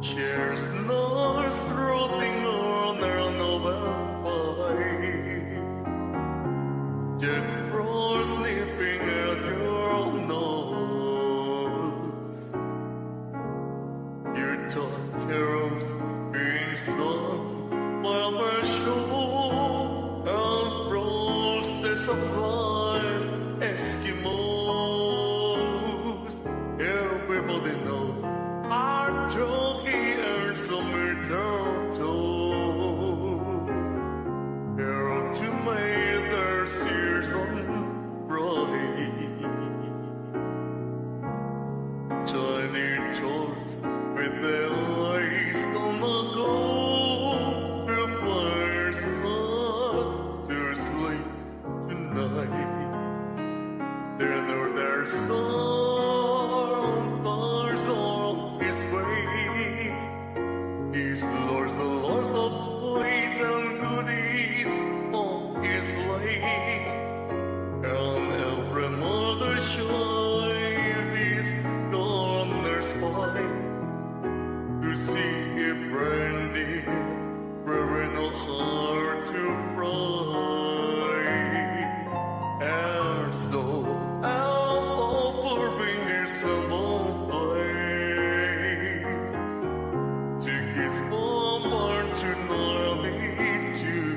Cheers, North, rotting on their novel fight. Jack Frost sniffing at your nose. Your dark heroes being sung while we're show and frost they supply Eskimos. Everybody know our jockey earns summer turtle. Hero to make their season bright. Tiny toys with their eyes on the go. Their fires not to sleep tonight. They know their son bars on his way. He's the lords of boys and goodies on his sleigh. And every mother child is on their spine to see a brandy, brewing no heart to fry. And so I'll offer fingers and bonfires to his bombard to gnarly too.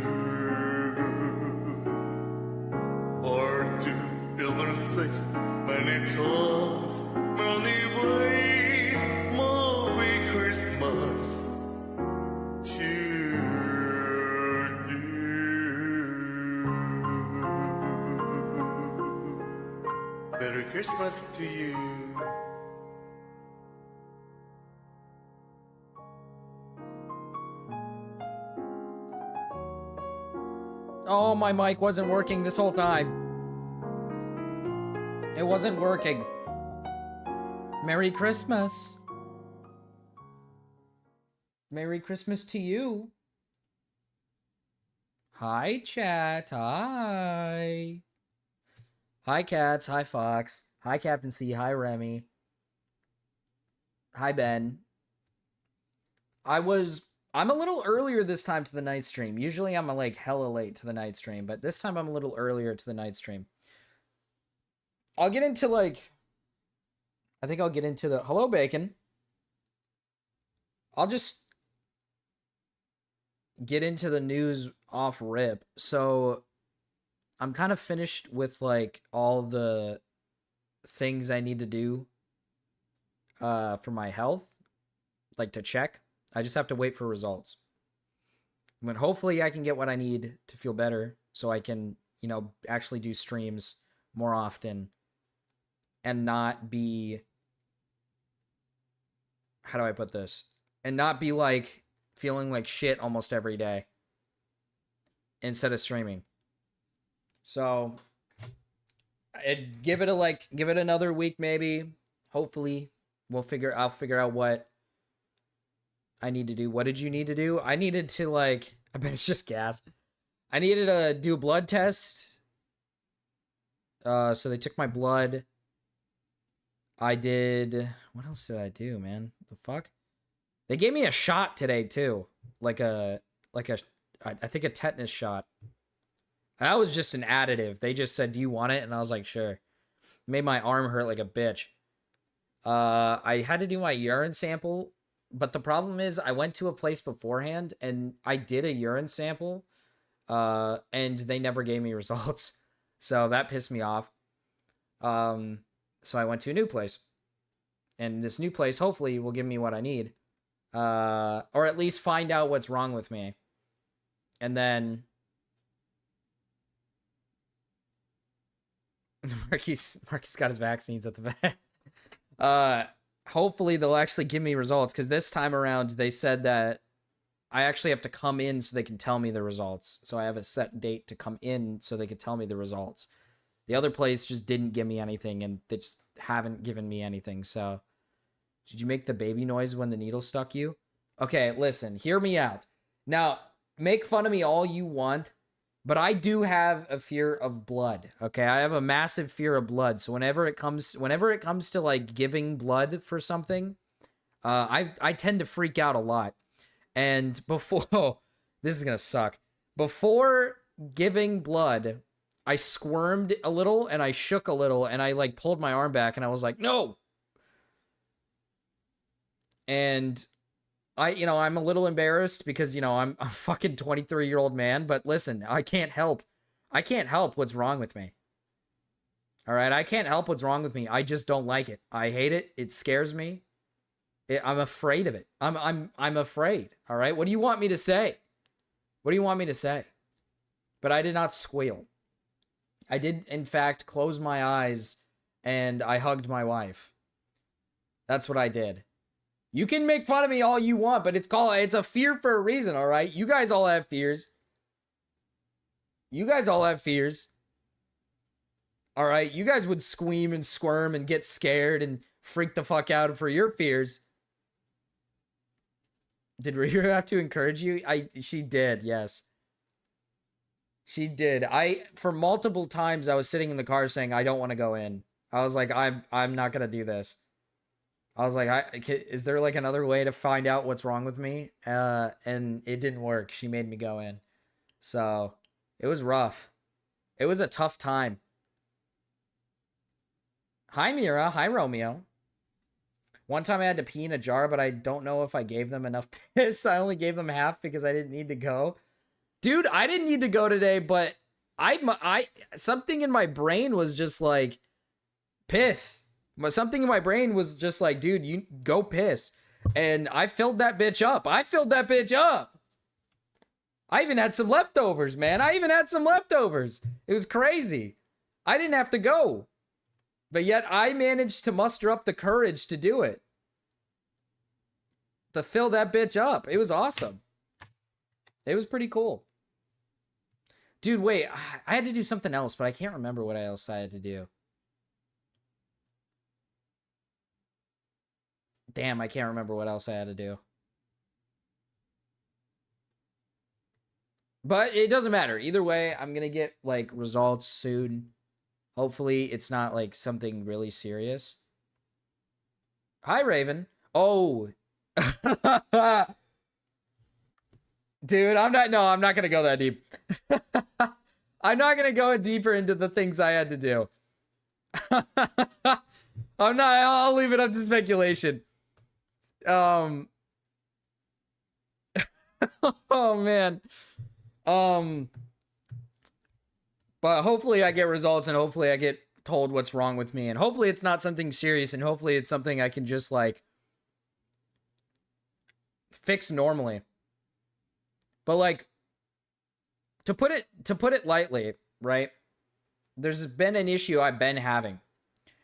Or to children six many times, many ways. Merry Christmas to you. Merry Christmas to you. Oh, my mic wasn't working this whole time. It wasn't working. Merry Christmas. Merry Christmas to you. Hi, chat. Hi. Hi, Cats. Hi, Fox. Hi, Captain C. Hi, Remy. Hi, Ben. I'm a little earlier this time to the night stream. Usually I'm like hella late to the night stream, but this time I'm a little earlier to the night stream. I'll get into I think I'll get into the, hello, Bacon. I'll just get into the news off rip. So I'm kind of finished with like all the things I need to do for my health, like to check. I just have to wait for results. But hopefully I can get what I need to feel better so I can, actually do streams more often and not be, how do I put this? And not be like feeling like shit almost every day instead of streaming. So give it another week maybe. Hopefully I'll figure out what I need to do. What did you need to do? I needed to I bet it's just gas. I needed to do a blood test. So they took my blood. I did, what else did I do, man? The fuck? They gave me a shot today too. I think a tetanus shot. That was just an additive. They just said, "Do you want it?" And I was like, "Sure." Made my arm hurt like a bitch. I had to do my urine sample. But the problem is I went to a place beforehand and I did a urine sample and they never gave me results. So that pissed me off. So I went to a new place. And this new place hopefully will give me what I need. Or at least find out what's wrong with me. And then Marquis got his vaccines at the back. Hopefully they'll actually give me results, because this time around they said that I actually have to come in so they can tell me the results. So I have a set date to come in so they could tell me the results. The other place just didn't give me anything, and they just haven't given me anything. So did you make the baby noise when the needle stuck you? Okay, listen, hear me out. Now, make fun of me all you want, but I do have a fear of blood. Okay, I have a massive fear of blood. So whenever it comes to like giving blood for something, I tend to freak out a lot. And before, oh, this is gonna suck. Before giving blood, I squirmed a little and I shook a little and I like pulled my arm back and I was like, no. And I'm a little embarrassed because, I'm a fucking 23-year-old man, but listen, I can't help what's wrong with me. All right, I can't help what's wrong with me. I just don't like it. I hate it. It scares me. I'm afraid of it. I'm afraid. All right, what do you want me to say? What do you want me to say? But I did not squeal. I did, in fact, close my eyes and I hugged my wife. That's what I did. You can make fun of me all you want, but it's a fear for a reason, all right? You guys all have fears. You guys all have fears. All right? You guys would scream and squirm and get scared and freak the fuck out for your fears. Did Riri have to encourage you? She did, yes. She did. For multiple times, I was sitting in the car saying, I don't want to go in. I was like, I'm not going to do this. I was like, is there like another way to find out what's wrong with me? And it didn't work. She made me go in. So it was rough. It was a tough time. Hi, Mira. Hi, Romeo. One time I had to pee in a jar, but I don't know if I gave them enough piss. I only gave them half because I didn't need to go. Dude, I didn't need to go today, but something in my brain was just like, piss. Something in my brain was just like, dude, you go piss. And I filled that bitch up. I even had some leftovers, man. It was crazy. I didn't have to go. But yet I managed to muster up the courage to do it. To fill that bitch up. It was awesome. It was pretty cool. Dude, wait. I had to do something else, but I can't remember what else I had to do. Damn, I can't remember what else I had to do. But it doesn't matter. Either way, I'm going to get, like, results soon. Hopefully, it's not, like, something really serious. Hi, Raven. Oh. Dude, I'm not going to go that deep. I'm not going to go deeper into the things I had to do. I'll leave it up to speculation. Oh man. But hopefully I get results and hopefully I get told what's wrong with me and hopefully it's not something serious and hopefully it's something I can just like fix normally. But like to put it lightly, right? There's been an issue I've been having.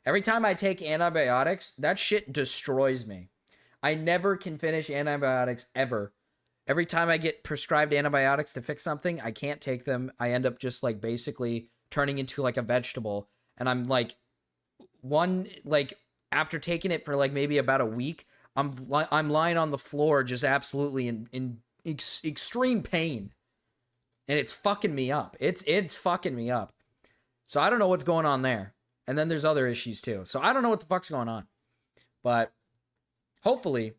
Every time I take antibiotics, that shit destroys me. I never can finish antibiotics ever. Every time I get prescribed antibiotics to fix something, I can't take them. I end up just like basically turning into like a vegetable. And I'm like, after taking it for like maybe about a week, I'm lying on the floor just absolutely in extreme pain. And it's fucking me up. It's fucking me up. So I don't know what's going on there. And then there's other issues too. So I don't know what the fuck's going on. But hopefully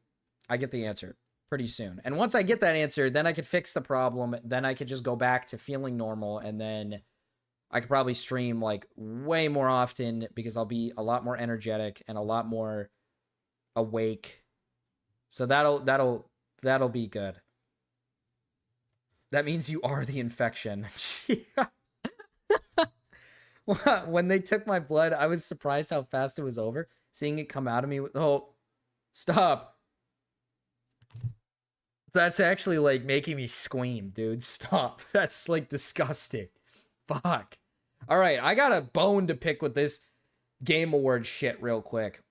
I get the answer pretty soon. And once I get that answer, then I could fix the problem. Then I could just go back to feeling normal. And then I could probably stream like way more often because I'll be a lot more energetic and a lot more awake. So that'll be good. That means you are the infection. When they took my blood, I was surprised how fast it was over. Seeing it come out of me. Oh, stop. That's actually like making me scream, dude. Stop. That's like disgusting. Fuck. All right, I got a bone to pick with this Game Award shit real quick.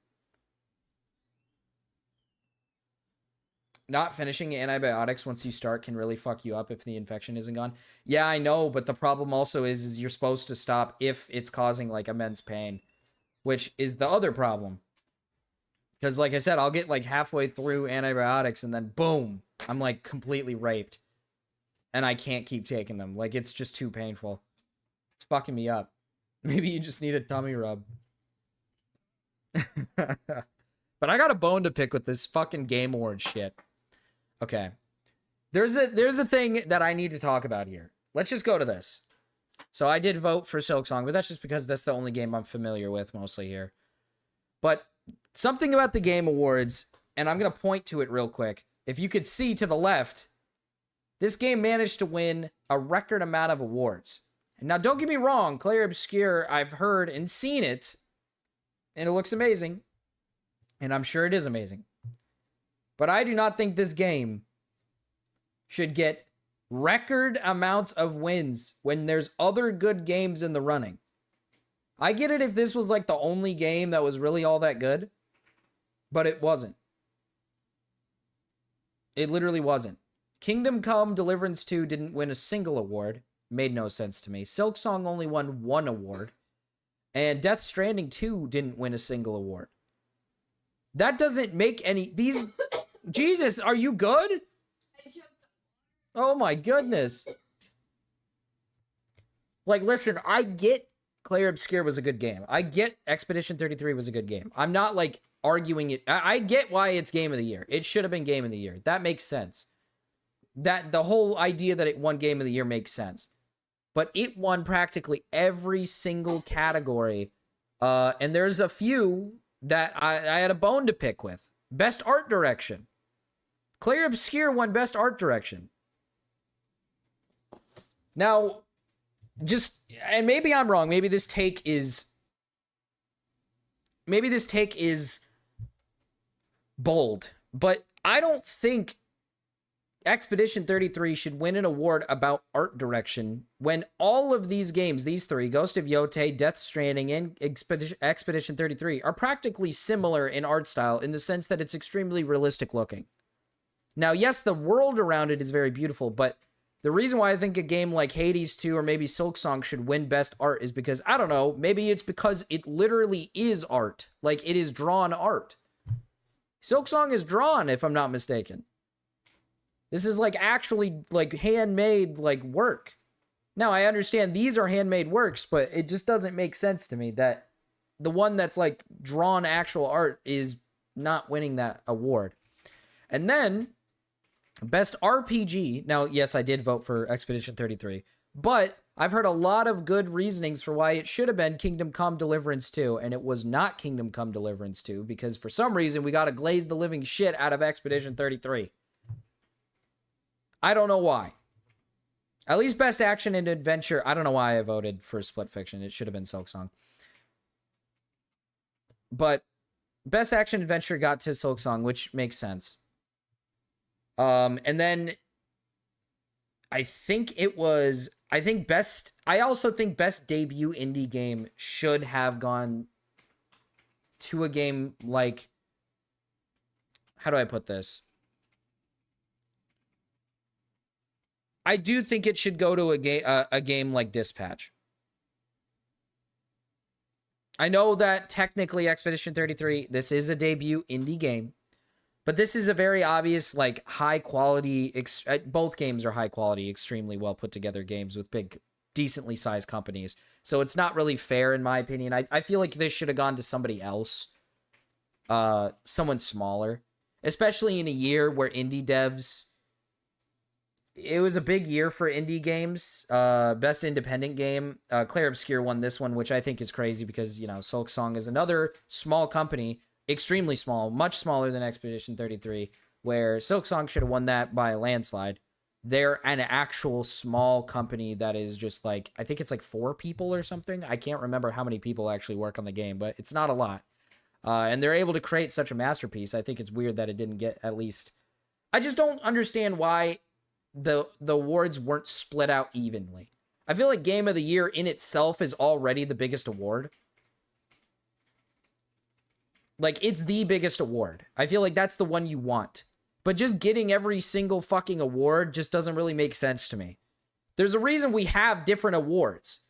Not finishing antibiotics once you start can really fuck you up if the infection isn't gone. Yeah, I know, but the problem also is you're supposed to stop if it's causing like immense pain, which is the other problem. Because like I said, I'll get like halfway through antibiotics and then boom, I'm like completely raped. And I can't keep taking them. Like it's just too painful. It's fucking me up. Maybe you just need a tummy rub. But I got a bone to pick with this fucking Game Awards shit. Okay. There's a thing that I need to talk about here. Let's just go to this. So I did vote for Silksong, but that's just because that's the only game I'm familiar with mostly here. But something about the Game Awards, and I'm going to point to it real quick. If you could see to the left, this game managed to win a record amount of awards. Now, don't get me wrong, Clair Obscure, I've heard and seen it, and it looks amazing. And I'm sure it is amazing. But I do not think this game should get record amounts of wins when there's other good games in the running. I get it if this was like the only game that was really all that good, but it wasn't. It literally wasn't. Kingdom Come Deliverance 2 didn't win a single award. Made no sense to me. Silksong only won 1 award. And Death Stranding 2 didn't win a single award. That doesn't make any... These... Jesus, are you good? Oh my goodness. Like, listen, I get Clair Obscure was a good game. I get Expedition 33 was a good game. I'm not, like, arguing it. I get why it's Game of the Year. It should have been Game of the Year. That makes sense. That the whole idea that it won Game of the Year makes sense. But it won practically every single category. And there's a few that I had a bone to pick with. Best Art Direction. Clair Obscure won Best Art Direction. Now, and maybe I'm wrong. Maybe this take is bold. But I don't think Expedition 33 should win an award about art direction when all of these games, these three, Ghost of Yotei, Death Stranding, and Expedition 33, are practically similar in art style in the sense that it's extremely realistic looking. Now, yes, the world around it is very beautiful, but the reason why I think a game like Hades 2 or maybe Silksong should win Best Art is because, I don't know, maybe it's because it literally is art. Like, it is drawn art. Silksong is drawn, if I'm not mistaken. This is, like, actually, like, handmade, like, work. Now, I understand these are handmade works, but it just doesn't make sense to me that the one that's, like, drawn actual art is not winning that award. And then... Best RPG. Now, yes, I did vote for Expedition 33, but I've heard a lot of good reasonings for why it should have been Kingdom Come Deliverance 2, and it was not Kingdom Come Deliverance 2, because for some reason we got to glaze the living shit out of Expedition 33. I don't know why. At least Best Action and Adventure. I don't know why I voted for Split Fiction. It should have been Silksong. But Best Action Adventure got to Silksong, which makes sense. And then I also think best debut indie game should have gone to a game like, how do I put this? I do think it should go to a game like Dispatch. I know that technically Expedition 33, this is a debut indie game. But this is a very obvious, like, high quality, both games are high quality, extremely well put together games with big, decently sized companies. So it's not really fair, in my opinion. I feel like this should have gone to somebody else. Someone smaller. Especially in a year where indie devs... It was a big year for indie games. Best independent game. Clair Obscure won this one, which I think is crazy because, you know, Silksong is another small company... Extremely small, much smaller than Expedition 33, where Silksong should have won that by a landslide. They're an actual small company that is just like, I think it's like 4 people or something. I can't remember how many people actually work on the game, but it's not a lot. And they're able to create such a masterpiece. I think it's weird that it didn't get at least... I just don't understand why the awards weren't split out evenly. I feel like Game of the Year in itself is already the biggest award. Like, it's the biggest award. I feel like that's the one you want. But just getting every single fucking award just doesn't really make sense to me. There's a reason we have different awards.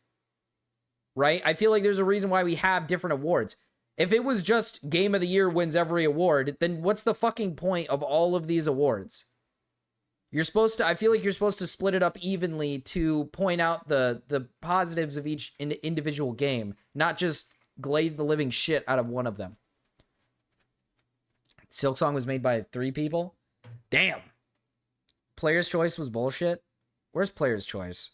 Right? I feel like there's a reason why we have different awards. If it was just Game of the Year wins every award, then what's the fucking point of all of these awards? You're supposed to, I feel like you're supposed to split it up evenly to point out the positives of each individual game, not just glaze the living shit out of one of them. Silksong was made by 3 people? Damn. Player's Choice was bullshit? Where's Player's Choice?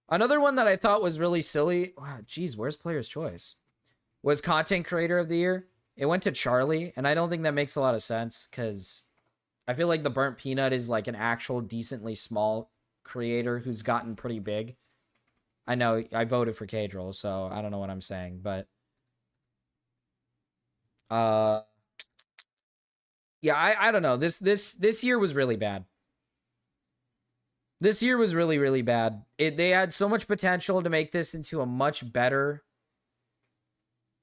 Another one that I thought was really silly. Wow, geez, where's Player's Choice? Was Content Creator of the Year. It went to Charlie, and I don't think that makes a lot of sense because I feel like the Burnt Peanut is like an actual decently small creator who's gotten pretty big. I know I voted for Cadril, so I don't know what I'm saying, but yeah, I don't know. This year was really bad. This year was really, really bad. They had so much potential to make this into a much better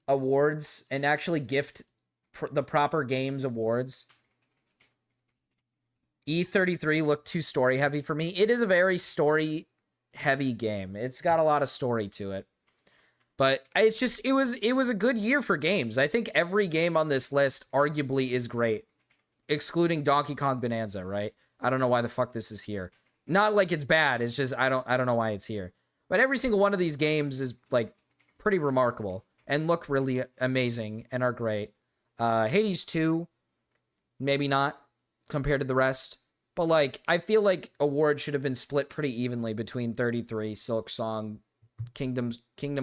awards and actually gift the proper games awards. E33 looked too story heavy for me. It is a very story heavy game. It's got a lot of story to it. But it's just it was a good year for games. I think every game on this list arguably is great, excluding Donkey Kong Bonanza, right? I don't know why the fuck this is here. Not like it's bad. It's just I don't know why it's here. But every single one of these games is like pretty remarkable and look really amazing and are great. Hades 2, maybe not compared to the rest, but like I feel like awards should have been split pretty evenly between 33, Silksong, Kingdom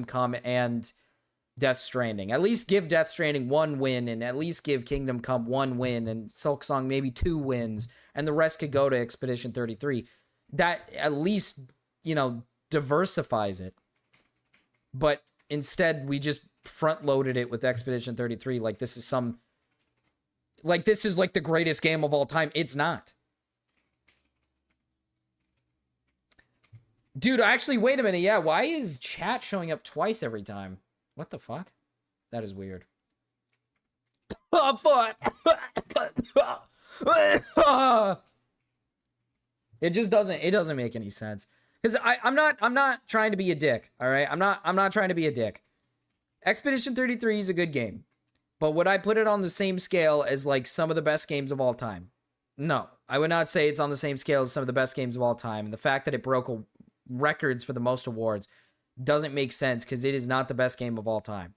Come, and Death Stranding. At least give Death Stranding 1 win, and at least give Kingdom Come 1 win, and Silksong maybe 2 wins, and the rest could go to Expedition 33. That at least, you know, diversifies it. But instead, we just front-loaded it with Expedition 33 like this is some... Like, this is like the greatest game of all time. It's not. Dude, actually, wait a minute. Yeah, why is chat showing up twice every time? What the fuck? That is weird. Oh, fuck. It just doesn't make any sense. Because I'm not trying to be a dick, all right? I'm not trying to be a dick. Expedition 33 is a good game. But would I put it on the same scale as like some of the best games of all time? No, I would not say it's on the same scale as some of the best games of all time. And the fact that it broke records for the most awards doesn't make sense because it is not the best game of all time.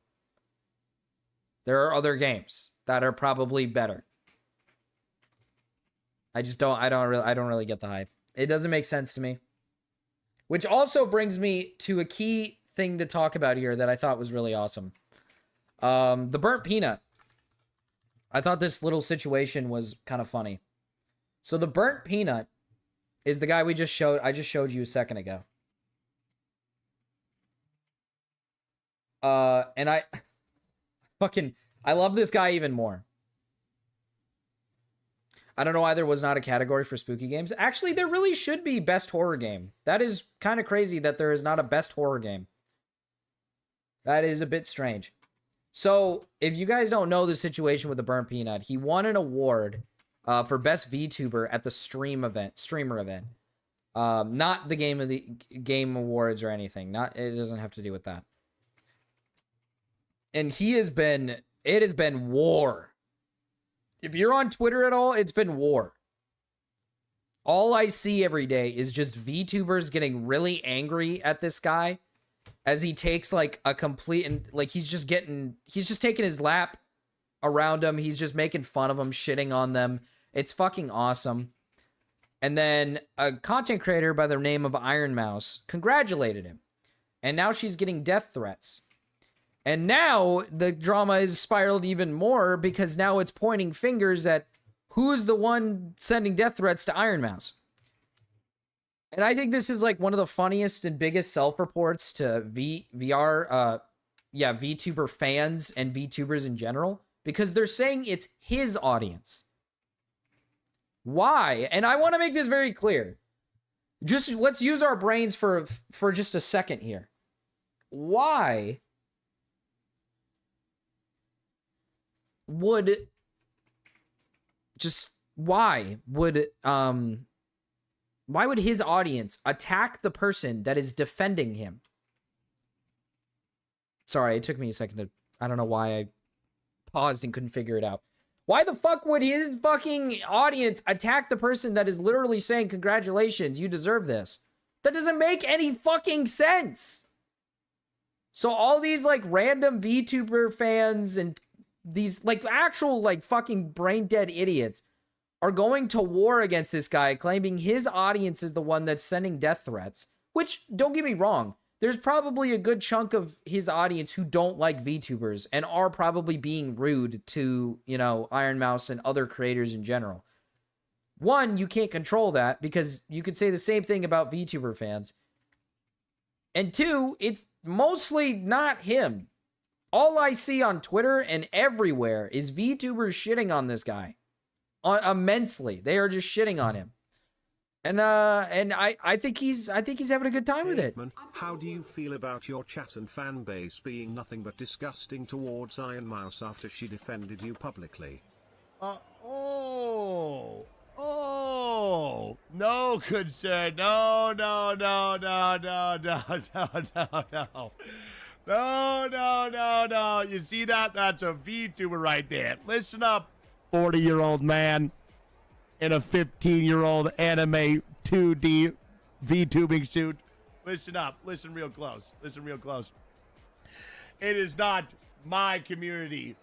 There are other games that are probably better. I don't really get the hype. It doesn't make sense to me. Which also brings me to a key thing to talk about here that I thought was really awesome. The Burnt Peanut. I thought this little situation was kind of funny. So the Burnt Peanut is the guy I just showed you a second ago. And I love this guy even more. I don't know why there was not a category for spooky games. Actually, there really should be best horror game. That is kind of crazy that there is not a best horror game. That is a bit strange. So, if you guys don't know the situation with the Burnt Peanut, he won an award for best VTuber at the streamer event. Not the game awards or anything. It doesn't have to do with that. And it has been war. If you're on Twitter at all, it's been war. All I see every day is just VTubers getting really angry at this guy as he takes like a complete, and like he's just taking his lap around him. He's just making fun of them, shitting on them. It's fucking awesome. And then a content creator by the name of Iron Mouse congratulated him. And now she's getting death threats. And now the drama is spiraled even more because now it's pointing fingers at who's the one sending death threats to Iron Mouse. And I think this is like one of the funniest and biggest self-reports to VTuber fans and VTubers in general, because they're saying it's his audience. Why? And I want to make this very clear. Just let's use our brains for just a second here. Why would his audience attack the person that is defending him? Sorry, it took me a second I don't know why I paused and couldn't figure it out. Why the fuck would his fucking audience attack the person that is literally saying, congratulations, you deserve this? That doesn't make any fucking sense. So all these like random VTuber fans and these like actual like fucking brain dead idiots are going to war against this guy, claiming his audience is the one that's sending death threats, which, don't get me wrong, there's probably a good chunk of his audience who don't like VTubers and are probably being rude to, you know, Iron Mouse and other creators in general. One, you can't control that because you could say the same thing about VTuber fans. And two, it's mostly not him. All I see on Twitter and everywhere is VTubers shitting on this guy immensely. They are just shitting on him. And I think he's having a good time with it. How do you feel about your chat and fan base being nothing but disgusting towards Iron Mouse after she defended you publicly? No, good sir. No. You see that? That's a VTuber right there. Listen up, 40-year-old man in a 15-year-old anime 2D VTubing suit. Listen up. Listen real close. It is not my community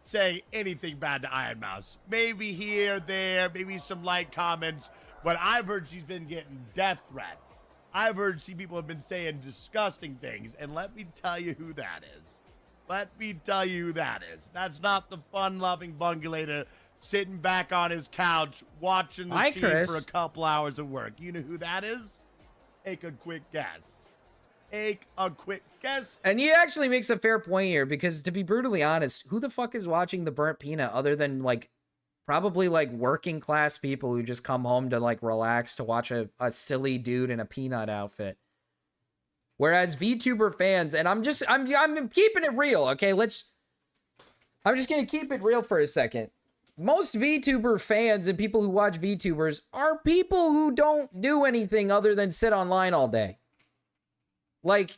say anything bad to Iron Mouse. Maybe here, there, maybe some light comments, but I've heard she's been getting death threats. I've heard people have been saying disgusting things, and let me tell you who that is. That's not the fun-loving bungulator sitting back on his couch watching the stream for a couple hours of work. You know who that is? Take a quick guess. And he actually makes a fair point here, because to be brutally honest, who the fuck is watching the Burnt Peanut other than like probably like working class people who just come home to like relax to watch a silly dude in a peanut outfit? Whereas VTuber fans, and I'm keeping it real, okay? I'm just gonna keep it real for a second. Most VTuber fans and people who watch VTubers are people who don't do anything other than sit online all day. Like,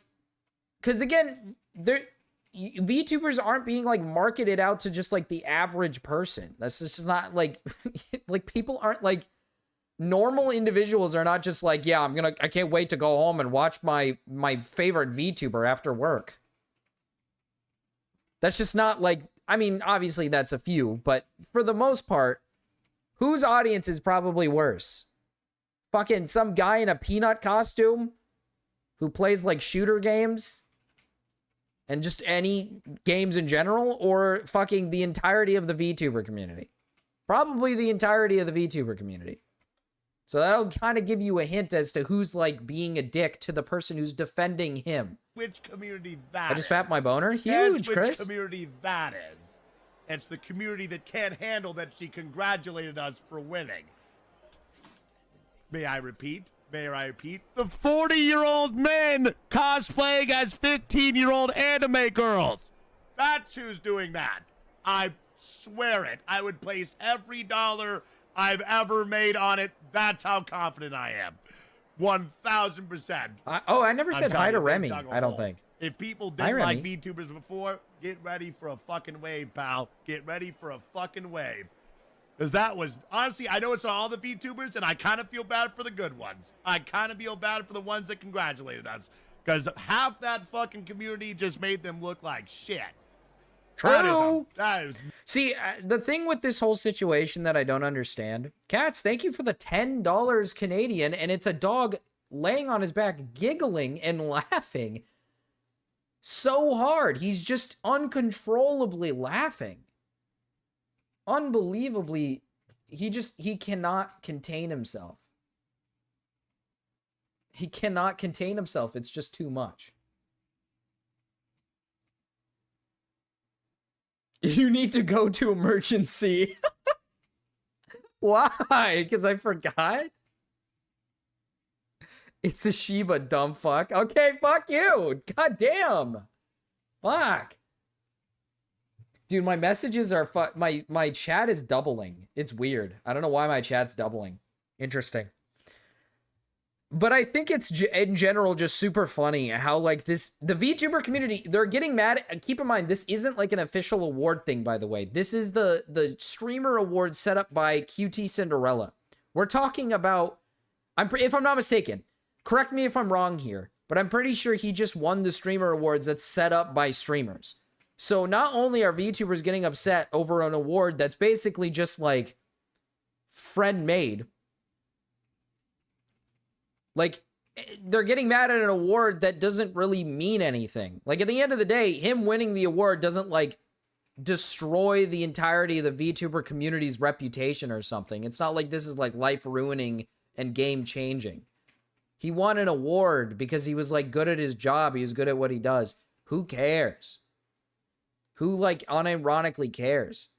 because again, VTubers aren't being like marketed out to just like the average person. That's just not like, like people aren't like, normal individuals are not just like, yeah, I can't wait to go home and watch my favorite VTuber after work. That's just not like, I mean, obviously that's a few, but for the most part, whose audience is probably worse? Fucking some guy in a peanut costume who plays like shooter games and just any games in general, or fucking the entirety of the VTuber community? Probably the entirety of the VTuber community. So that'll kind of give you a hint as to who's like being a dick to the person who's defending him. Which community that is? I just fapped my boner. Huge, Chris. Which community that is? It's the community that can't handle that she congratulated us for winning. May I repeat? The 40-year-old men cosplaying as 15-year-old anime girls. That's who's doing that. I swear it. I would place every dollar I've ever made on it. That's how confident I am. 1,000%. I never said hi to Remy, I don't think. If people didn't like VTubers before, get ready for a fucking wave, pal. Get ready for a fucking wave. Because that was, honestly, I know it's all the VTubers, and I kind of feel bad for the good ones. I kind of feel bad for the ones that congratulated us. Because half that fucking community just made them look like shit. True. That is See, the thing with this whole situation that I don't understand, Cats, thank you for the $10 Canadian, and it's a dog laying on his back, giggling and laughing so hard. He's just uncontrollably laughing. Unbelievably, he cannot contain himself. He cannot contain himself. It's just too much. You need to go to emergency. Why? Because I forgot? It's a Shiba, dumb fuck. Okay, fuck you. God damn. Fuck. Dude, my messages are my chat is doubling. It's weird. I don't know why my chat's doubling. Interesting. But I think it's in general just super funny how like the VTuber community, they're getting mad. Keep in mind, this isn't like an official award thing, by the way. This is the streamer award set up by QT Cinderella. We're talking about, if I'm not mistaken, correct me if I'm wrong here. but I'm pretty sure he just won the streamer awards that's set up by streamers. So not only are VTubers getting upset over an award that's basically just like friend made, like they're getting mad at an award that doesn't really mean anything. Like at the end of the day, him winning the award doesn't like destroy the entirety of the VTuber community's reputation or something. It's not like this is like life ruining and game changing. He won an award because he was like good at his job. He was good at what he does. Who cares? Who like unironically cares?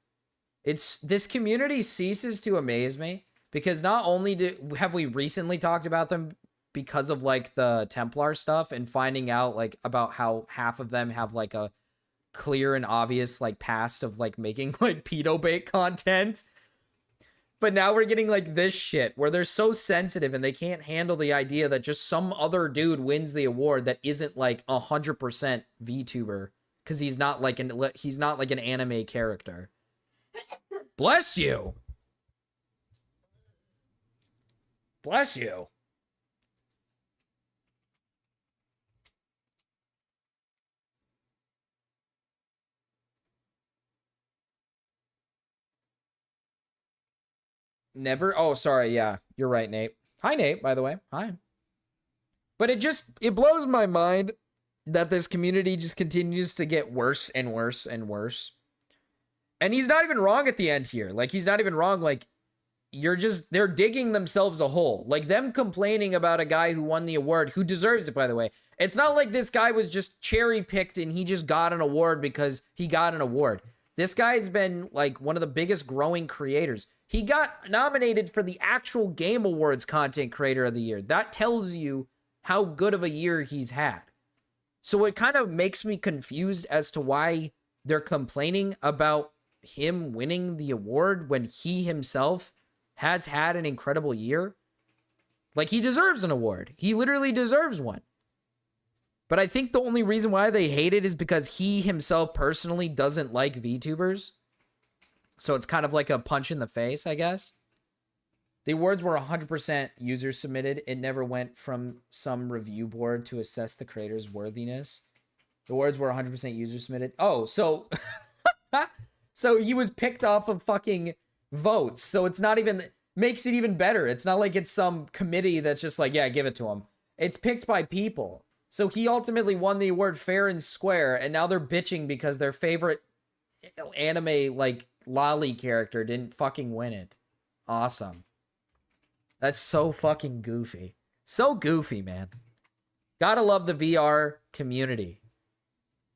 It's this community ceases to amaze me because not only have we recently talked about them because of like the Templar stuff and finding out like about how half of them have like a clear and obvious like past of like making like pedo bait content. But now we're getting like this shit where they're so sensitive and they can't handle the idea that just some other dude wins the award that isn't like 100% VTuber because he's not like an anime character. Bless you. Bless you. Never. Oh, sorry. Yeah, you're right, Nate. Hi, Nate, by the way. Hi. But it blows my mind that this community just continues to get worse and worse and worse. And he's not even wrong at the end here. Like, he's not even wrong. Like, they're digging themselves a hole. Like, them complaining about a guy who won the award, who deserves it, by the way. It's not like this guy was just cherry picked and he just got an award because he got an award. This guy's been, like, one of the biggest growing creators. He got nominated for the actual Game Awards Content Creator of the Year. That tells you how good of a year he's had. So it kind of makes me confused as to why they're complaining about him winning the award when he himself has had an incredible year. Like, he deserves an award. He literally deserves one. But I think the only reason why they hate it is because he himself personally doesn't like VTubers. So it's kind of like a punch in the face, I guess. The awards were 100% user submitted. It never went from some review board to assess the creator's worthiness. The awards were 100% user submitted. Oh, so so he was picked off of fucking votes. So it's not even, makes it even better. It's not like it's some committee that's just like, yeah, give it to him. It's picked by people. So he ultimately won the award fair and square, and now they're bitching because their favorite anime like lolly character didn't fucking win it. Awesome. That's so fucking goofy. So goofy, man. Gotta love the VR community.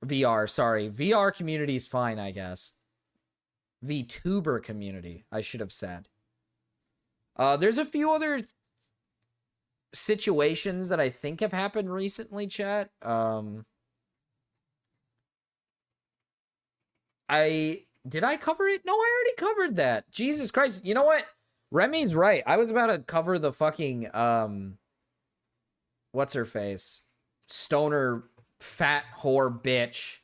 VR community is fine, I guess. Vtuber community, I should have said. There's a few other situations that I think have happened recently, chat. Did I cover it? No, I already covered that. Jesus Christ. You know what? Remy's right. I was about to cover the fucking, what's her face? Stoner, fat whore bitch.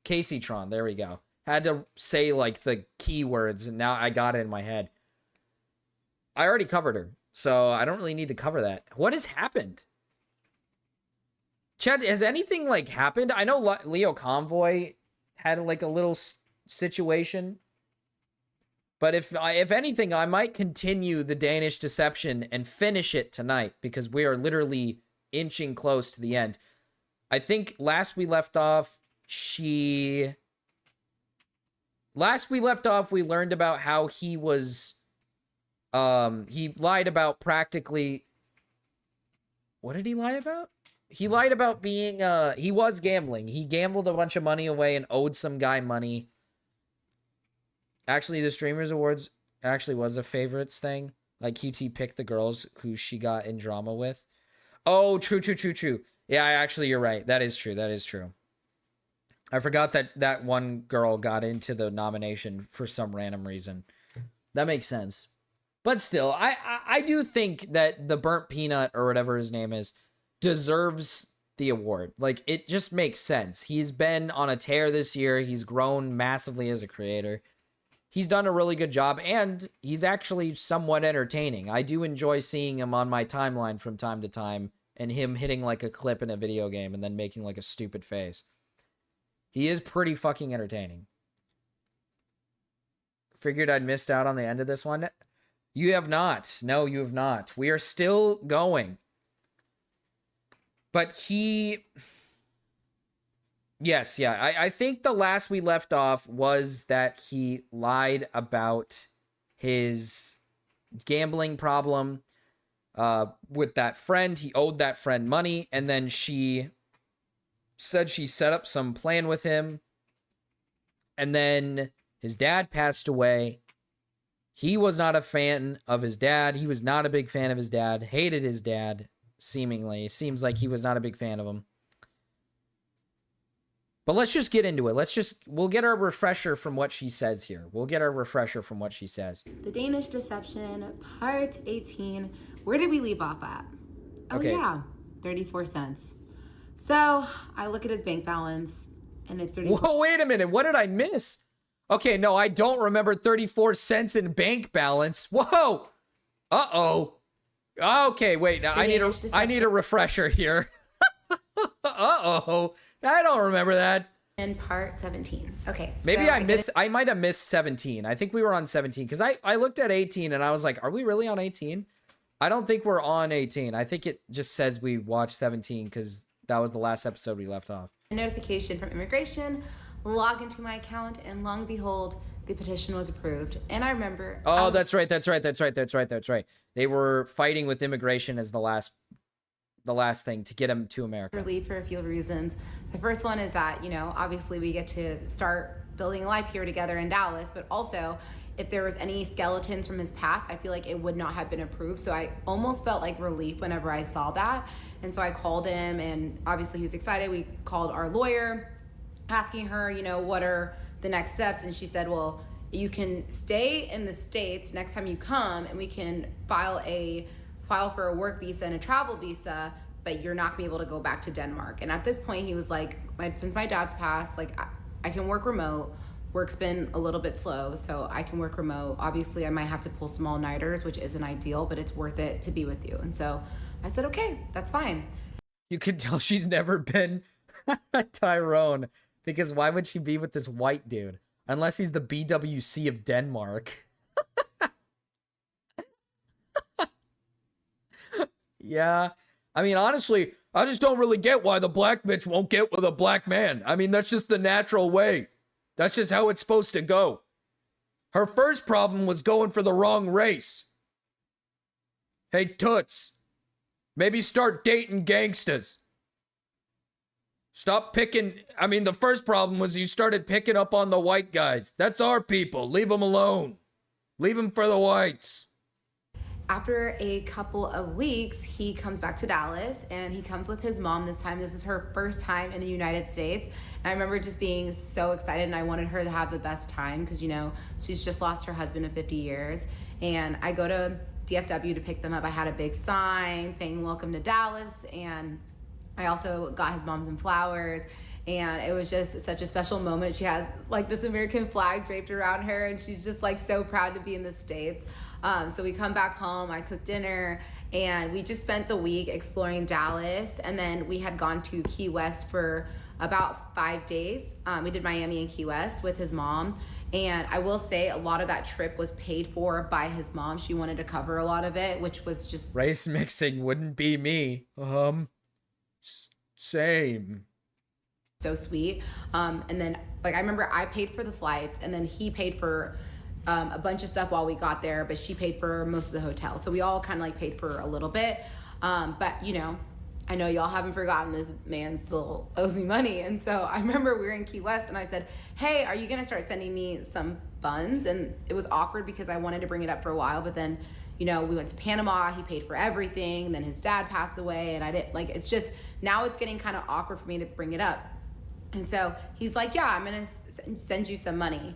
Casey Tron. There we go. Had to say, like, the keywords, and now I got it in my head. I already covered her, so I don't really need to cover that. What has happened? Chad, has anything, like, happened? I know Leo Convoy had, like, a little situation. But if anything, I might continue the Danish deception and finish it tonight because we are literally inching close to the end. I think last we left off, we learned about how he was, he lied about practically, what did he lie about? He lied about being, he was gambling. He gambled a bunch of money away and owed some guy money. Actually, the Streamers Awards actually was a favorites thing. Like, QT picked the girls who she got in drama with. Oh, true. Yeah, actually, you're right. That is true. I forgot that one girl got into the nomination for some random reason. That makes sense. But still, I do think that the Burnt Peanut, or whatever his name is, deserves the award. Like, it just makes sense. He's been on a tear this year. He's grown massively as a creator. He's done a really good job, and he's actually somewhat entertaining. I do enjoy seeing him on my timeline from time to time and him hitting like a clip in a video game and then making like a stupid face. He is pretty fucking entertaining. Figured I'd missed out on the end of this one. You have not. No, you have not. We are still going. But he... Yes, yeah. I think the last we left off was that he lied about his gambling problem with that friend. He owed that friend money, and then she said she set up some plan with him, and then his dad passed away. He was not a fan of his dad. He was not a big fan of his dad. Hated his dad, seemingly. It seems like he was not a big fan of him. But let's just get into it. We'll get our refresher from what she says here. The Danish Deception, part 18. Where did we leave off at? Oh, Okay. yeah, 34 cents. So I look at his bank balance, and it's 34. Whoa, wait a minute. What did I miss? Okay, no, I don't remember 34 cents in bank balance. Whoa. Uh-oh. Okay, wait. Now I need a refresher here. Uh-oh. I don't remember that. In part 17. Okay. Maybe so I might have missed 17. I think we were on 17 because I looked at 18 and I was like, are we really on 18? I don't think we're on 18. I think it just says we watched 17 because that was the last episode we left off. A notification from immigration, log into my account, and long behold, the petition was approved. And I remember... Oh, that's right. They were fighting with immigration as the last thing to get him to America. relieved for a few reasons. The first one is that, obviously we get to start building a life here together in Dallas, but also if there was any skeletons from his past, I feel like it would not have been approved. So I almost felt like relief whenever I saw that. And so I called him, and obviously he was excited. We called our lawyer asking her, what are the next steps? And she said, well, you can stay in the States next time you come, and we can file for a work visa and a travel visa, but you're not gonna be able to go back to Denmark. And at this point, he was like, since my dad's passed, like I can work remote. Work's been a little bit slow, so I can work remote. Obviously, I might have to pull some all-nighters, which isn't ideal, but it's worth it to be with you. And so I said, okay, that's fine. You can tell she's never been Tyrone, because why would she be with this white dude? Unless he's the BWC of Denmark. Yeah. I mean, honestly, I just don't really get why the black bitch won't get with a black man. I mean, that's just the natural way. That's just how it's supposed to go. Her first problem was going for the wrong race. Hey, Toots. Maybe start dating gangstas. Stop picking... I mean, the first problem was you started picking up on the white guys. That's our people. Leave them alone. Leave them for the whites. After a couple of weeks, he comes back to Dallas, and he comes with his mom this time. This is her first time in the United States. And I remember just being so excited, and I wanted her to have the best time because, she's just lost her husband of 50 years. And I go to DFW to pick them up. I had a big sign saying, welcome to Dallas. And I also got his mom some flowers. And it was just such a special moment. She had like this American flag draped around her, and she's just like so proud to be in the States. So we come back home, I cooked dinner, and we just spent the week exploring Dallas. And then we had gone to Key West for about 5 days. We did Miami and Key West with his mom. And I will say a lot of that trip was paid for by his mom. She wanted to cover a lot of it, which was just... Race mixing wouldn't be me. Same. So sweet. And then like I remember I paid for the flights, and then he paid for a bunch of stuff while we got there, but she paid for most of the hotel. So we all kind of like paid for a little bit. But I know y'all haven't forgotten this man still owes me money. And so I remember we were in Key West, and I said, hey, are you gonna start sending me some funds? And it was awkward because I wanted to bring it up for a while, but then we went to Panama, he paid for everything, then his dad passed away, and I didn't it's just now it's getting kind of awkward for me to bring it up. And so he's like, yeah, I'm gonna send you some money.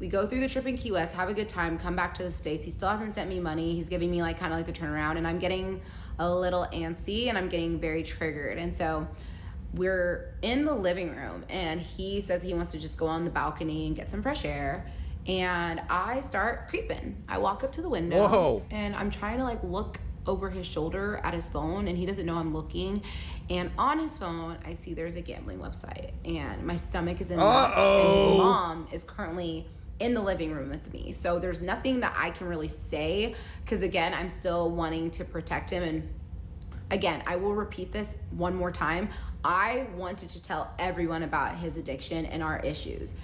We go through the trip in Key West, have a good time, come back to the States. He still hasn't sent me money. He's giving me like kind of like the turnaround, and I'm getting a little antsy, and I'm getting very triggered. And so we're in the living room, and he says he wants to just go on the balcony and get some fresh air. And I start creeping. I walk up to the window. Whoa. And I'm trying to like look over his shoulder at his phone, and he doesn't know I'm looking. And on his phone, I see there's a gambling website, and my stomach is in knots. And his mom is currently in the living room with me. So there's nothing that I can really say, because again, I'm still wanting to protect him. And again, I will repeat this one more time. I wanted to tell everyone about his addiction and our issues.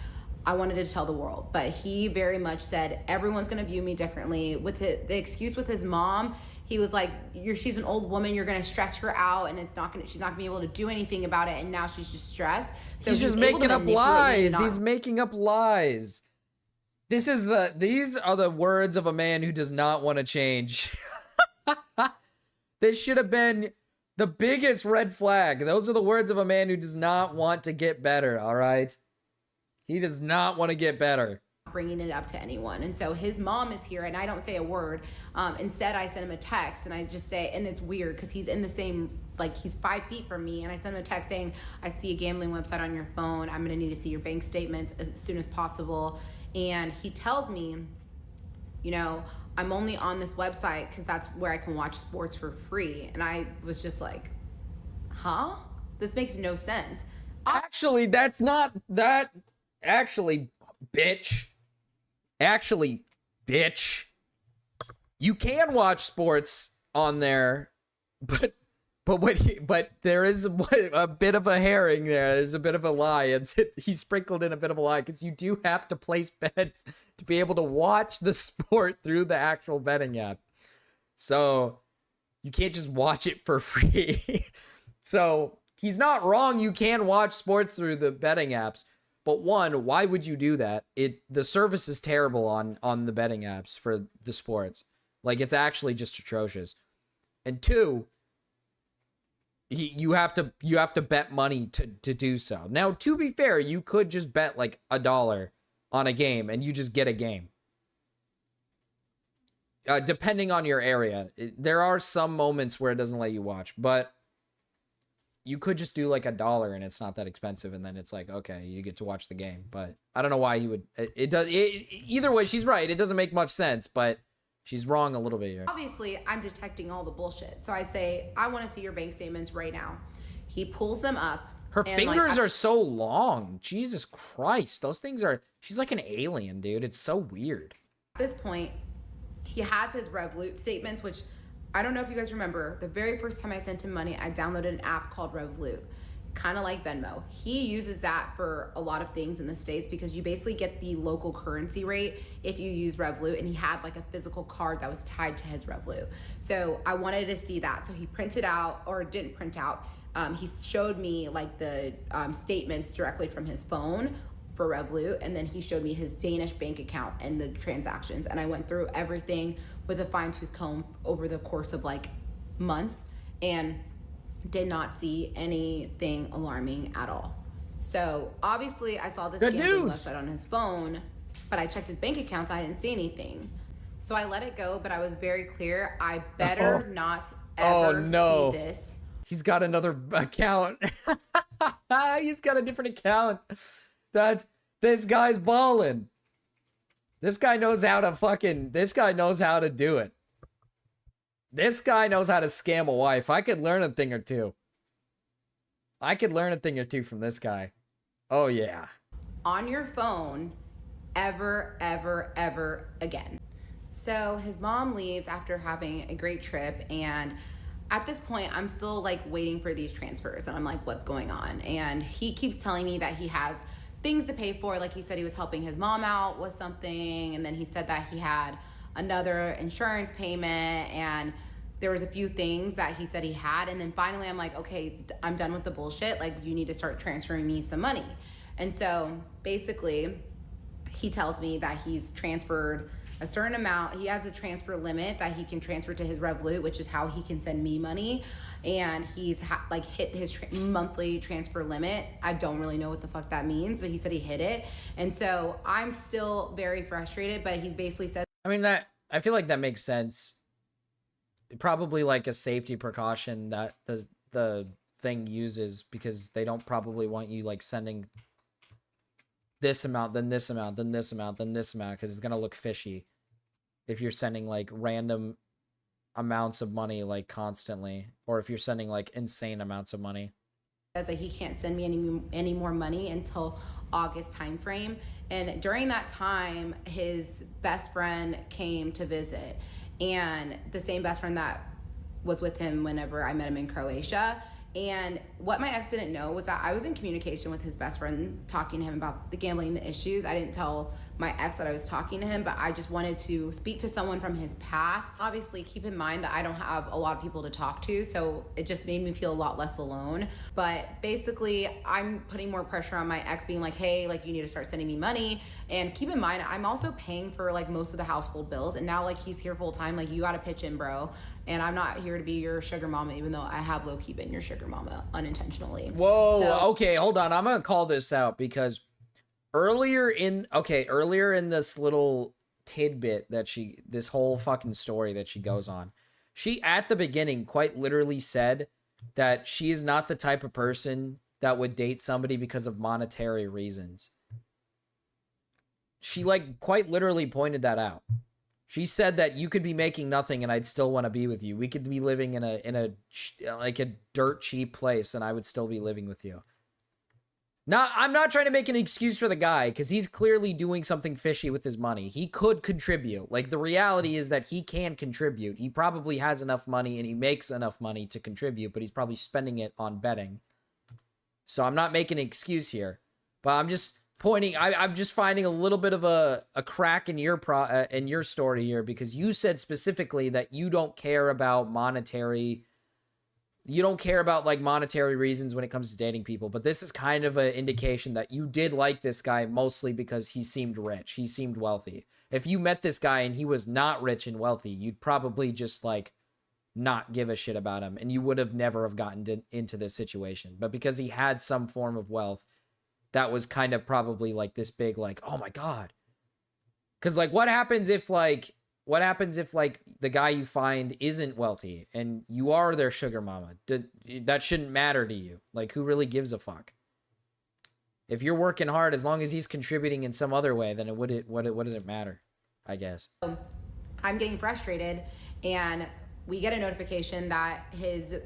I wanted to tell the world, but he very much said everyone's going to view me differently. With the excuse with his mom, he was like, she's an old woman, you're going to stress her out, and she's not going to be able to do anything about it, and now she's just stressed. So he's just making up lies. He's making up lies. These are the words of a man who does not want to change. This should have been the biggest red flag. Those are the words of a man who does not want to get better, all right? He does not want to get better. Bringing it up to anyone. And so his mom is here, and I don't say a word. Instead, I send him a text, and I just say, and it's weird because he's in the same, like, he's 5 feet from me, and I send him a text saying, I see a gambling website on your phone. I'm going to need to see your bank statements as soon as possible. And he tells me, you know, I'm only on this website because that's where I can watch sports for free. And I was just like, huh? This makes no sense. Actually, that's not that. Actually, bitch. You can watch sports on there, but there is a bit of a herring there. There's a bit of a lie, and he sprinkled in a bit of a lie, because you do have to place bets to be able to watch the sport through the actual betting app. So you can't just watch it for free. So he's not wrong. You can watch sports through the betting apps. But one, why would you do that? The service is terrible on the betting apps for the sports. Like, it's actually just atrocious. And two, you have to bet money to do so. Now, to be fair, you could just bet like $1 on a game and you just get a game. Depending on your area. There are some moments where it doesn't let you watch, but you could just do like $1 and it's not that expensive, and then it's like, okay, you get to watch the game. But I don't know why he would. Either way, she's right. It doesn't make much sense, but she's wrong a little bit here. Obviously, I'm detecting all the bullshit. So I say, I want to see your bank statements right now. He pulls them up. Her fingers are so long. Jesus Christ. Those things are... She's like an alien, dude. It's so weird. At this point, he has his Revolut statements, which... I don't know if you guys remember, the very first time I sent him money, I downloaded an app called Revolut, kind of like Venmo. He uses that for a lot of things in the States because you basically get the local currency rate if you use Revolut, and he had like a physical card that was tied to his Revolut. So I wanted to see that. So he printed out, or didn't print out, he showed me like the statements directly from his phone for Revolut, and then he showed me his Danish bank account and the transactions, and I went through everything with a fine-tooth comb over the course of like months and did not see anything alarming at all. So obviously I saw this gambling website on his phone, but I checked his bank accounts, I didn't see anything. So I let it go, but I was very clear, I better not ever see this. He's got another account. He's got a different account. This guy's balling. This guy knows how to do it. This guy knows how to scam a wife. I could learn a thing or two. From this guy. Oh, yeah. On your phone, ever again. So his mom leaves after having a great trip, and at this point, I'm still like waiting for these transfers, and I'm like, what's going on? And he keeps telling me that he has things to pay for. Like, he said he was helping his mom out with something, and then he said that he had another insurance payment, and there was a few things that he said he had. And then finally I'm like, okay, I'm done with the bullshit. Like, you need to start transferring me some money. And so basically he tells me that he's transferred a certain amount. He has a transfer limit that he can transfer to his Revolut, which is how he can send me money. And he's like hit his monthly transfer limit. I don't really know what the fuck that means, but he said he hit it. And so I'm still very frustrated, but he basically said, I mean, I feel like that makes sense. Probably like a safety precaution that the thing uses, because they don't probably want you like sending this amount, then this amount, then this amount, then this amount, because it's gonna look fishy if you're sending like random amounts of money like constantly, or if you're sending like insane amounts of money. Says that he can't send me any more money until August timeframe. And during that time, his best friend came to visit, and the same best friend that was with him whenever I met him in Croatia. And what my ex didn't know was that I was in communication with his best friend, talking to him about the gambling, the issues. I didn't tell my ex that I was talking to him, but I just wanted to speak to someone from his past. Obviously, keep in mind that I don't have a lot of people to talk to, so it just made me feel a lot less alone. But basically, I'm putting more pressure on my ex, being like, hey, like, you need to start sending me money. And keep in mind, I'm also paying for like most of the household bills, and now like he's here full time. Like, you gotta pitch in, bro. And I'm not here to be your sugar mama, even though I have low-key been your sugar mama unintentionally. Whoa, okay, hold on. I'm gonna call this out because earlier in this little tidbit that this whole fucking story that she goes on, she at the beginning quite literally said that she is not the type of person that would date somebody because of monetary reasons. She like quite literally pointed that out. She said that you could be making nothing and I'd still want to be with you. We could be living in a like a dirt cheap place and I would still be living with you. Now, I'm not trying to make an excuse for the guy because he's clearly doing something fishy with his money. He could contribute. Like, the reality is that he can contribute. He probably has enough money and he makes enough money to contribute, but he's probably spending it on betting. So I'm not making an excuse here, but I'm just pointing. I'm just finding a little bit of a crack in your story here, because you said specifically that you don't care about monetary. You don't care about like monetary reasons when it comes to dating people, but this is kind of an indication that you did like this guy mostly because he seemed rich. He seemed wealthy. If you met this guy and he was not rich and wealthy, you'd probably just like not give a shit about him and you would have never have gotten into this situation. But because he had some form of wealth, that was kind of probably like this big, like, oh my God. Cause like, what happens if the guy you find isn't wealthy and you are their sugar mama? That shouldn't matter to you. Like, who really gives a fuck? If you're working hard, as long as he's contributing in some other way, then what does it matter? I guess. I'm getting frustrated, and we get a notification that his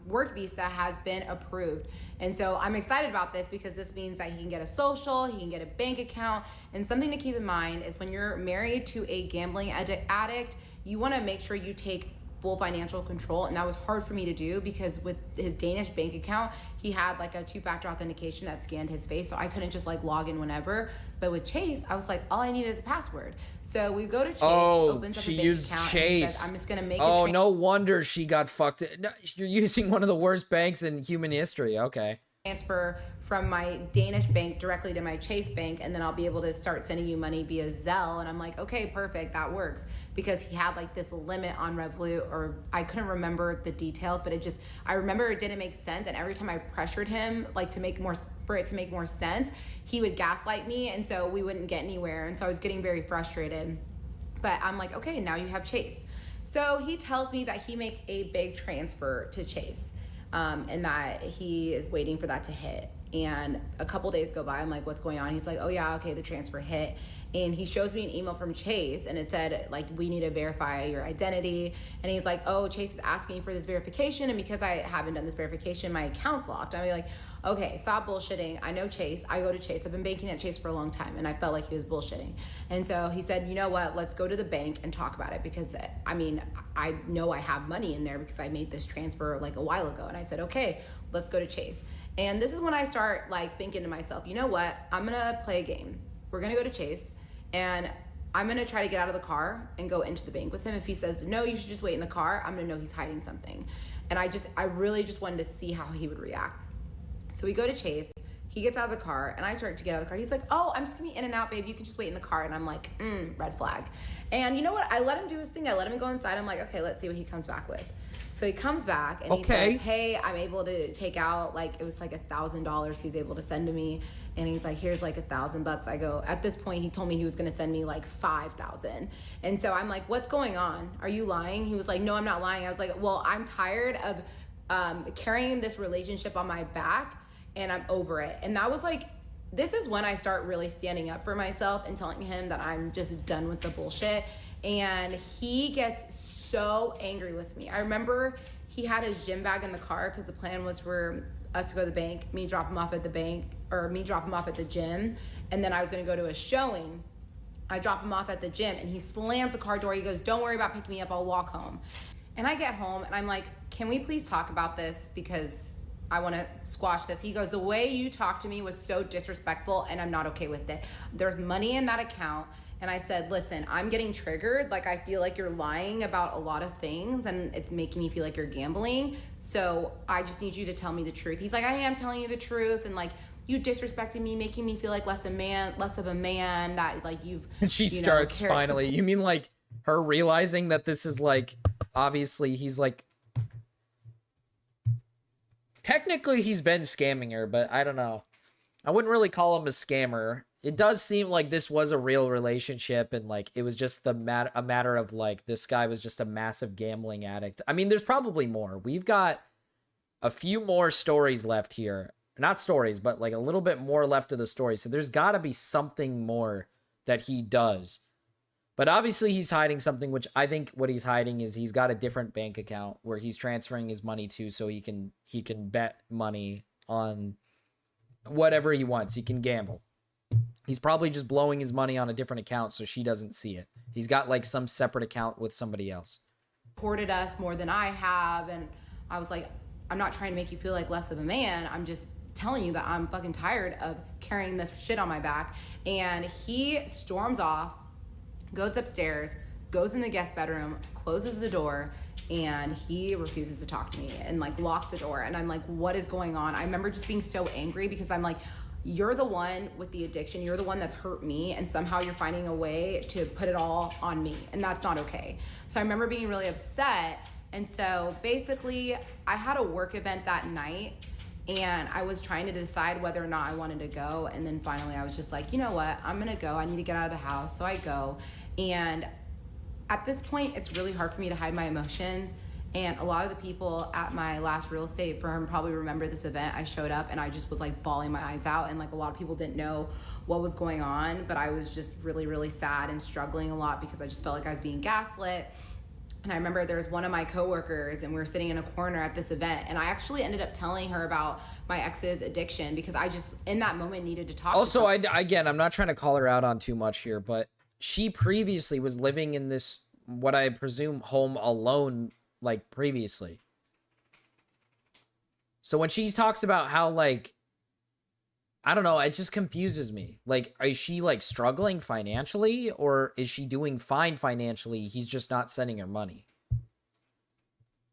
work visa has been approved. And so I'm excited about this because this means that he can get a social, he can get a bank account. And something to keep in mind is when you're married to a gambling addict, you want to make sure you take full financial control. And that was hard for me to do because with his Danish bank account, he had like a 2-factor authentication that scanned his face. So I couldn't just like log in whenever. But with Chase, I was like, all I need is a password. So we go to Chase, he opens up a bank account, Chase. and he says, I'm just going to make Oh, no wonder she got fucked. No, you're using one of the worst banks in human history. Okay. transfer from my Danish bank directly to my Chase bank, and then I'll be able to start sending you money via Zelle. And I'm like, okay, perfect, that works. Because he had like this limit on Revolut, or I couldn't remember the details, but I remember it didn't make sense. And every time I pressured him like for it to make more sense, he would gaslight me, and so we wouldn't get anywhere. And so I was getting very frustrated. But I'm like, okay, now you have Chase. So he tells me that he makes a big transfer to Chase. And that he is waiting for that to hit. And a couple days go by, I'm like, what's going on? He's like, oh yeah, okay, the transfer hit. And he shows me an email from Chase, and it said like, we need to verify your identity. And he's like, oh, Chase is asking for this verification, and because I haven't done this verification, my account's locked. I'm like, okay, stop bullshitting. I know Chase. I go to Chase. I've been banking at Chase for a long time, and I felt like he was bullshitting. And so he said, you know what, let's go to the bank and talk about it, because I mean, I know I have money in there because I made this transfer like a while ago. And I said, okay, let's go to Chase. And this is when I start like thinking to myself, you know what, I'm gonna play a game. We're gonna go to Chase, and I'm gonna try to get out of the car and go into the bank with him. If he says, no, you should just wait in the car, I'm gonna know he's hiding something. And I really just wanted to see how he would react. So we go to Chase, he gets out of the car, and I start to get out of the car. He's like, oh, I'm just gonna be in and out, babe. You can just wait in the car. And I'm like, red flag. And you know what? I let him do his thing. I let him go inside. I'm like, okay, let's see what he comes back with. So he comes back and he says, hey, I'm able to take out, like, it was like $1,000 he's able to send to me. And he's like, here's like $1,000. I go, at this point, he told me he was gonna send me like 5,000. And so I'm like, what's going on? Are you lying? He was like, no, I'm not lying. I was like, well, I'm tired of carrying this relationship on my back, and I'm over it. And that was like, this is when I start really standing up for myself and telling him that I'm just done with the bullshit. And he gets so angry with me. I remember he had his gym bag in the car because the plan was for us to go to the bank, me drop him off at the bank, or me drop him off at the gym, and then I was gonna go to a showing. I drop him off at the gym and he slams the car door. He goes, "Don't worry about picking me up, I'll walk home." And I get home and I'm like, "Can we please talk about this? Because I wanna squash this." He goes, "The way you talked to me was so disrespectful and I'm not okay with it. There's money in that account." And I said, "Listen, I'm getting triggered. Like, I feel like you're lying about a lot of things and it's making me feel like you're gambling. So I just need you to tell me the truth." He's like, "I am telling you the truth. And like, you disrespected me, making me feel like less of a man that like you've." And she starts finally. You mean like her realizing that this is like, obviously he's like, technically he's been scamming her, but I don't know. I wouldn't really call him a scammer. It does seem like this was a real relationship and like it was just a matter of like this guy was just a massive gambling addict. I mean, there's probably more. We've got a few more stories left here. Not stories, but like a little bit more left of the story. So there's got to be something more that he does. But obviously he's hiding something, which I think what he's hiding is he's got a different bank account where he's transferring his money to so he can bet money on whatever he wants. He can gamble. He's probably just blowing his money on a different account so she doesn't see it. He's got like some separate account with somebody else. Supported us more than I have. And I was like, "I'm not trying to make you feel like less of a man. I'm just telling you that I'm fucking tired of carrying this shit on my back." And he storms off, goes upstairs, goes in the guest bedroom, closes the door, and he refuses to talk to me and like locks the door. And I'm like, what is going on? I remember just being so angry because I'm like, you're the one with the addiction. You're the one that's hurt me. And somehow you're finding a way to put it all on me. And that's not okay. So I remember being really upset. And so basically I had a work event that night and I was trying to decide whether or not I wanted to go. And then finally I was just like, you know what? I'm going to go. I need to get out of the house. So I go. And at this point, it's really hard for me to hide my emotions. And a lot of the people at my last real estate firm probably remember this event. I showed up and I just was like bawling my eyes out. And like a lot of people didn't know what was going on, but I was just really, really sad and struggling a lot because I just felt like I was being gaslit. And I remember there was one of my coworkers and we were sitting in a corner at this event. And I actually ended up telling her about my ex's addiction because I just, in that moment, needed to talk. Also, again, I'm not trying to call her out on too much here, but she previously was living in this, what I presume, home alone, like previously. So when she talks about how like, I don't know, it just confuses me. Like, is she like struggling financially or is she doing fine financially? He's just not sending her money.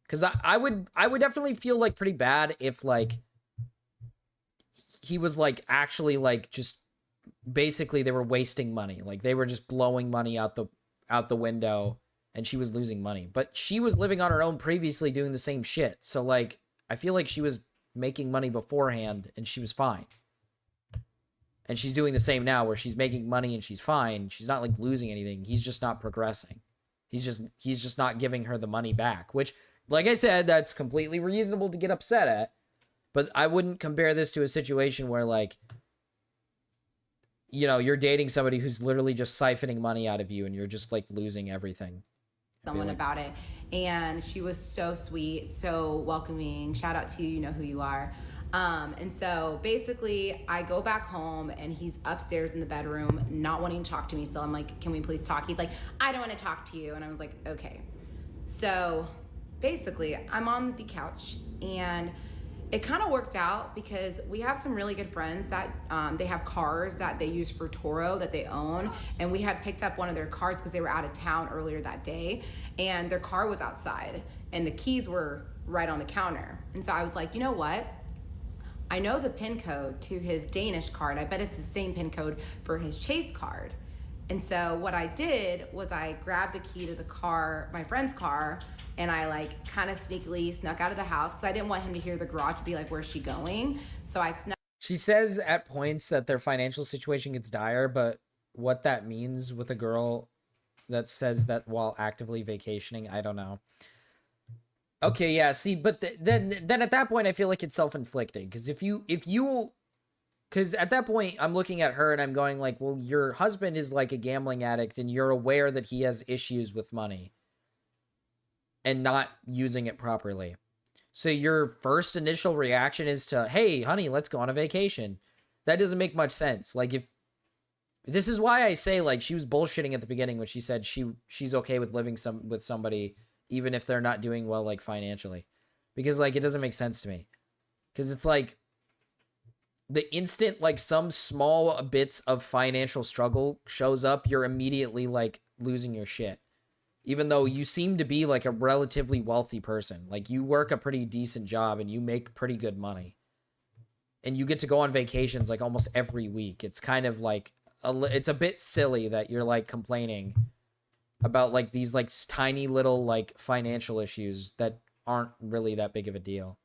Cause I would definitely feel like pretty bad if like he was like actually like just basically they were wasting money. Like they were just blowing money out the window and she was losing money. But she was living on her own previously doing the same shit. So like I feel like she was making money beforehand and she was fine. And she's doing the same now where she's making money and she's fine. She's not like losing anything. He's just not progressing. He's just not giving her the money back, which like I said, that's completely reasonable to get upset at. But I wouldn't compare this to a situation where like, you know, you're dating somebody who's literally just siphoning money out of you and you're just like losing everything. Someone about it. And she was so sweet, so welcoming. Shout out to you, you know who you are. And so basically I go back home and he's upstairs in the bedroom, not wanting to talk to me. So I'm like, can we please talk? He's like, I don't want to talk to you. And I was like, okay. So basically I'm on the couch and it kind of worked out because we have some really good friends that they have cars that they use for Toro that they own. And we had picked up one of their cars because they were out of town earlier that day and their car was outside and the keys were right on the counter. And so I was like, you know what? I know the PIN code to his Danish card. I bet it's the same PIN code for his Chase card. And so what I did was I grabbed the key to the car, my friend's car, and I like kind of sneakily snuck out of the house because I didn't want him to hear the garage be like, where's she going? So I snuck. She says at points that their financial situation gets dire, but what that means with a girl that says that while actively vacationing, I don't know. Okay, yeah, see, but then at that point, I feel like it's self-inflicted. Because if you Because at that point, I'm looking at her and I'm going like, well, your husband is like a gambling addict and you're aware that he has issues with money and not using it properly. So your first initial reaction is to, hey, honey, let's go on a vacation. That doesn't make much sense. Like, if this is why I say, like, she was bullshitting at the beginning when she said she's okay with living with somebody even if they're not doing well, like, financially. Because, like, it doesn't make sense to me. Because it's like the instant, like, some small bits of financial struggle shows up, you're immediately, like, losing your shit. Even though you seem to be, like, a relatively wealthy person. Like, you work a pretty decent job and you make pretty good money. And you get to go on vacations, like, almost every week. It's kind of, like, it's a bit silly that you're, like, complaining about, like, these, like, tiny little, like, financial issues that aren't really that big of a deal.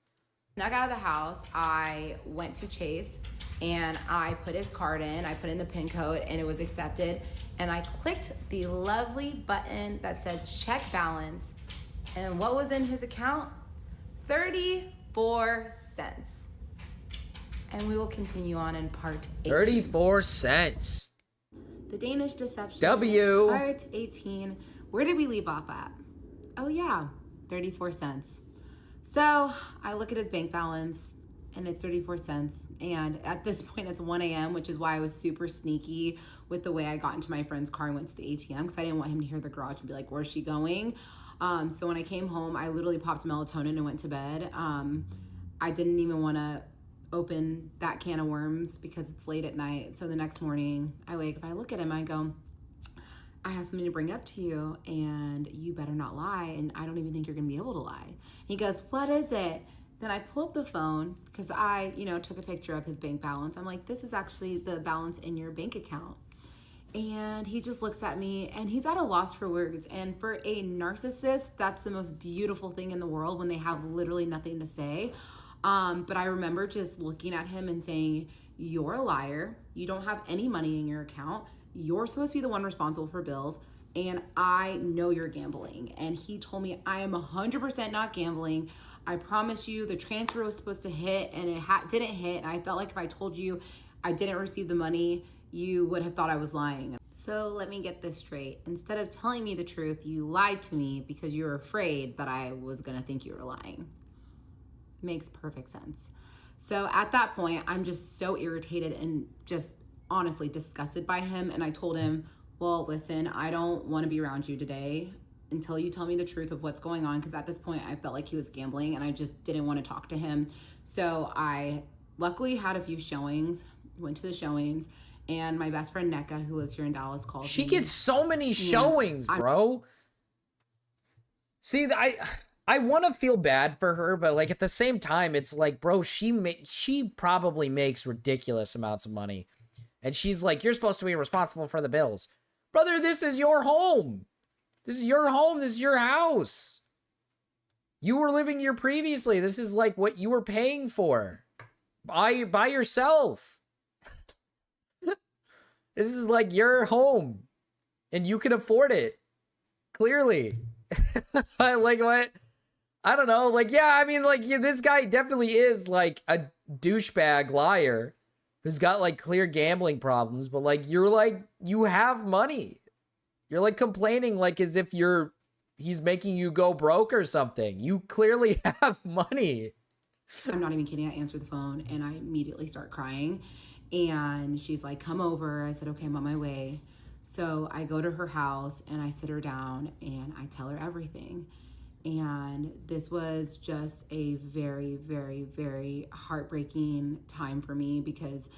Snuck out of the house, I went to Chase and I put his card in, I put in the PIN code and it was accepted. And I clicked the lovely button that said check balance. And what was in his account? 34 cents. And we will continue on in part 18. 34 cents. The Danish Deception. W. Part 18. Where did we leave off at? Oh yeah, 34 cents. So I look at his bank balance and it's 34 cents. And at this point it's 1 a.m., which is why I was super sneaky with the way I got into my friend's car and went to the ATM because I didn't want him to hear the garage and be like, where's she going? So when I came home, I literally popped melatonin and went to bed. I didn't even want to open that can of worms because it's late at night. So the next morning I wake up, I look at him, I go, I have something to bring up to you and you better not lie. And I don't even think you're gonna be able to lie. He goes, what is it? Then I pull up the phone because I, took a picture of his bank balance. I'm like, this is actually the balance in your bank account. And he just looks at me and he's at a loss for words. And for a narcissist, that's the most beautiful thing in the world when they have literally nothing to say. But I remember just looking at him and saying, you're a liar. You don't have any money in your account. You're supposed to be the one responsible for bills. And I know you're gambling. And he told me, I am 100% not gambling. I promise you the transfer was supposed to hit and it didn't hit. And I felt like if I told you I didn't receive the money, you would have thought I was lying. So let me get this straight. Instead of telling me the truth, you lied to me because you were afraid that I was gonna think you were lying. Makes perfect sense. So at that point, I'm just so irritated and just honestly disgusted by him. And I told him, well, listen, I don't want to be around you today until you tell me the truth of what's going on. Because at this point, I felt like he was gambling and I just didn't want to talk to him. So I luckily had a few showings, went to the showings, and my best friend Neka, who lives here in Dallas, called me. She gets so many showings, bro. See, I want to feel bad for her, but like at the same time, it's like, bro, she probably makes ridiculous amounts of money. And she's like, you're supposed to be responsible for the bills. Brother, this is your home. This is your home. This is your house. You were living here previously. This is like what you were paying for by yourself. This is like your home and you can afford it. Clearly. Like what? I don't know. Like, yeah, I mean, like, yeah, this guy definitely is like a douchebag liar who's got like clear gambling problems, but like, you're like, you have money. You're like complaining like as if he's making you go broke or something. You clearly have money. I'm not even kidding. I answered the phone and I immediately start crying. And she's like, come over. I said, okay, I'm on my way. So I go to her house and I sit her down and I tell her everything. And this was just a very, very, very heartbreaking time for me because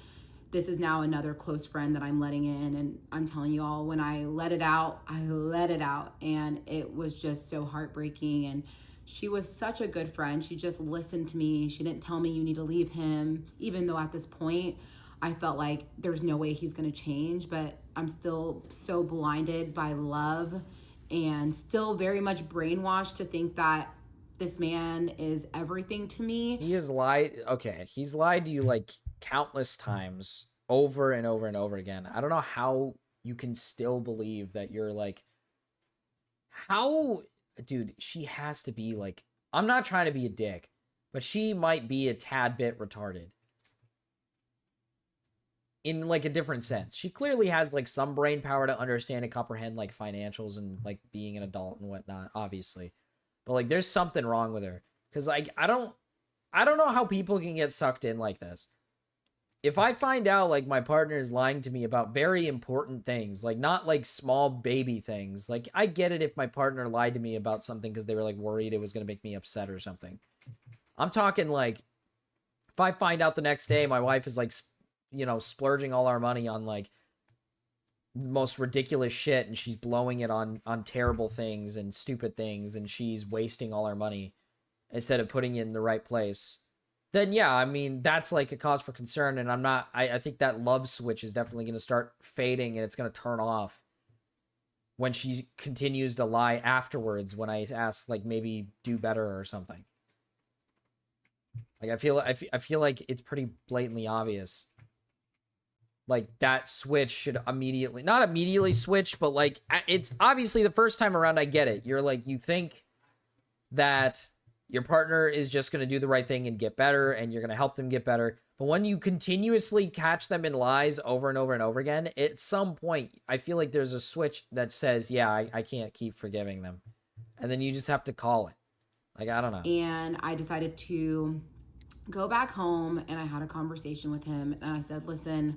this is now another close friend that I'm letting in. And I'm telling you all, when I let it out, I let it out. And it was just so heartbreaking. And she was such a good friend. She just listened to me. She didn't tell me you need to leave him, even though at this point, I felt like there's no way he's gonna change, but I'm still so blinded by love and still very much brainwashed to think that this man is everything to me. He has lied. Okay, he's lied to you like countless times over and over and over again. I don't know how you can still believe that you're like, how, dude, she has to be like, I'm not trying to be a dick, but she might be a tad bit retarded. in like a different sense. She clearly has like some brain power to understand and comprehend like financials and like being an adult and whatnot, obviously. But like there's something wrong with her. Cause like I don't know how people can get sucked in like this. If I find out like my partner is lying to me about very important things, like not like small baby things, like I get it if my partner lied to me about something because they were like worried it was going to make me upset or something. I'm talking like if I find out the next day my wife is like, you know, splurging all our money on like the most ridiculous shit and she's blowing it on terrible things and stupid things and she's wasting all our money instead of putting it in the right place, then yeah, I mean, that's like a cause for concern. And I think that love switch is definitely going to start fading and it's going to turn off when she continues to lie afterwards when I ask, like, maybe do better or something. Like, I feel like it's pretty blatantly obvious. Like, that switch should immediately, not immediately switch, but like, it's obviously the first time around, I get it. You're like, you think that your partner is just going to do the right thing and get better, and you're going to help them get better. But when you continuously catch them in lies over and over and over again, at some point, I feel like there's a switch that says, yeah, I can't keep forgiving them. And then you just have to call it. Like, I don't know. And I decided to go back home, and I had a conversation with him, and I said, listen,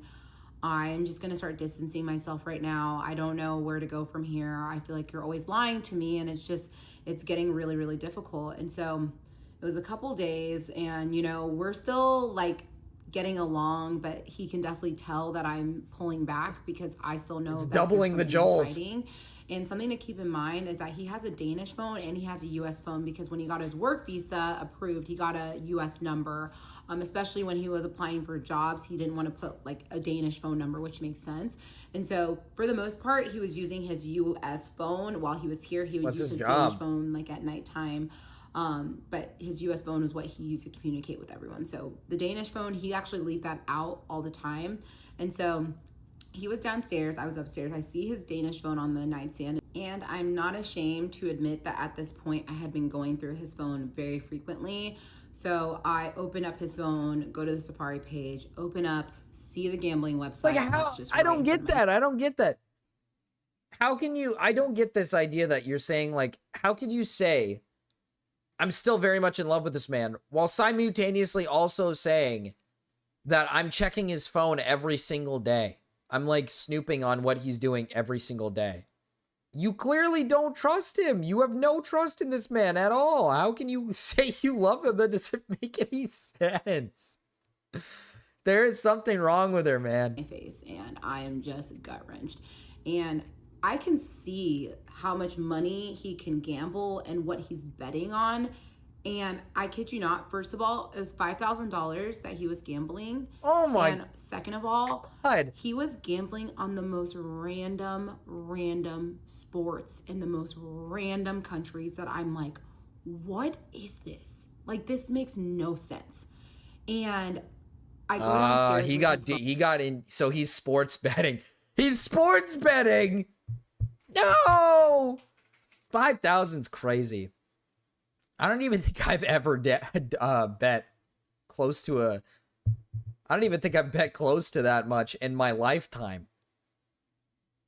I'm just going to start distancing myself right now. I don't know where to go from here. I feel like you're always lying to me, and it's getting really, really difficult. And so it was a couple days, and, you know, we're still like getting along, but he can definitely tell that I'm pulling back because I still know it's that doubling the jolts. And something to keep in mind is that he has a Danish phone and he has a US phone because when he got his work visa approved, he got a US number. Especially when he was applying for jobs, he didn't want to put like a Danish phone number, which makes sense. And so for the most part, he was using his US phone while he was here. He would use his Danish phone like at nighttime. But his US phone was what he used to communicate with everyone. So the Danish phone, he actually leave that out all the time. And so he was downstairs, I was upstairs. I see his Danish phone on the nightstand, and I'm not ashamed to admit that at this point I had been going through his phone very frequently. So I open up his phone, go to the Safari page, open up, see the gambling website. Like, how? I don't get that. I don't get that. How can you? I don't get this idea that you're saying, like, how could you say, I'm still very much in love with this man, while simultaneously also saying that I'm checking his phone every single day? I'm like snooping on what he's doing every single day. You clearly don't trust him. You have no trust in this man at all. How can you say you love him? That doesn't make any sense. There is something wrong with her, man. My face, and I am just gut wrenched. And I can see how much money he can gamble and what he's betting on. And I kid you not, first of all, it was $5,000 that he was gambling. Oh my. And second of all, God. He was gambling on the most random sports in the most random countries that I'm like, what is this? Like, this makes no sense. And I go downstairs. He got in. So he's sports betting. He's sports betting. No, 5,000's crazy. I don't even think I've ever bet close to a. I don't even think I've bet close to that much in my lifetime.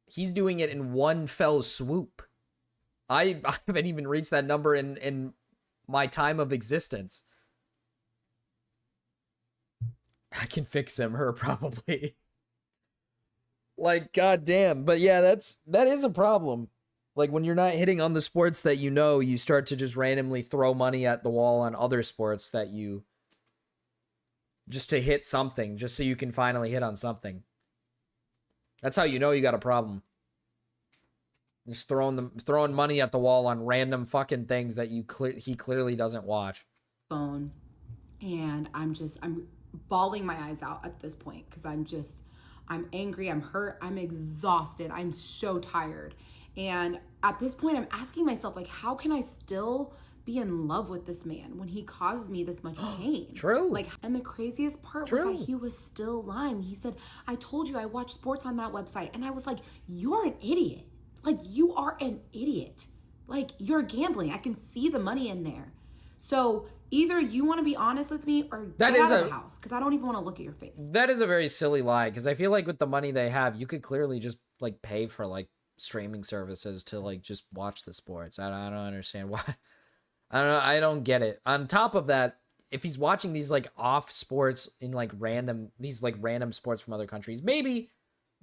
He's doing it in one fell swoop. I haven't even reached that number in my time of existence. I can fix her probably. Like, goddamn. But yeah, that is a problem. Like, when you're not hitting on the sports that you know, you start to just randomly throw money at the wall on other sports that you... just to hit something, just so you can finally hit on something. That's how you know you got a problem. Just throwing money at the wall on random fucking things that he clearly doesn't watch. Phone, and I'm bawling my eyes out at this point because I'm angry, I'm hurt, I'm exhausted, I'm so tired. And at this point, I'm asking myself, like, how can I still be in love with this man when he causes me this much pain? True. Like, and the craziest part was that he was still lying. He said, I told you I watch sports on that website. And I was like, you're an idiot. Like, you are an idiot. Like, you're gambling. I can see the money in there. So either you want to be honest with me or That get is out of a- the house because I don't even want to look at your face. That is a very silly lie, because I feel like with the money they have, you could clearly just like pay for like streaming services to like just watch the sports. I don't understand why. I don't know. I don't get it. On top of that, if he's watching these like off sports in like random sports from other countries, maybe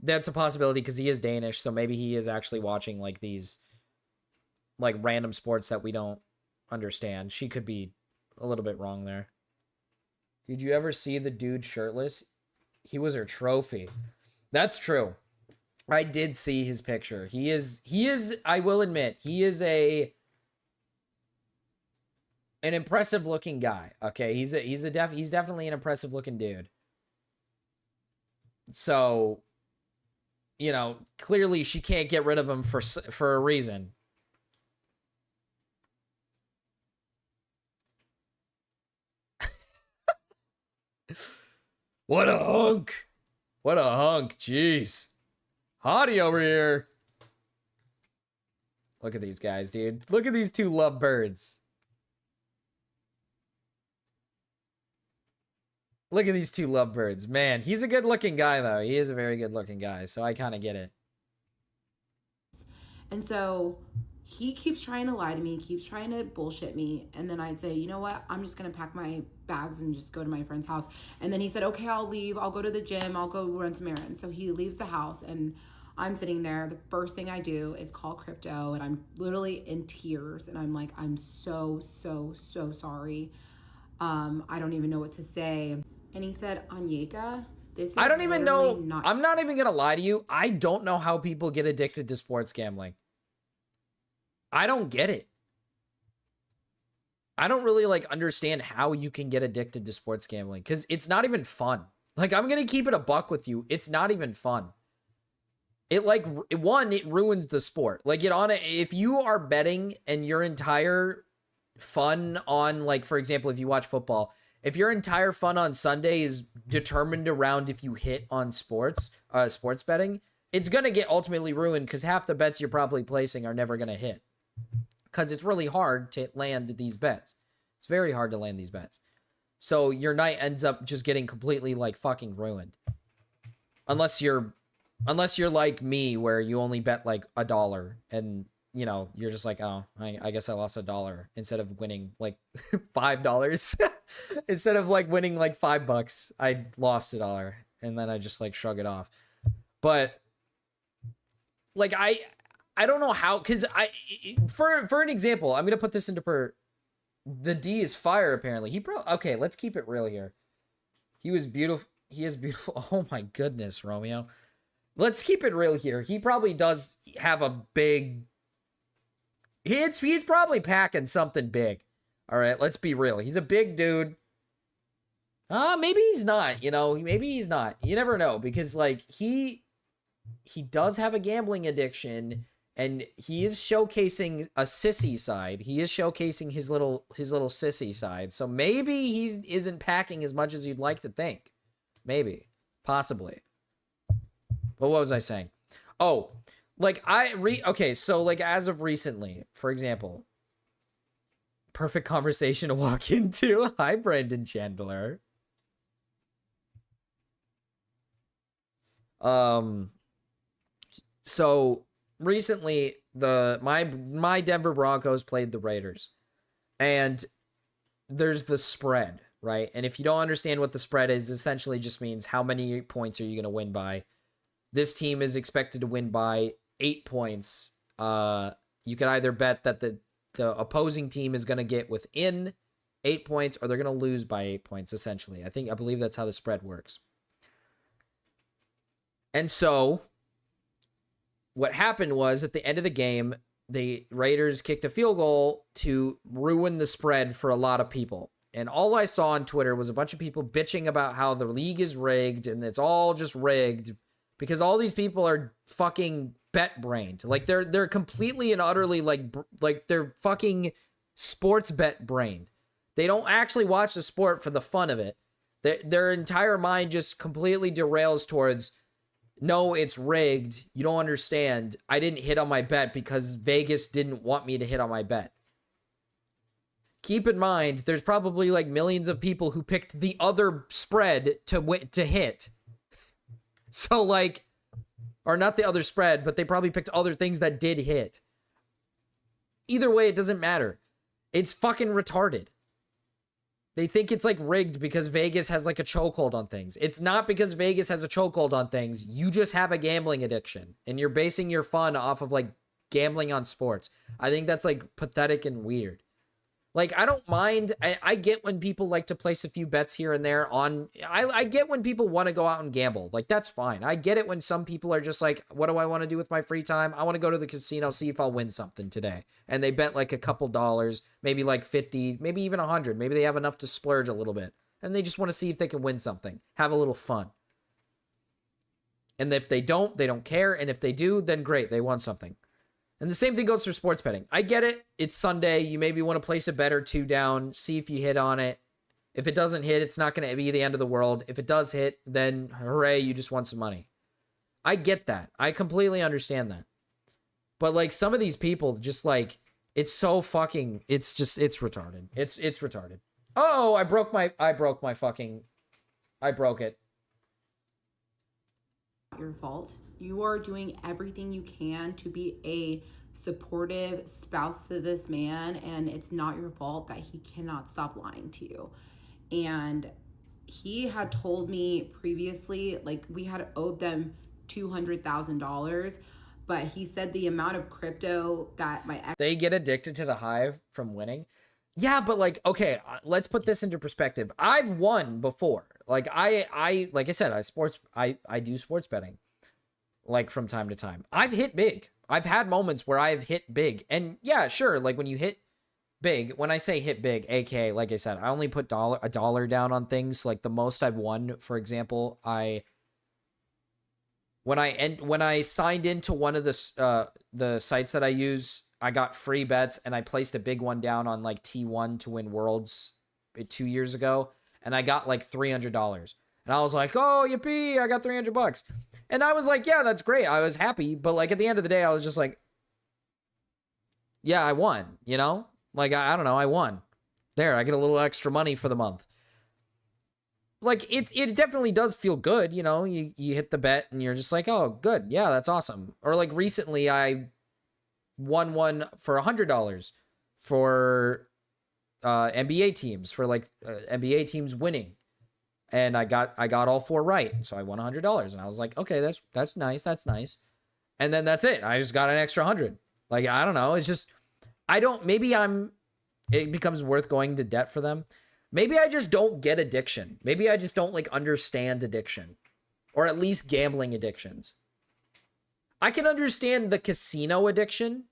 that's a possibility because he is Danish. So maybe he is actually watching like these like random sports that we don't understand. She could be a little bit wrong there. Did you ever see the dude shirtless? He was her trophy. That's true. I did see his picture. He is, I will admit, he is an impressive looking guy. Okay. He's definitely an impressive looking dude. So, you know, clearly she can't get rid of him for a reason. What a hunk. What a hunk. Jeez. Hottie over here. Look at these guys, dude. Look at these two lovebirds. Look at these two lovebirds. Man, he's a good looking guy, though. He is a very good looking guy, so I kind of get it. And so he keeps trying to lie to me, keeps trying to bullshit me. And then I'd say, you know what? I'm just going to pack my bags and just go to my friend's house. And then he said, okay, I'll leave. I'll go to the gym. I'll go run some errands. So he leaves the house and I'm sitting there. The first thing I do is call crypto and I'm literally in tears. And I'm like, I'm so sorry. I don't even know what to say. And he said, Anyeka, this is I don't even know. not- I'm not even going to lie to you. I don't know how people get addicted to sports gambling. I don't get it. I don't really like understand how you can get addicted to sports gambling because it's not even fun. Like, I'm going to keep it a buck with you. It's not even fun. It like, one, it ruins the sport. Like, if you are betting and your entire fun on, like, for example, if you watch football, if your entire fun on Sunday is determined around if you hit on sports betting, it's going to get ultimately ruined because half the bets you're probably placing are never going to hit. Because it's really hard to land these bets. It's very hard to land these bets. So your night ends up just getting completely like fucking ruined. Unless you're like me where you only bet like $1 and you know, you're just like, oh, I guess I lost $1 instead of winning like $5. Instead of like winning like $5, I lost $1 and then I just like shrug it off. But like I don't know how, because for an example, I'm gonna put this into the D is fire apparently. Okay, let's keep it real here. He was beautiful. He is beautiful. Oh my goodness, Romeo. Let's keep it real here. He probably does have a big. He's probably packing something big. All right, let's be real. He's a big dude. Maybe he's not. You know, maybe he's not. You never know because like he does have a gambling addiction. And he is showcasing a sissy side. He is showcasing his little sissy side. So maybe he isn't packing as much as you'd like to think. Maybe. Possibly. But what was I saying? Oh, like okay, so like as of recently, for example, perfect conversation to walk into. Hi, Brandon Chandler. So recently, my Denver Broncos played the Raiders, and there's the spread, right? And if you don't understand what the spread is, essentially just means how many points are you going to win by. This team is expected to win by 8 points. You can either bet that the opposing team is going to get within 8 points, or they're going to lose by 8 points. Essentially, I believe that's how the spread works. And so what happened was at the end of the game, the Raiders kicked a field goal to ruin the spread for a lot of people. And all I saw on Twitter was a bunch of people bitching about how the league is rigged and it's all just rigged because all these people are fucking bet brained. Like they're completely and utterly like they're fucking sports bet brained. They don't actually watch the sport for the fun of it. Their entire mind just completely derails towards, no, it's rigged. You don't understand. I didn't hit on my bet because Vegas didn't want me to hit on my bet. keep in mind, there's probably like millions of people who picked the other spread to hit. So like, or not the other spread, but they probably picked other things that did hit. Either way, it doesn't matter. It's fucking retarded. They think it's like rigged because Vegas has like a chokehold on things. It's not because Vegas has a chokehold on things. You just have a gambling addiction and you're basing your fun off of like gambling on sports. I think that's like pathetic and weird. Like, I don't mind. I get when people like to place a few bets here and there on. I get when people want to go out and gamble. Like, that's fine. I get it when some people are just like, what do I want to do with my free time? I want to go to the casino, see if I'll win something today. And they bet like a couple dollars, maybe like 50, maybe even 100. Maybe they have enough to splurge a little bit. And they just want to see if they can win something. Have a little fun. And if they don't care. And if they do, then great. They won something. And the same thing goes for sports betting. I get it. It's Sunday. You maybe want to place a bet or two down, see if you hit on it. If it doesn't hit, it's not going to be the end of the world. If it does hit, then hooray, you just won some money. I get that. I completely understand that. But like some of these people just like, it's so fucking, it's retarded. It's retarded. Oh, I broke it. Your fault. You are doing everything you can to be a supportive spouse to this man, and it's not your fault that he cannot stop lying to you. And he had told me previously, like, we had owed them $200,000, but he said the amount of crypto that my ex— They get addicted to the high from winning. Yeah, but like, okay, let's put this into perspective. I've won before. Like like I said, I do sports betting like from time to time. I've hit big. I've had moments where I've hit big. And yeah, sure, like when you hit big, when I say hit big, aka like I said, I only put a dollar down on things. Like the most I've won, for example, when I signed into one of the sites that I use, I got free bets and I placed a big one down on like T1 to win Worlds 2 years ago. And I got like $300. And I was like, oh, yippee, I got $300. And I was like, yeah, that's great. I was happy. But like at the end of the day, I was just like, yeah, I won, you know? Like, I don't know, I won. There, I get a little extra money for the month. Like, it definitely does feel good, you know? You hit the bet and you're just like, oh, good. Yeah, that's awesome. Or like recently, I won one for $100 for NBA teams, for like NBA teams winning. And I got all four right. So I won $100. And I was like, okay, that's nice. That's nice. And then that's it. I just got an extra 100. Like, I don't know. It's just, it becomes worth going to debt for them. Maybe I just don't get addiction. Maybe I just don't like understand addiction, or at least gambling addictions. I can understand the casino addiction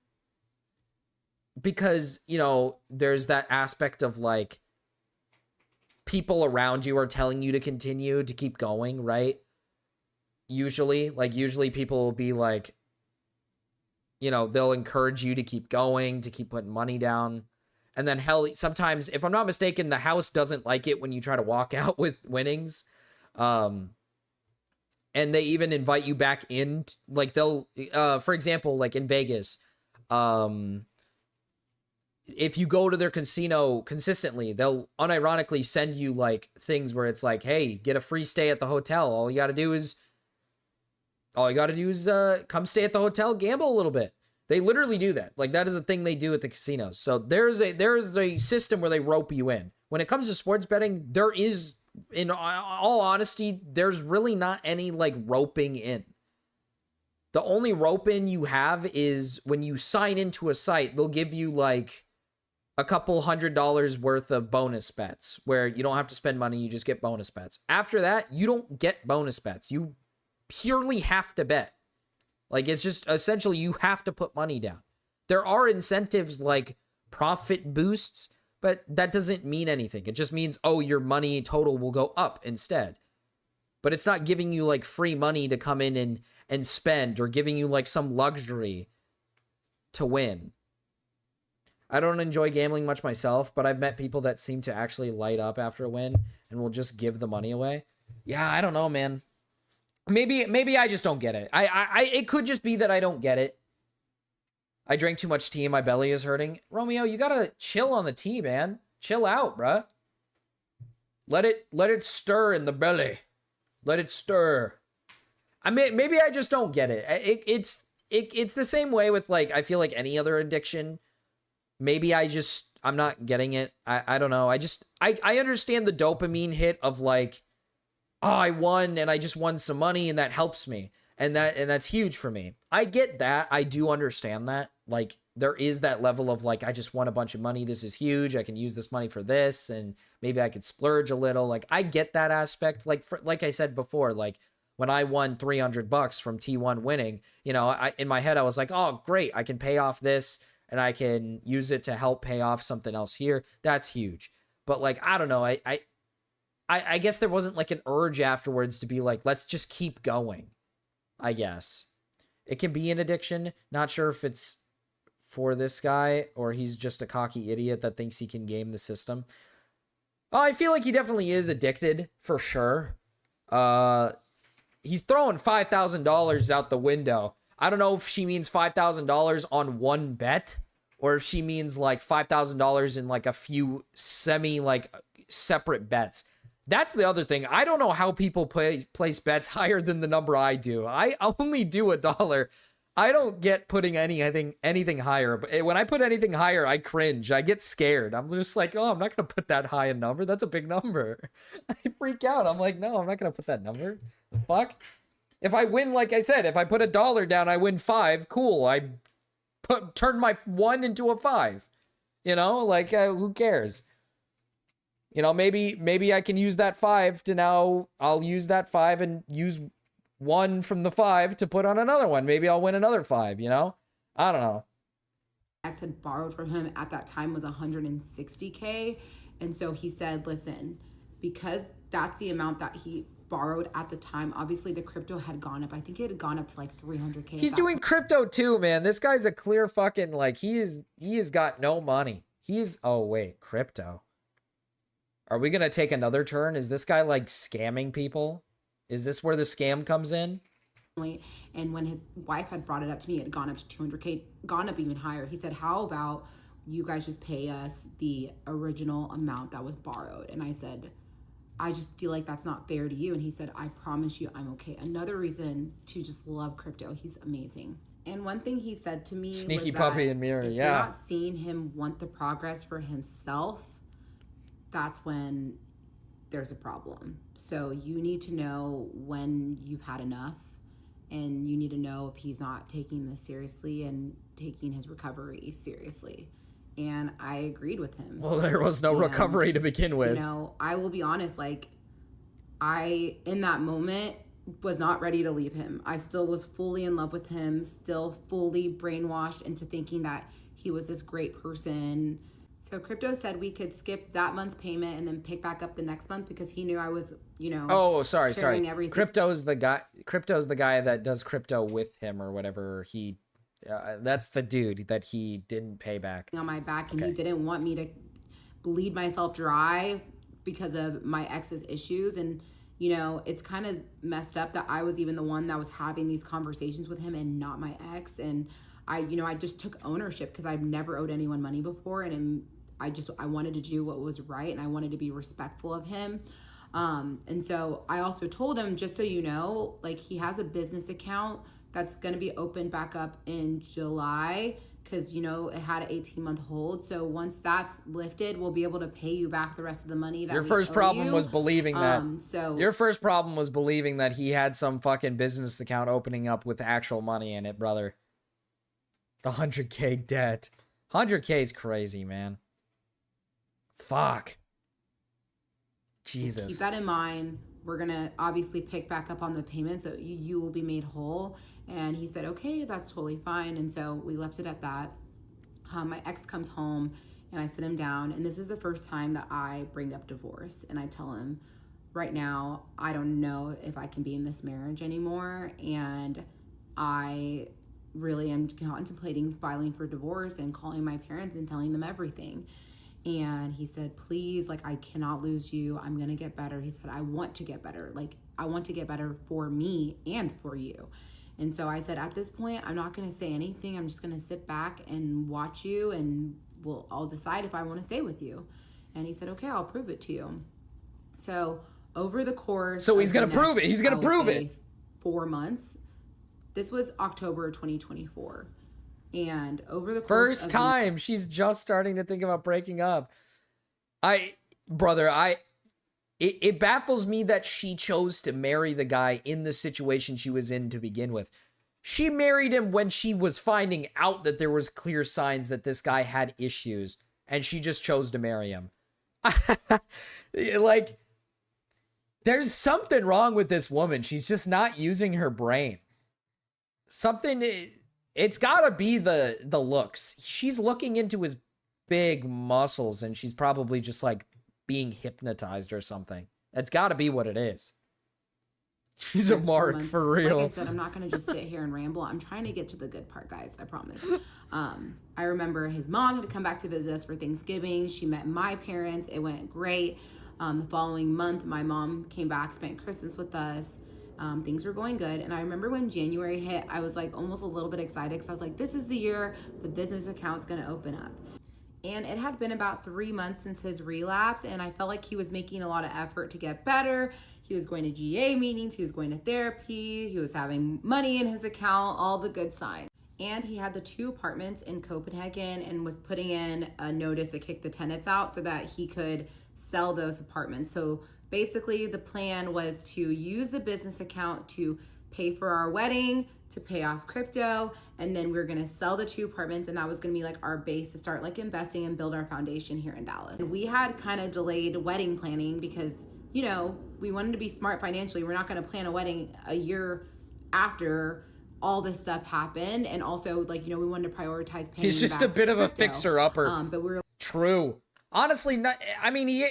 because, you know, there's that aspect of like people around you are telling you to continue, to keep going, right? Usually people will be like, you know, they'll encourage you to keep going, to keep putting money down. And then hell, sometimes, if I'm not mistaken, the house doesn't like it when you try to walk out with winnings. And they even invite you back in. Like they'll, for example, like in Vegas, if you go to their casino consistently, they'll unironically send you like things where it's like, hey, get a free stay at the hotel. All you got to do is come stay at the hotel, gamble a little bit. They literally do that. Like, that is a thing they do at the casinos. So there's a system where they rope you in. When it comes to sports betting, there is, in all honesty, there's really not any like roping in. The only rope in you have is when you sign into a site, they'll give you like a couple $100 worth of bonus bets where you don't have to spend money. You just get bonus bets. After that, you don't get bonus bets. You purely have to bet. Like, it's just essentially you have to put money down. There are incentives like profit boosts, but that doesn't mean anything. It just means, oh, your money total will go up instead. But it's not giving you like free money to come in and spend, or giving you like some luxury to win. I don't enjoy gambling much myself, but I've met people that seem to actually light up after a win and will just give the money away. Yeah, I don't know, man. Maybe I just don't get it. It could just be that I don't get it. I drank too much tea and my belly is hurting. Romeo, you gotta chill on the tea, man. Chill out, bruh. Let it stir in the belly. Let it stir. I mean, maybe I just don't get it. It's the same way with, like, I feel like any other addiction. Maybe I'm not getting it. I don't know. I understand the dopamine hit of, like, oh, I won and I just won some money and that helps me. And that's huge for me. I get that. I do understand that. Like, there is that level of, like, I just won a bunch of money. This is huge. I can use this money for this, and maybe I could splurge a little. Like, I get that aspect. Like I said before, like, when I won $300 from T1 winning, you know, in my head, I was like, oh, great. I can pay off this and I can use it to help pay off something else here. That's huge. But, like, I don't know. I guess there wasn't, like, an urge afterwards to be like, let's just keep going. I guess it can be an addiction. Not sure if it's for this guy or he's just a cocky idiot that thinks he can game the system. Oh, I feel like he definitely is addicted for sure. He's throwing $5,000 out the window. I don't know if she means $5,000 on one bet or if she means like $5,000 in like a few separate bets. That's the other thing. I don't know how people place bets higher than the number I do. I only do $1. I don't get putting anything higher. But when I put anything higher, I cringe. I get scared. I'm just like, oh, I'm not going to put that high a number. That's a big number. I freak out. I'm like, no, I'm not going to put that number. The fuck? If I win, like I said, if I put $1 down, I win 5. Cool. I turn my 1 into a 5. You know, like, who cares? You know, maybe I can use that 5 to now I'll use that 5 and use 1 from the 5 to put on another one. Maybe I'll win another 5, you know? I don't know. Ex had borrowed from him at that time was $160K. And so he said, listen, because that's the amount that he borrowed at the time, obviously the crypto had gone up. I think it had gone up to like 300K. He's doing crypto too, man. This guy's a clear fucking, like, he has got no money. Oh wait, crypto. Are we going to take another turn? Is this guy like scamming people? Is this where the scam comes in? And when his wife had brought it up to me, it had gone up to 200K, gone up even higher. He said, how about you guys just pay us the original amount that was borrowed? And I said, I just feel like that's not fair to you. And he said, I promise you I'm okay. Another reason to just love crypto. He's amazing. And one thing he said to me Sneaky was puppy that and mirror, if yeah. you're not seeing him want the progress for himself, that's when there's a problem. So you need to know when you've had enough, and you need to know if he's not taking this seriously and taking his recovery seriously. And I agreed with him. Well, there was no recovery to begin with. You know, I will be honest, like, I, in that moment, was not ready to leave him. I still was fully in love with him, still fully brainwashed into thinking that he was this great person. So Crypto said we could skip that month's payment and then pick back up the next month because he knew I was, you know. Oh, sorry. Everything. Crypto's the guy that does crypto with him or whatever. That's the dude that he didn't pay back. On my back, and he didn't want me to bleed myself dry because of my ex's issues. And, you know, it's kind of messed up that I was even the one that was having these conversations with him and not my ex. And I just took ownership because I've never owed anyone money before. And I wanted to do what was right, and I wanted to be respectful of him. And so I also told him, just so you know, like, he has a business account that's going to be opened back up in July because, you know, it had an 18-month hold. So once that's lifted, we'll be able to pay you back the rest of the money that Your first problem was believing that. Your first problem was believing that he had some fucking business account opening up with actual money in it, brother. The 100K debt. 100K is crazy, man. Fuck. Jesus. Keep that in mind. We're going to obviously pick back up on the payments, so you will be made whole. And he said, okay, that's totally fine. And so we left it at that. My ex comes home and I sit him down, and this is the first time that I bring up divorce. And I tell him, right now, I don't know if I can be in this marriage anymore. And I really am contemplating filing for divorce and calling my parents and telling them everything. And he said, please, like, I cannot lose you. I'm going to get better. He said, I want to get better. Like, I want to get better for me and for you. And so I said, at this point, I'm not going to say anything. I'm just going to sit back and watch you, and I'll decide if I want to stay with you. And he said, okay, I'll prove it to you. So over the course, so he's going to prove it. He's going to prove it. 4 months. This was October 2024. And over the course first time she's just starting to think about breaking up. It baffles me that she chose to marry the guy in the situation she was in to begin with. She married him when she was finding out that there was clear signs that this guy had issues, and she just chose to marry him. Like, there's something wrong with this woman. She's just not using her brain. It's gotta be the looks. She's looking into his big muscles, and she's probably just like being hypnotized or something. That's gotta be what it is. She's a mark for real. Like I said, I'm not going to just sit here and ramble. I'm trying to get to the good part, guys. I promise. I remember his mom had come back to visit us for Thanksgiving. She met my parents. It went great. The following month, my mom came back, spent Christmas with us. Things were going good. And I remember when January hit, I was like almost a little bit excited because I was like, this is the year the business account's going to open up. And it had been about 3 months since his relapse, and I felt like he was making a lot of effort to get better. He was going to GA meetings, he was going to therapy, he was having money in his account, all the good signs. And he had the 2 apartments in Copenhagen and was putting in a notice to kick the tenants out so that he could sell those apartments. So basically the plan was to use the business account to pay for our wedding, to pay off crypto, and then we were gonna sell the 2 apartments, and that was gonna be like our base to start like investing and build our foundation here in Dallas. And we had kind of delayed wedding planning because, you know, we wanted to be smart financially. We're not gonna plan a wedding a year after all this stuff happened. And also, like, you know, we wanted to prioritize paying. He's just a bit of a fixer-upper. But we were true. Honestly, I mean,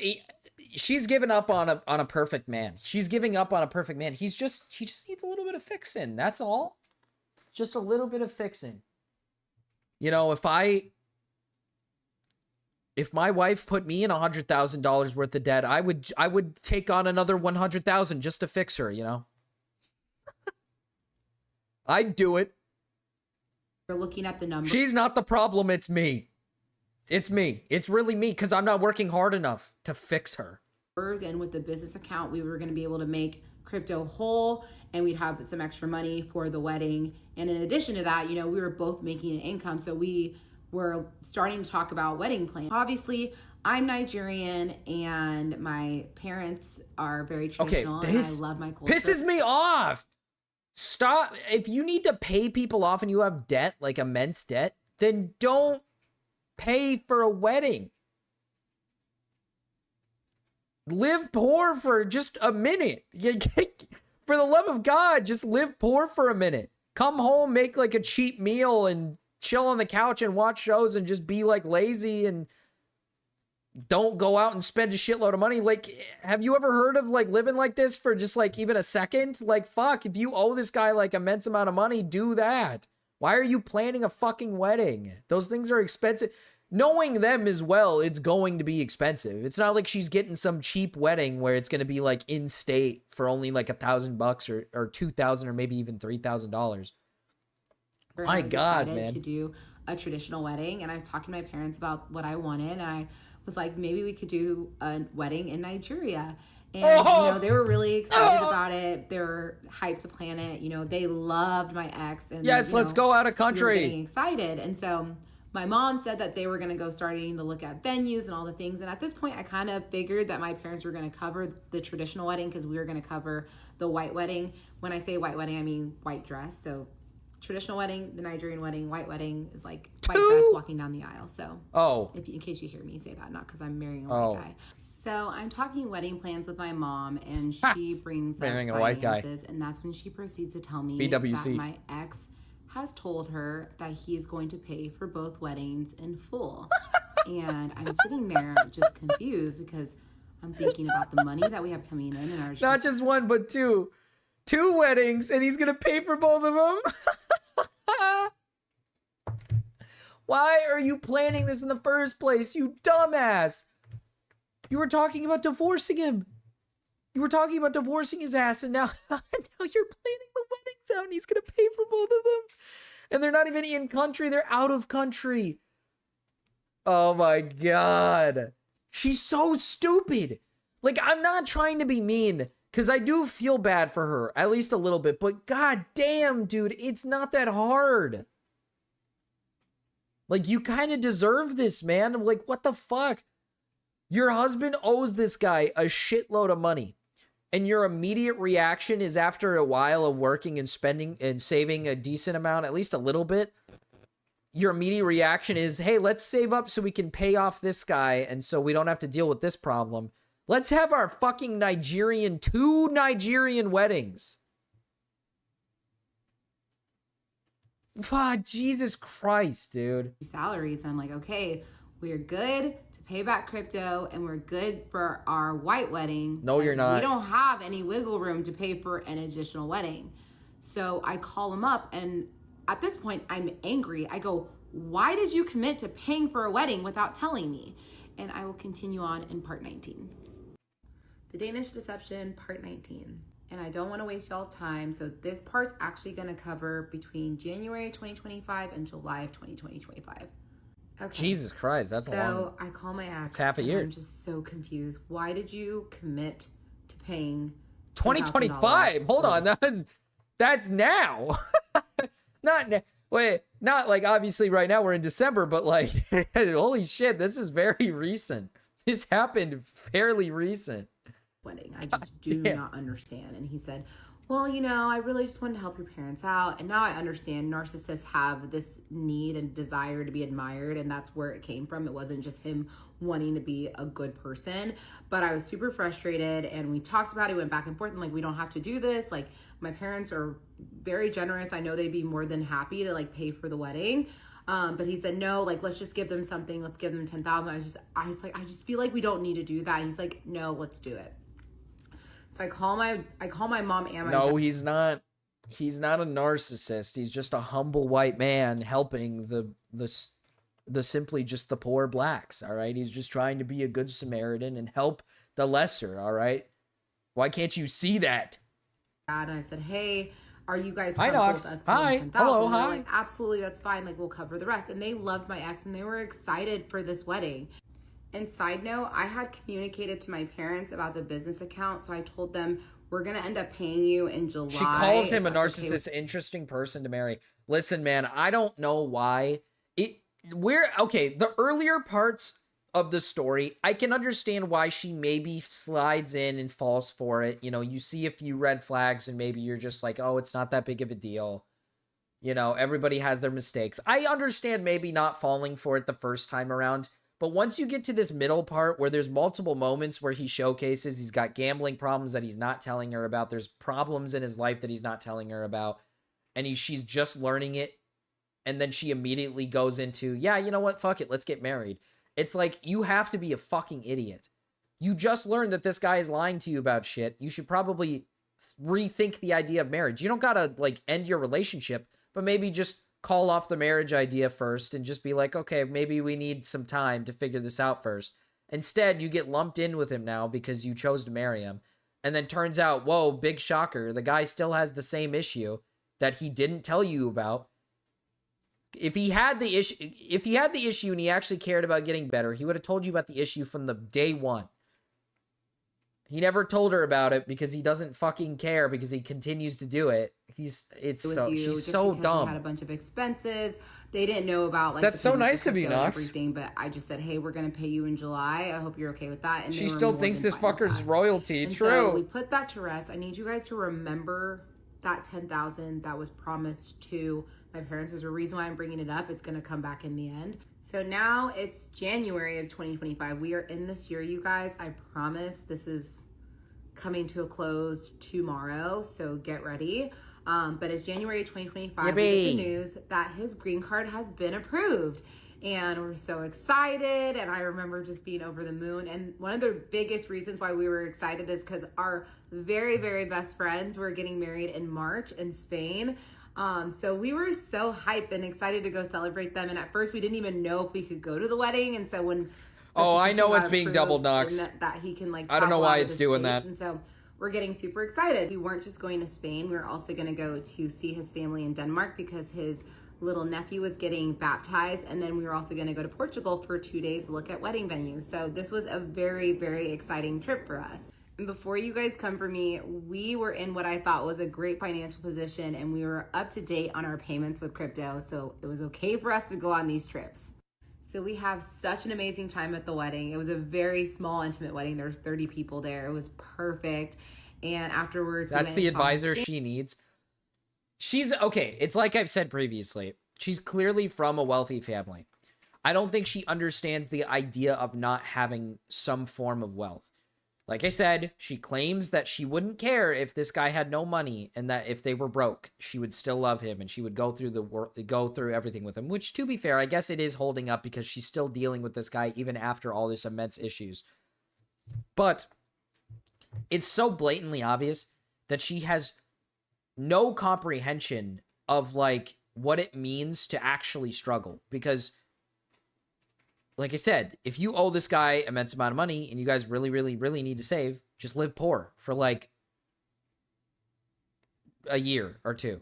she's given up on a perfect man. She's giving up on a perfect man. He just needs a little bit of fixing. That's all. Just a little bit of fixing. You know, if my wife put me in $100,000 worth of debt, I would take on another 100,000 just to fix her, you know? I'd do it. we're looking at the numbers. She's not the problem, it's me. It's me. It's really me because I'm not working hard enough to fix her. And with the business account, we were going to be able to make crypto whole, and we'd have some extra money for the wedding. And in addition to that, you know, we were both making an income. So we were starting to talk about wedding plans. Obviously, I'm Nigerian and my parents are very traditional, and I love my culture. Pisses me off. Stop. If you need to pay people off and you have debt, like immense debt, then don't pay for a wedding. Live poor for just a minute. For the love of God, just live poor for a minute. Come home, make like a cheap meal and chill on the couch and watch shows and just be like lazy and don't go out and spend a shitload of money. Like, have you ever heard of like living like this for just like even a second? Like, fuck, if you owe this guy like immense amount of money, do that. Why are you planning a fucking wedding? Those things are expensive. Knowing them as well, it's going to be expensive. It's not like she's getting some cheap wedding where it's going to be like in state for only like $1,000 or $2,000 or maybe even $3,000. My God, man. To do a traditional wedding, and I was talking to my parents about what I wanted, and I was like, maybe we could do a wedding in Nigeria. And, you know, they were really excited about it. They were hyped to plan it. You know, they loved my ex. And yes, let's go out of country. We were getting excited. And so my mom said that they were going to go starting to look at venues and all the things. And at this point, I kind of figured that my parents were going to cover the traditional wedding because we were going to cover the white wedding. When I say white wedding, I mean white dress. So traditional wedding, the Nigerian wedding, white wedding is like white dress walking down the aisle. So in case you hear me say that, not because I'm marrying a white guy. So I'm talking wedding plans with my mom, and she brings up marrying a white guy. And that's when she proceeds to tell me BWC. that my ex has told her that he's going to pay for both weddings in full. And I'm sitting there just confused because I'm thinking about the money that we have coming in and our not just one, but two weddings, and he's gonna pay for both of them. Why are you planning this in the first place, you dumbass? You were talking about divorcing him. You were talking about divorcing his ass, and now you're planning the weddings out and he's gonna pay for both of them. And they're not even in country, they're out of country. Oh my God. She's so stupid. Like, I'm not trying to be mean, because I do feel bad for her, at least a little bit, but god damn, dude, it's not that hard. Like, you kind of deserve this, man. I'm like, what the fuck? Your husband owes this guy a shitload of money. And your immediate reaction is, after a while of working and spending and saving a decent amount, at least a little bit, your immediate reaction is, hey, let's save up so we can pay off this guy and so we don't have to deal with this problem. Let's have our fucking two Nigerian weddings. Jesus Christ, dude. Salaries. And I'm like, okay, we're good to pay back crypto and we're good for our white wedding. No, you're not. We don't have any wiggle room to pay for an additional wedding. So I call him up, and at this point I'm angry. I go, why did you commit to paying for a wedding without telling me? And I will continue on in part 19. The Danish Deception, part 19. And I don't want to waste y'all's time, so this part's actually going to cover between January 2025 and July of 2025. Okay. Jesus Christ, that's a long... So I call my ex. It's half a year. I'm just so confused. Why did you commit to paying 2025? Hold on, that's now. Not like, obviously right now we're in December, but like, holy shit, this is very recent. This happened fairly recent. Wedding. I just do not understand. And he said, well, you know, I really just wanted to help your parents out. And now I understand narcissists have this need and desire to be admired. And that's where it came from. It wasn't just him wanting to be a good person. But I was super frustrated. And we talked about it, went back and forth. I'm like, we don't have to do this. Like, my parents are very generous. I know they'd be more than happy to like pay for the wedding. But he said, no, like, let's just give them something. Let's give them 10,000. I was like, I just feel like we don't need to do that. He's like, no, let's do it. So I call my mom and my No, dad. he's not. He's not a narcissist. He's just a humble white man helping the simply just the poor blacks. All right. He's just trying to be a good Samaritan and help the lesser. All right. Why can't you see that? And I said, hey, are you guys Hi, comfortable Nox. with us Hi. paying 10,000? Hello. And they're Hi. like, absolutely, that's fine. Like, we'll cover the rest. And they loved my ex and they were excited for this wedding. And side note, I had communicated to my parents about the business account. So I told them, we're going to end up paying you in July. She calls him a That's okay narcissist, interesting person to marry. Listen, man, I don't know why. The earlier parts of the story, I can understand why she maybe slides in and falls for it. You know, you see a few red flags and maybe you're just like, oh, it's not that big of a deal. You know, everybody has their mistakes. I understand maybe not falling for it the first time around. But once you get to this middle part where there's multiple moments where he showcases he's got gambling problems that he's not telling her about, there's problems in his life that he's not telling her about, and she's just learning it, and then she immediately goes into, yeah, you know what, fuck it, let's get married. It's like, you have to be a fucking idiot. You just learned that this guy is lying to you about shit. You should probably rethink the idea of marriage. You don't gotta, like, end your relationship, but maybe just call off the marriage idea first and just be like, okay, maybe we need some time to figure this out first. Instead, you get lumped in with him now because you chose to marry him. And then turns out, whoa, big shocker, the guy still has the same issue that he didn't tell you about. If he had the issue and he actually cared about getting better, he would have told you about the issue from the day one. He never told her about it because he doesn't fucking care, because he continues to do it. She's so dumb. We had a bunch of expenses. They didn't know about like that's so nice of you, Nox. Everything, but I just said, hey, we're gonna pay you in July. I hope you're okay with that. And she still thinks this fucker's royalty. And true. So we put that to rest. I need you guys to remember that 10,000 that was promised to my parents. There's a reason why I'm bringing it up. It's gonna come back in the end. So now it's January of 2025. We are in this year, you guys. I promise this is coming to a close tomorrow, so get ready. But it's January 2025. We get the news that his green card has been approved. And we're so excited. And I remember just being over the moon. And one of the biggest reasons why we were excited is because our very, very best friends were getting married in March in Spain. So we were so hyped and excited to go celebrate them. And at first we didn't even know if we could go to the wedding. And so when I know it's being double, Nox. that he can like I don't know why it's the doing States. that. And so we're getting super excited. We weren't just going to Spain, we were also gonna go to see his family in Denmark because his little nephew was getting baptized, and then we were also gonna go to Portugal for 2 days to look at wedding venues. So this was a very, very exciting trip for us. And before you guys come for me, we were in what I thought was a great financial position, and we were up to date on our payments with crypto, so it was okay for us to go on these trips. So we have such an amazing time at the wedding. It was a very small, intimate wedding. There was 30 people there. It was perfect. And afterwards, That's the advisor she needs. She's okay. It's like I've said previously. She's clearly from a wealthy family. I don't think she understands the idea of not having some form of wealth. Like I said, she claims that she wouldn't care if this guy had no money, and that if they were broke, she would still love him and she would go through everything with him, which, to be fair, I guess it is holding up because she's still dealing with this guy even after all this immense issues. But it's so blatantly obvious that she has no comprehension of like what it means to actually struggle, because like I said, if you owe this guy immense amount of money and you guys really, really, really need to save, just live poor for like a year or two.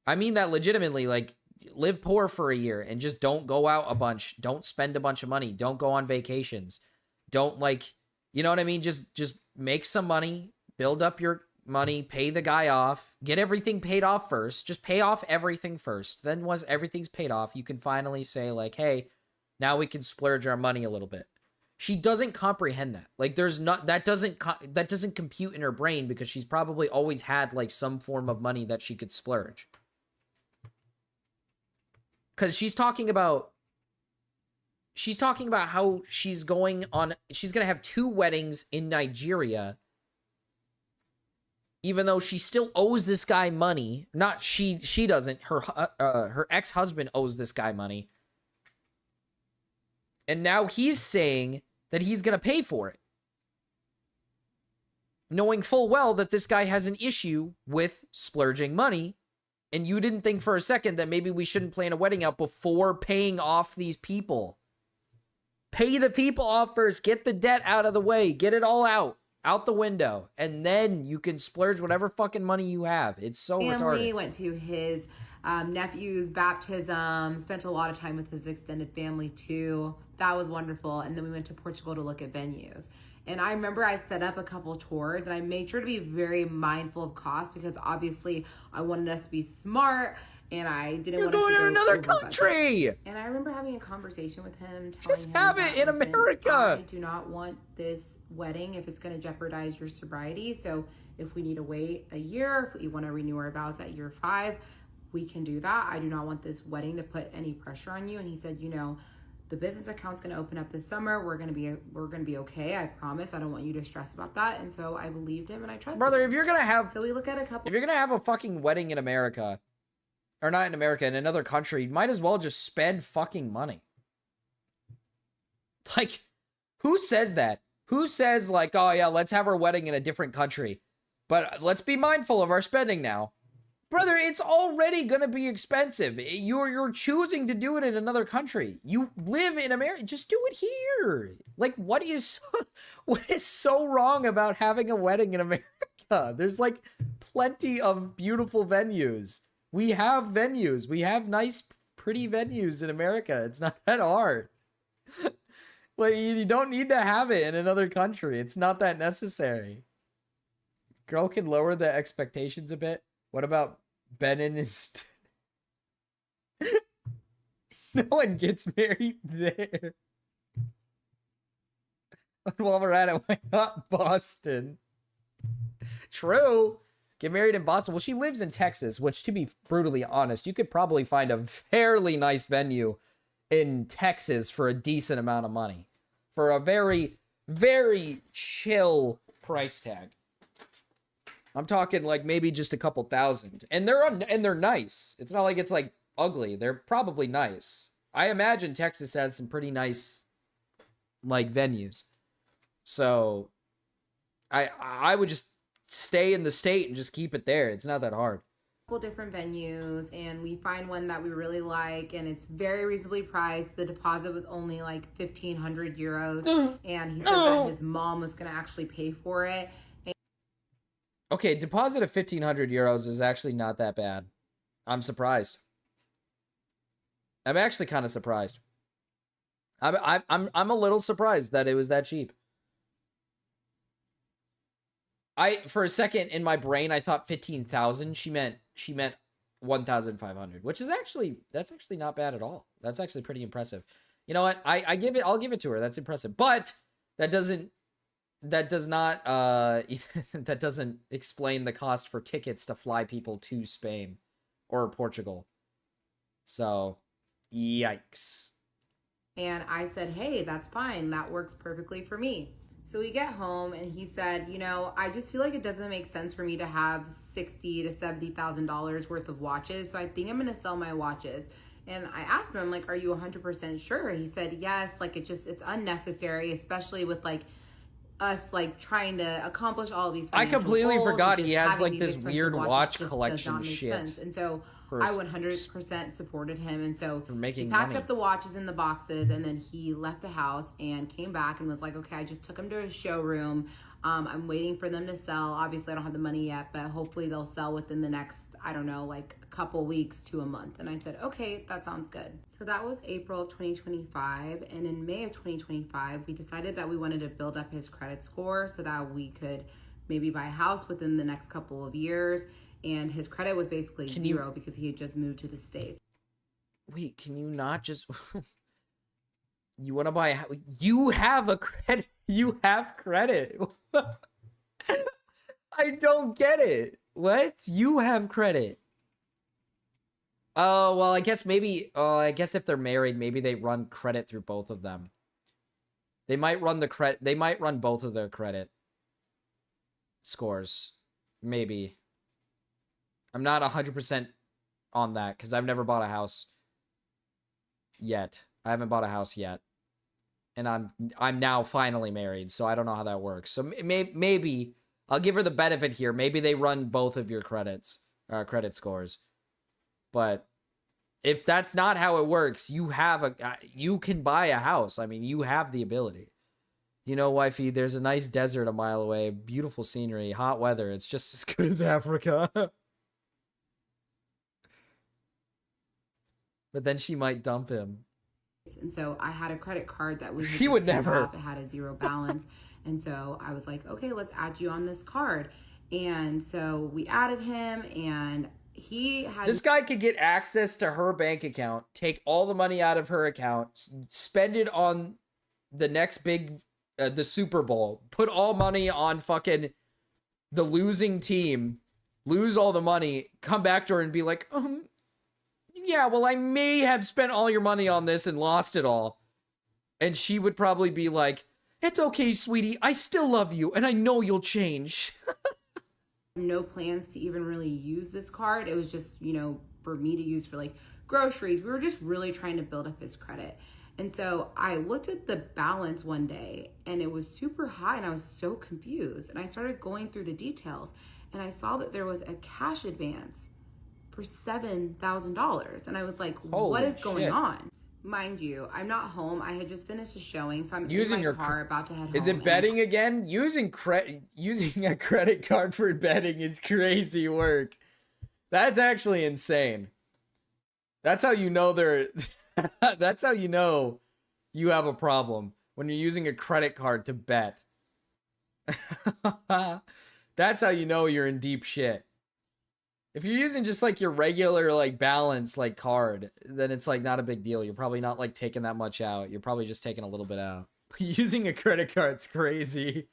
I mean that legitimately, like live poor for a year and just don't go out a bunch. Don't spend a bunch of money. Don't go on vacations. Don't like, you know what I mean? Just make some money, build up your money, pay the guy off, get everything paid off first. Just pay off everything first. Then once everything's paid off, you can finally say like, hey, now we can splurge our money a little bit. She doesn't comprehend that. Like that doesn't compute in her brain because she's probably always had like some form of money that she could splurge. Cuz she's talking about how she's going to have 2 weddings in Nigeria, even though she still owes this guy money. Not she doesn't. Her ex-husband owes this guy money. And now he's saying that he's going to pay for it, knowing full well that this guy has an issue with splurging money. And you didn't think for a second that maybe we shouldn't plan a wedding out before paying off these people. Pay the people off first. Get the debt out of the way. Get it all out the window. And then you can splurge whatever fucking money you have. It's so retarded. We went to his nephew's baptism, spent a lot of time with his extended family too. That was wonderful. And then we went to Portugal to look at venues. And I remember I set up a couple tours and I made sure to be very mindful of cost because obviously I wanted us to be smart and I didn't want us to You're going to another country! Budget. And I remember having a conversation with him, Just have it in America! I do not want this wedding if it's going to jeopardize your sobriety. So if we need to wait a year, if we want to renew our vows at year 5, we can do that. I do not want this wedding to put any pressure on you. And he said, you know, the business account's going to open up this summer. We're going to be okay. I promise. I don't want you to stress about that. And so I believed him and I trusted Brother, him. if you're going to have... So we look at a couple... If you're going to have a fucking wedding in America, or not in America, in another country, you might as well just spend fucking money. Like, who says that? Who says like, oh yeah, let's have our wedding in a different country, but let's be mindful of our spending now? Brother, it's already gonna be expensive. You're choosing to do it in another country. You live in America. Just do it here. Like, what is so wrong about having a wedding in America? There's like plenty of beautiful venues. We have venues. We have nice, pretty venues in America. It's not that hard. Like, you don't need to have it in another country. It's not that necessary. Girl can lower the expectations a bit. What about Benin instead? No one gets married there. While we're at it, why not Boston? True. Get married in Boston. Well, she lives in Texas, which, to be brutally honest, you could probably find a fairly nice venue in Texas for a decent amount of money. For a very, very chill price tag. I'm talking like maybe just a couple thousand. And they're nice. It's not like it's like ugly. They're probably nice. I imagine Texas has some pretty nice like venues. So I would just stay in the state and just keep it there. It's not that hard. Different venues, and we find one that we really like, and it's very reasonably priced. The deposit was only like 1,500 euros, and he said that his mom was going to actually pay for it. Okay, deposit of 1,500 euros is actually not that bad. I'm surprised. I'm actually kind of surprised. I'm a little surprised that it was that cheap. For a second in my brain I thought 15,000. She meant 1,500, which is that's actually not bad at all. That's actually pretty impressive. You know what? I'll give it to her. That's impressive. But that does not that doesn't explain the cost for tickets to fly people to Spain or Portugal. So, yikes. And I said, hey, that's fine. That works perfectly for me. So we get home and he said, you know, I just feel like it doesn't make sense for me to have $60,000 to $70,000 worth of watches. So I think I'm going to sell my watches. And I asked him, I'm like, are you 100% sure? He said, yes, like it's unnecessary, especially with like us like trying to accomplish all of these I financial completely goals. forgot It's he just has having like these this expensive weird watches watch just collection does not make shit. sense. And so For- I 100% supported him. And so For making he packed money. up the watches in the boxes and then he left the house and came back and was like, okay, I just took him to a showroom. I'm waiting for them to sell. Obviously I don't have the money yet, but hopefully they'll sell within the next, I don't know, like a couple weeks to a month. And I said, okay, that sounds good. So that was April of 2025. And in May of 2025, we decided that we wanted to build up his credit score so that we could maybe buy a house within the next couple of years. And his credit was basically zero because he had just moved to the States. Wait, can you not just... You want to buy... You have a credit... You have credit. I don't get it. What? You have credit. Oh, well, I guess maybe... I guess if they're married, maybe they run credit through both of them. They might run the credit... They might run both of their credit scores. Maybe. I'm not 100% on that because I've never bought a house yet. I haven't bought a house yet. And I'm now finally married, so I don't know how that works. So maybe I'll give her the benefit here. Maybe they run both of your credit scores. But if that's not how it works, you can buy a house. I mean, you have the ability. You know, wifey, there's a nice desert a mile away, beautiful scenery, hot weather. It's just as good as Africa. But then she might dump him. And so I had a credit card that She would never. It had a zero balance. And so I was like, okay, let's add you on this card. And so we added him and he had... This guy could get access to her bank account, take all the money out of her account, spend it on the next big, the Super Bowl, put all money on fucking the losing team, lose all the money, come back to her and be like, yeah, well, I may have spent all your money on this and lost it all. And she would probably be like, it's okay, sweetie. I still love you, and I know you'll change. No plans to even really use this card. It was just, you know, for me to use for like groceries. We were just really trying to build up his credit. And so I looked at the balance one day, and it was super high, and I was so confused. And I started going through the details, and I saw that there was a cash advance for $7,000. And I was like, what is going on? Mind you, I'm not home. I had just finished a showing, so I'm using in my car about to head home. Is it betting again? Using a credit card for betting is crazy work. That's actually insane. That's how you know that's how you know you have a problem, when you're using a credit card to bet. That's how you know you're in deep shit. If you're using just like your regular like balance like card, then it's like not a big deal. You're probably not like taking that much out. You're probably just taking a little bit out. But using a credit card's crazy.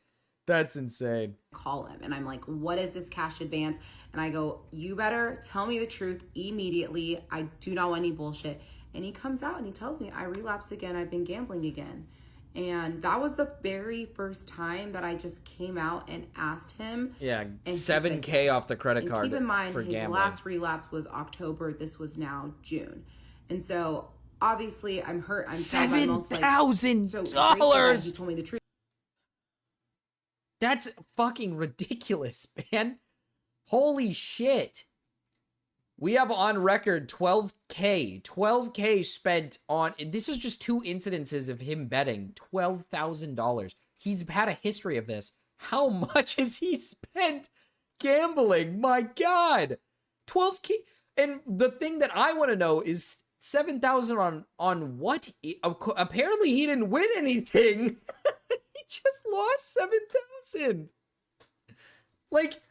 That's insane. Call him and I'm like, what is this cash advance? And I go, you better tell me the truth immediately. I do not want any bullshit. And he comes out and he tells me, I relapsed again. I've been gambling again. And that was the very first time that I just came out and asked him. Yeah, and $7K off the credit and card. Keep in mind, for his gambling. last relapse was October. This was now June. And so obviously I'm hurt. I'm $7,000. He told me the truth. That's fucking ridiculous, man. Holy shit. We have on record $12K spent on, this is just 2 incidences of him betting $12,000. He's had a history of this. How much has he spent gambling. My God. 12K. And the thing that I want to know is 7,000 on what? Apparently he didn't win anything. He just lost 7,000. Like,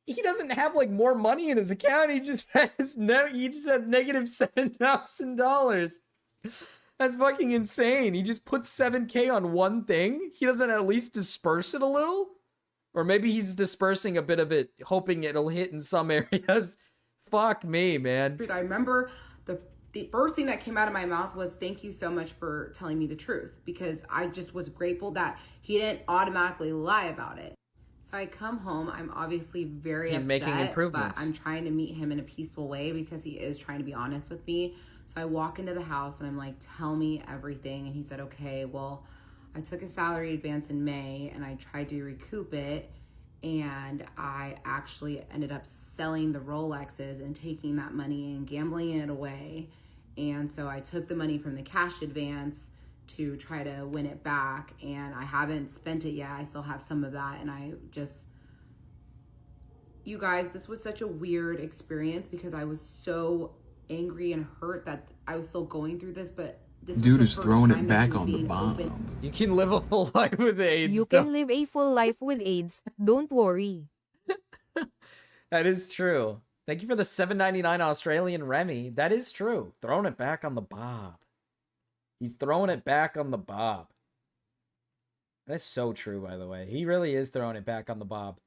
he doesn't have like more money in his account. He just has negative $7,000. That's fucking insane. He just puts 7K on one thing. He doesn't at least disperse it a little? Or maybe he's dispersing a bit of it, hoping it'll hit in some areas. Fuck me, man. I remember the first thing that came out of my mouth was, thank you so much for telling me the truth, because I just was grateful that he didn't automatically lie about it. So I come home, I'm obviously very upset, making improvements. but I'm trying to meet him in a peaceful way because he is trying to be honest with me. So I walk into the house and I'm like, tell me everything. And he said, okay, well, I took a salary advance in May and I tried to recoup it. And I actually ended up selling the Rolexes and taking that money and gambling it away. And so I took the money from the cash advance to try to win it back. And I haven't spent it yet. I still have some of that. And I just, you guys, this was such a weird experience because I was so angry and hurt that I was still going through this, but this Dude was is the first throwing time it that back he was on the being bomb. open. You can live a full life with AIDS. You can live a full life with AIDS. Don't worry. That is true. Thank you for the $7.99 Australian Remy. That is true. Throwing it back on the Bob. He's throwing it back on the Bob. That's so true, by the way. He really is throwing it back on the Bob.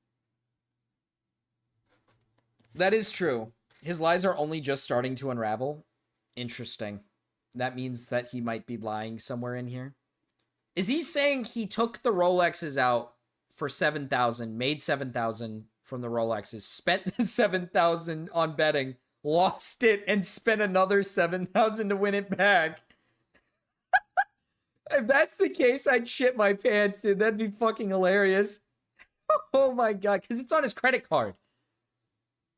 That is true. His lies are only just starting to unravel. Interesting. That means that he might be lying somewhere in here. Is he saying he took the Rolexes out for 7,000, made 7,000 from the Rolexes, spent the 7,000 on betting, lost it, and spent another 7,000 to win it back? If that's the case, I'd shit my pants, dude. That'd be fucking hilarious. Oh my God, because it's on his credit card.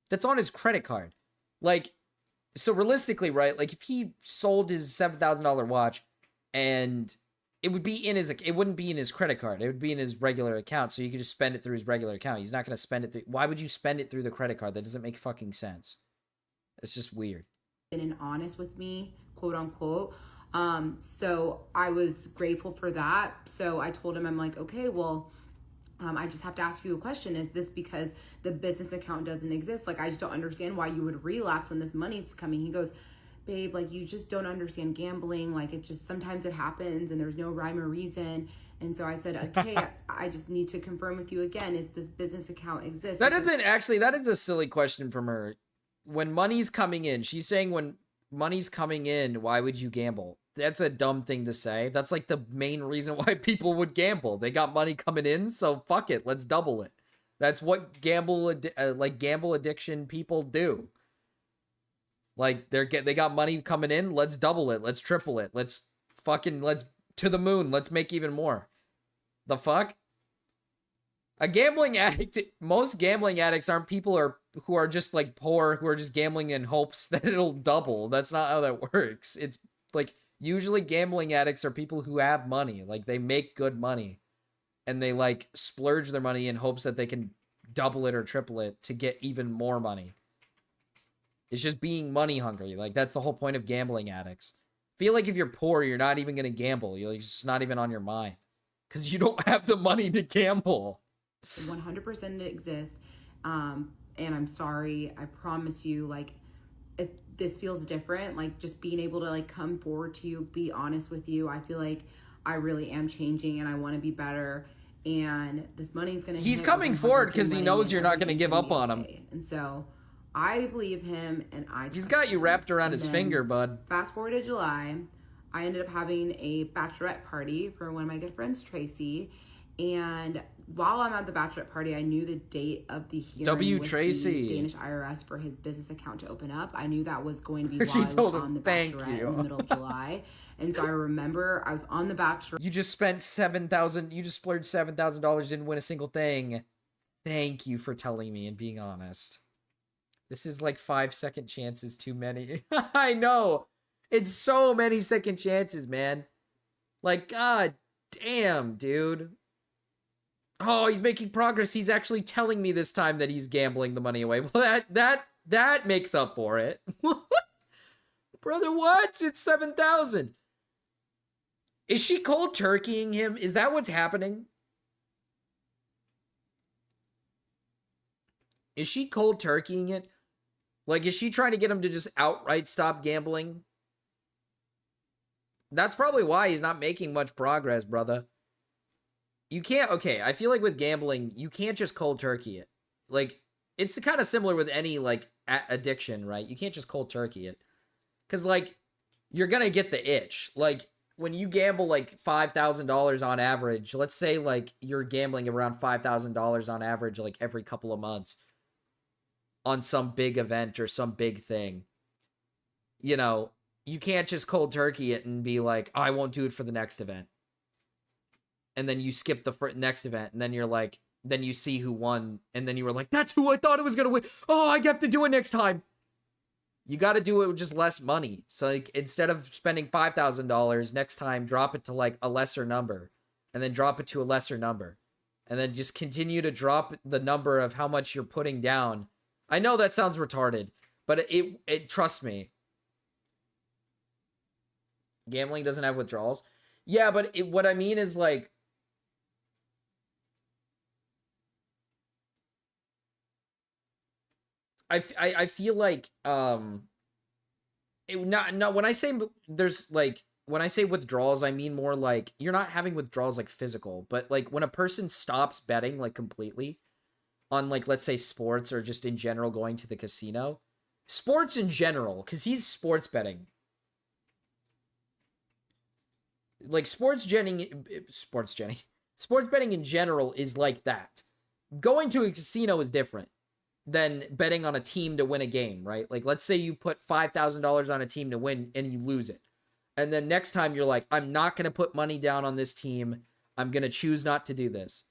That's on his credit card. Like, so realistically, right? Like, if he sold his $7,000 watch, and it would be in his, it wouldn't be in his credit card. It would be in his regular account, so you could just spend it through his regular account. He's not going to spend it through. Why would you spend it through the credit card? That doesn't make fucking sense. It's just weird. And honest with me, quote unquote. So I was grateful for that. So I told him, I'm like, okay, well, I just have to ask you a question. Is this because the business account doesn't exist? Like, I just don't understand why you would relapse when this money's coming. He goes, babe, like, you just don't understand gambling. Like, it just, sometimes it happens and there's no rhyme or reason. And so I said, okay, I just need to confirm with you again, is this business account exist? That isn't actually, that is a silly question from her. When money's coming in, she's saying when money's coming in, why would you gamble? That's a dumb thing to say. That's like the main reason why people would gamble. They got money coming in, so fuck it, let's double it. That's what gamble addiction people do. Like, they got money coming in, let's double it, let's triple it, let's to the moon, let's make even more. The fuck? A gambling addict, most gambling addicts aren't people who are just like poor, who are just gambling in hopes that it'll double. That's not how that works. It's like, usually gambling addicts are people who have money. Like, they make good money and they like splurge their money in hopes that they can double it or triple it to get even more money. It's just being money hungry. Like, that's the whole point of gambling addicts. Feel like if you're poor, you're not even going to gamble. It's just not even on your mind because you don't have the money to gamble. 100% exist. And I'm sorry. I promise you, like, if this feels different, like, just being able to like come forward to you, be honest with you. I feel like I really am changing and I want to be better. And this money's going to He's coming forward because he knows you're not going to give up on him. And so I believe him and He's got you wrapped around his finger, bud. Fast forward to July, I ended up having a bachelorette party for one of my good friends, Tracy. And while I'm at the bachelorette party, I knew the date of the hearing with Tracy. the Danish IRS for his business account to open up. I knew that was going to be She while I was told him, on the "Thank bachelorette you." in the middle of July. And so I remember I was on the bachelorette. You just spent $7,000. You just splurged $7,000. Didn't win a single thing. Thank you for telling me and being honest. This is like 5 second chances too many. I know. It's so many second chances, man. Like, god damn, dude. Oh, he's making progress. He's actually telling me this time that he's gambling the money away. Well, that makes up for it. Brother, what? It's 7,000. Is she cold turkeying him? Is that what's happening? Is she cold turkeying it? Like, is she trying to get him to just outright stop gambling? That's probably why he's not making much progress, brother. You can't, okay, I feel like with gambling, you can't just cold turkey it. Like, it's kind of similar with any, like, addiction, right? You can't just cold turkey it. Because, like, you're going to get the itch. Like, when you gamble, like, $5,000 on average, let's say, like, you're gambling around $5,000 on average, like, every couple of months on some big event or some big thing. You know, you can't just cold turkey it and be like, oh, I won't do it for the next event. And then you skip the next event, and then you're like, then you see who won, and then you were like, that's who I thought it was going to win. Oh, I have to do it next time. You got to do it with just less money. So, like, instead of spending $5,000, next time, drop it to, like, a lesser number, and then drop it to a lesser number, and then just continue to drop the number of how much you're putting down. I know that sounds retarded, but it trust me. Gambling doesn't have withdrawals. Yeah, but what I mean is, like, I feel like not when I say there's like when I say withdrawals, I mean more like you're not having withdrawals like physical, but like when a person stops betting like completely on, like, let's say sports or just in general going to the casino, sports in general, because he's sports betting. Like sports betting in general is like that. Going to a casino is different than betting on a team to win a game, right? Like, let's say you put $5,000 on a team to win and you lose it. And then next time you're like, I'm not going to put money down on this team. I'm going to choose not to do this.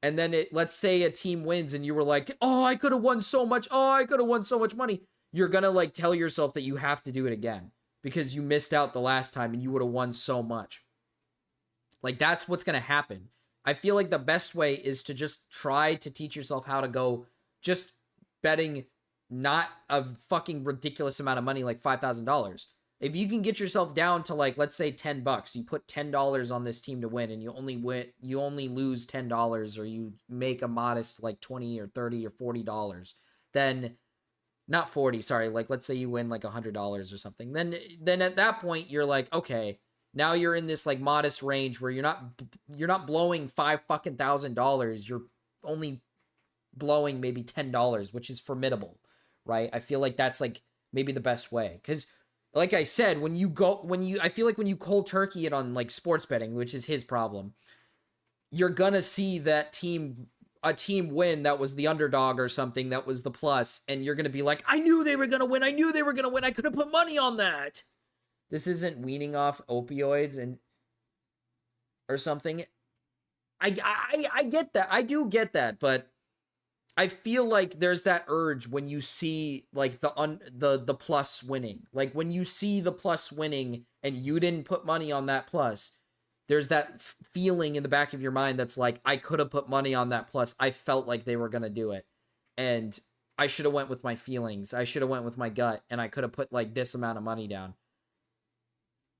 And then let's say a team wins and you were like, oh, I could have won so much. Oh, I could have won so much money. You're going to, like, tell yourself that you have to do it again because you missed out the last time and you would have won so much. Like, that's what's going to happen. I feel like the best way is to just try to teach yourself how to go just betting not a fucking ridiculous amount of money, like $5,000. If you can get yourself down to, like, let's say $10, you put $10 on this team to win and you only lose $10, or you make a modest, like, 20 or 30 or $40, then not 40, sorry, like, let's say you win like $100 or something. Then at that point you're like, okay, now you're in this, like, modest range where you're not blowing $5,000. You're only blowing maybe $10, which is formidable, right? I feel like that's, like, maybe the best way. Because, like I said, I feel like when you cold turkey it on, like, sports betting, which is his problem, you're gonna see a team win that was the underdog or something, that was the plus, and you're gonna be like, I knew they were gonna win. I could have put money on that. This isn't weaning off opioids or something. I get that. I do get that, but I feel like there's that urge when you see, like, the plus winning. Like, when you see the plus winning and you didn't put money on that plus, there's that feeling in the back of your mind that's like, I could have put money on that plus. I felt like they were going to do it. And I should have went with my feelings. I should have went with my gut, and I could have put, like, this amount of money down.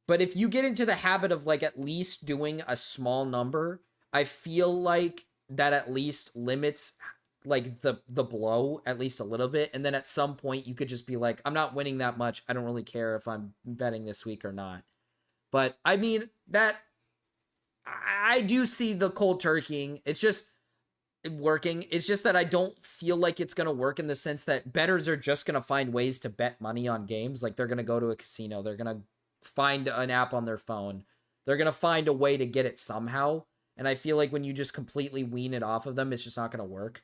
But if you get into the habit of, like, at least doing a small number, I feel like that at least limits, like, the blow at least a little bit. And then at some point you could just be like, I'm not winning that much. I don't really care if I'm betting this week or not. But I mean, that I do see the cold turkeying. It's just working. It's just that I don't feel like it's going to work in the sense that bettors are just going to find ways to bet money on games. Like, they're going to go to a casino. They're going to find an app on their phone. They're going to find a way to get it somehow. And I feel like when you just completely wean it off of them, it's just not going to work.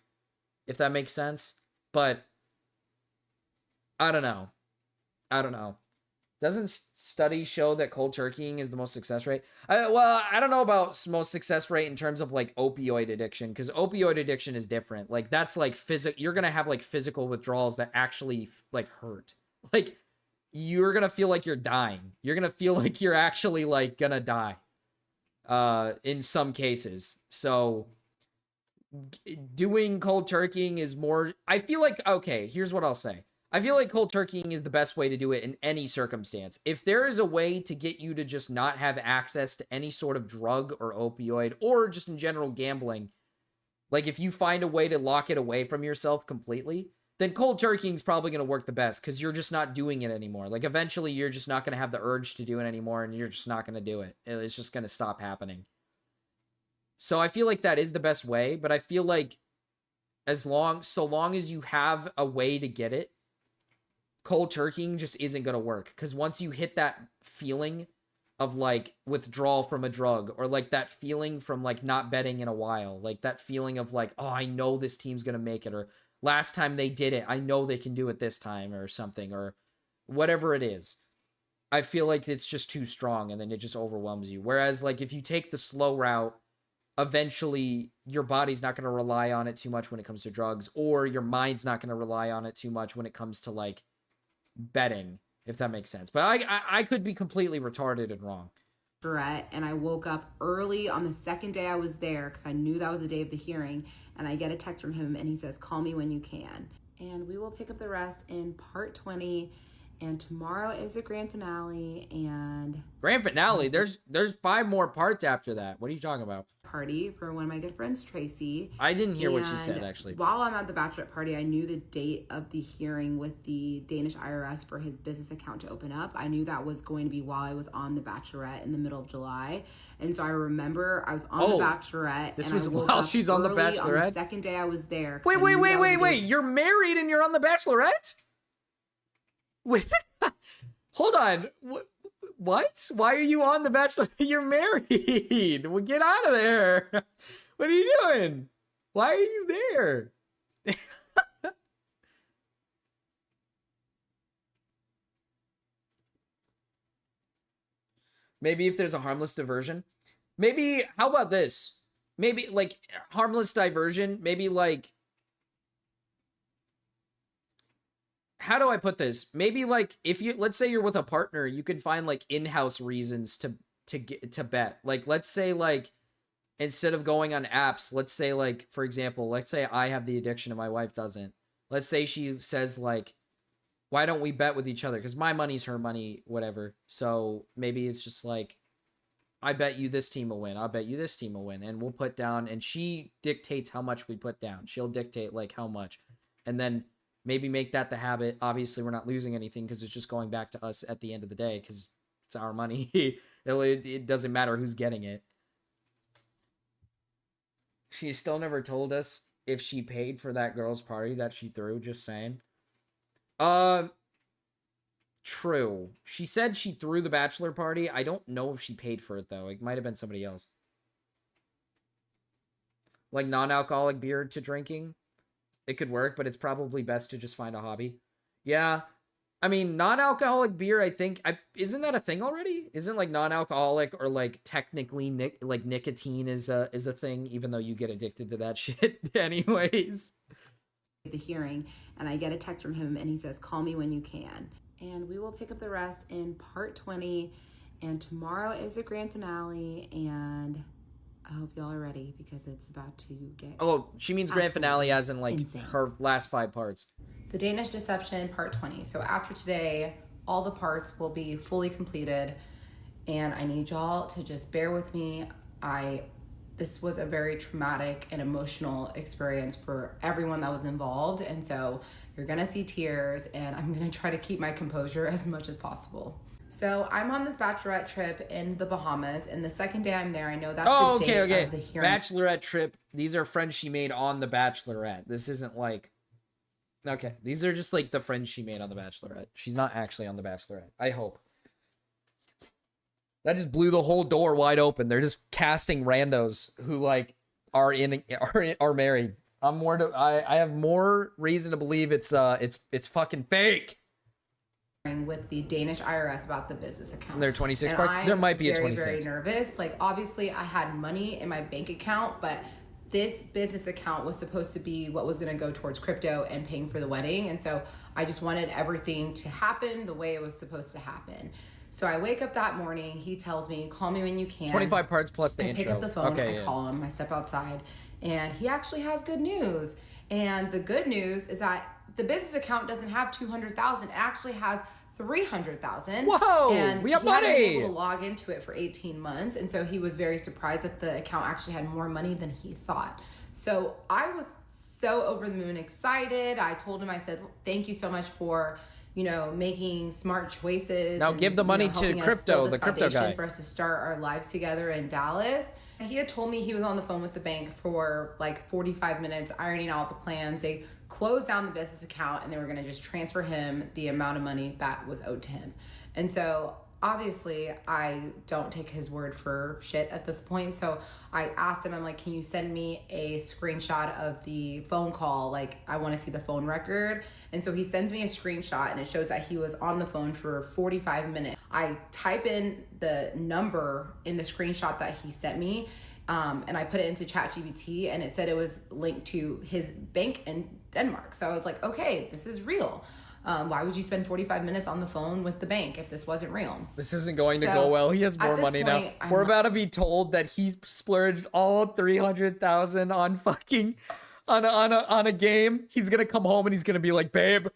If that makes sense. But I don't know. Doesn't studies show that cold turkeying is the most success rate? I don't know about most success rate in terms of, like, opioid addiction, because opioid addiction is different. Like, that's like you're gonna have, like, physical withdrawals that actually, like, hurt. Like, you're gonna feel like you're dying. You're gonna feel like you're actually, like, gonna die. In some cases. So doing cold turkeying is more, I feel like, okay, here's what I'll say. I feel like cold turkeying is the best way to do it in any circumstance. If there is a way to get you to just not have access to any sort of drug or opioid or just in general gambling, like if you find a way to lock it away from yourself completely, then cold turkeying is probably going to work the best because you're just not doing it anymore. Like eventually you're just not going to have the urge to do it anymore and you're just not going to do it. It's just going to stop happening. So I feel like that is the best way, but I feel like so long as you have a way to get it, cold turkeying just isn't going to work. Because once you hit that feeling of like withdrawal from a drug, or like that feeling from like not betting in a while, like that feeling of like, oh, I know this team's going to make it, or last time they did it, I know they can do it this time, or something, or whatever it is. I feel like it's just too strong and then it just overwhelms you. Whereas like if you take the slow route, eventually your body's not going to rely on it too much when it comes to drugs, or your mind's not going to rely on it too much when it comes to like betting, if that makes sense. But I could be completely retarded and wrong. And I woke up early on the second day I was there because I knew that was the day of the hearing, and I get a text from him and he says, call me when you can. And we will pick up the rest in part 20. And tomorrow is the grand finale. And grand finale? There's 5 more parts after that. What are you talking about? Party for one of my good friends, Tracy. I didn't hear what she said, actually. While I'm at the bachelorette party, I knew the date of the hearing with the Danish IRS for his business account to open up. I knew that was going to be while I was on the bachelorette in the middle of July. And so I remember I was on the bachelorette. This was while she's on the bachelorette? On the second day I was there. Wait. You're married and you're on the bachelorette? Wait, hold on. What? Why are you on the Bachelor? You're married. Well, get out of there. What are you doing? Why are you there? Maybe if there's a harmless diversion. Maybe, how about this? Maybe like harmless diversion. Maybe like, how do I put this? Maybe like if you, let's say you're with a partner, you can find like in-house reasons to bet. Like, let's say like instead of going on apps, let's say like, for example, let's say I have the addiction and my wife doesn't. Let's say she says like, why don't we bet with each other? Because my money's her money, whatever. So maybe it's just like, I bet you this team will win. I'll bet you this team will win. And we'll put down, and she dictates how much we put down. She'll dictate like how much. And then maybe make that the habit. Obviously, we're not losing anything because it's just going back to us at the end of the day because it's our money. It doesn't matter who's getting it. She still never told us if she paid for that girl's party that she threw, just saying. True. She said she threw the bachelor party. I don't know if she paid for it, though. It might have been somebody else. Like non-alcoholic beer to drinking. It could work, but it's probably best to just find a hobby. Yeah. I mean, non-alcoholic beer, I think, isn't that a thing already? Isn't like non-alcoholic or like technically like nicotine is a thing, even though you get addicted to that shit anyways. The hearing, and I get a text from him and he says, call me when you can. And we will pick up the rest in part 20. And tomorrow is the grand finale, and I hope y'all are ready because it's about to get... Oh, she means grand finale as in like insane. Her last 5 parts. The Danish Deception, part 20. So after today, all the parts will be fully completed, and I need y'all to just bear with me. This was a very traumatic and emotional experience for everyone that was involved, and so you're gonna see tears, and I'm gonna try to keep my composure as much as possible. So I'm on this bachelorette trip in the Bahamas, and the second day I'm there, I know that's the date of the hearing. Bachelorette trip. These are friends she made on the Bachelorette. This isn't like... Okay, these are just like the friends she made on the Bachelorette. She's not actually on the Bachelorette. I hope. That just blew the whole door wide open. They're just casting randos who like are married. I have more reason to believe it's fucking fake. With the Danish IRS about the business account. And there are 26 parts. There might be a 26. I'm very nervous. Like, obviously, I had money in my bank account, but this business account was supposed to be what was going to go towards crypto and paying for the wedding. And so I just wanted everything to happen the way it was supposed to happen. So I wake up that morning. He tells me, call me when you can. 25 parts plus the I intro. pick up the phone. Okay, I call him. I step outside. And he actually has good news. And the good news is that the business account doesn't have 200,000. It actually has 300,000. Whoa, and we have he hadn't money. been able to log into it for 18 months. And so he was very surprised that the account actually had more money than he thought. So I was so over the moon excited. I told him, I said, thank you so much for, you know, making smart choices. Now and, give the money you know, to helping us crypto, build this the crypto foundation guy. for us to start our lives together in Dallas. And he had told me he was on the phone with the bank for like 45 minutes ironing out the plans. They closed down the business account and they were going to just transfer him the amount of money that was owed to him. And so obviously I don't take his word for shit at this point. So I asked him, I'm like, can you send me a screenshot of the phone call? Like, I want to see the phone record. And so he sends me a screenshot and it shows that he was on the phone for 45 minutes. I type in the number in the screenshot that he sent me, and I put it into ChatGPT, and it said it was linked to his bank in Denmark. So I was like, okay, this is real. Why would you spend 45 minutes on the phone with the bank if this wasn't real? This isn't going to So, go well. He has at more this money now. point, I'm We're like- about to be told that he splurged all 300,000 on fucking on a game. He's gonna come home and he's gonna be like, babe,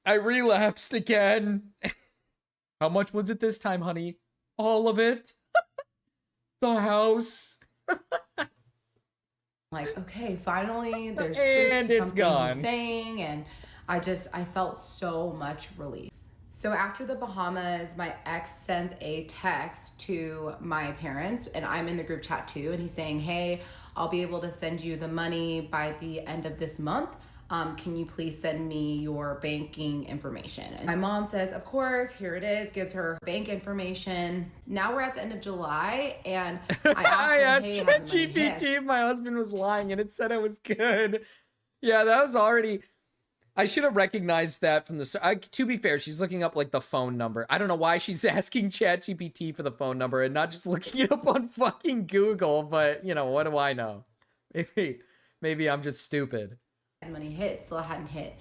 I relapsed again. How much was it this time, honey? All of it. The house. Like, okay, finally there's And truth to it's something gone. he's saying, and I felt so much relief. So after the Bahamas, my ex sends a text to my parents, and I'm in the group chat too, and he's saying, hey, I'll be able to send you the money by the end of this month. Can you please send me your banking information? And my mom says, of course, here it is, gives her bank information. Now we're at the end of July, and I asked him, hey, has the money hit? ChatGPT if my husband was lying and it said it was good. Yeah, that was already... I should have recognized that from the start. To be fair, she's looking up like the phone number. I don't know why she's asking ChatGPT for the phone number and not just looking it up on fucking Google, but you know, what do I know? Maybe I'm just stupid. Money hit, still hadn't hit.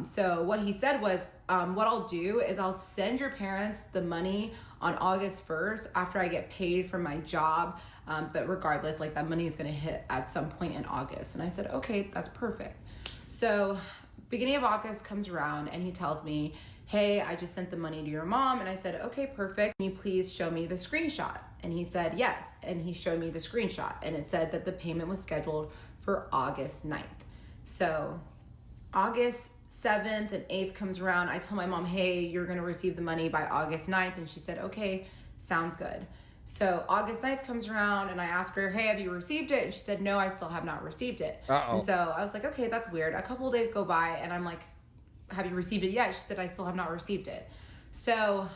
So what he said was, what I'll do is I'll send your parents the money on August 1st after I get paid from my job. But regardless, like that money is going to hit at some point in August. And I said, okay, that's perfect. So beginning of August comes around and he tells me, hey, I just sent the money to your mom. And I said, okay, perfect. Can you please show me the screenshot? And he said, yes. And he showed me the screenshot and it said that the payment was scheduled for August 9th. So August 7th and 8th comes around. I tell my mom, hey, you're going to receive the money by August 9th. And she said, okay, sounds good. So August 9th comes around and I ask her, hey, have you received it? And she said, no, I still have not received it. And so I was like, okay, that's weird. A couple of days go by and I'm like, have you received it yet? She said, I still have not received it. So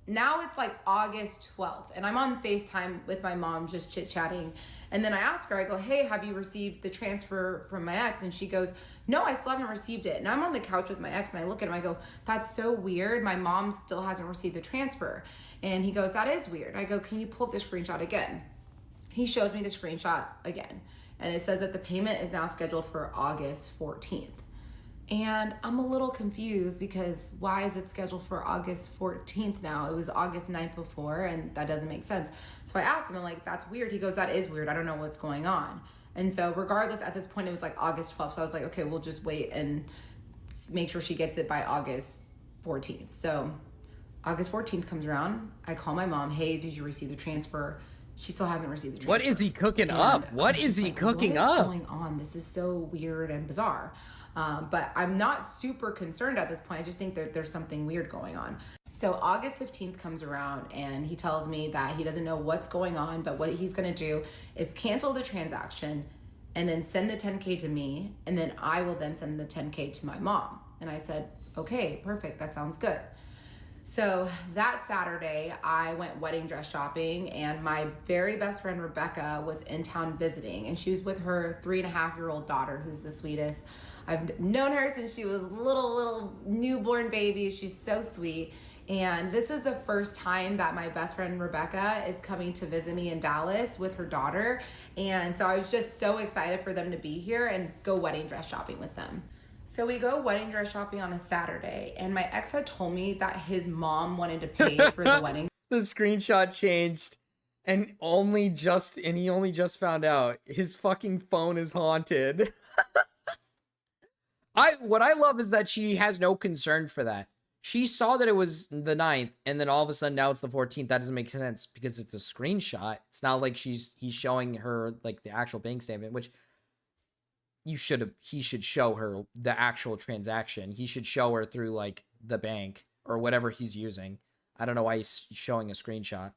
now it's like August 12th and I'm on FaceTime with my mom just chit-chatting. And then I ask her, I go, hey, have you received the transfer from my ex? And she goes, no, I still haven't received it. And I'm on the couch with my ex and I look at him, I go, that's so weird. My mom still hasn't received the transfer. And he goes, that is weird. I go, can you pull up the screenshot again? He shows me the screenshot again. And it says that the payment is now scheduled for August 14th. And I'm a little confused because why is it scheduled for August 14th now? It was August 9th before and that doesn't make sense. So I asked him, I'm like, that's weird. He goes, that is weird. I don't know what's going on. And so regardless, at this point, it was like August 12th. So I was like, okay, we'll just wait and make sure she gets it by August 14th. So August 14th comes around. I call my mom, hey, did you receive the transfer? She still hasn't received the transfer. What is he cooking up? What is he cooking up? What is going on? This is so weird and bizarre. But I'm not super concerned at this point. I just think that there's something weird going on. So August 15th comes around and he tells me that he doesn't know what's going on, but what he's going to do is cancel the transaction and then send the 10K to me. And then I will then send the 10K to my mom. And I said, okay, perfect. That sounds good. So that Saturday, I went wedding dress shopping and my very best friend, Rebecca, was in town visiting and she was with her 3.5-year-old daughter, who's the sweetest. I've known her since she was little newborn baby. She's so sweet. And this is the first time that my best friend Rebecca is coming to visit me in Dallas with her daughter. And so I was just so excited for them to be here and go wedding dress shopping with them. So we go wedding dress shopping on a Saturday, and my ex had told me that his mom wanted to pay for the wedding. The screenshot changed. And he only just found out his fucking phone is haunted. What I love is that she has no concern for that. She saw that it was the 9th, and then all of a sudden now it's the 14th. That doesn't make sense because it's a screenshot. It's not like he's showing her like the actual bank statement, which he should show her the actual transaction. He should show her through like the bank or whatever he's using. I don't know why he's showing a screenshot.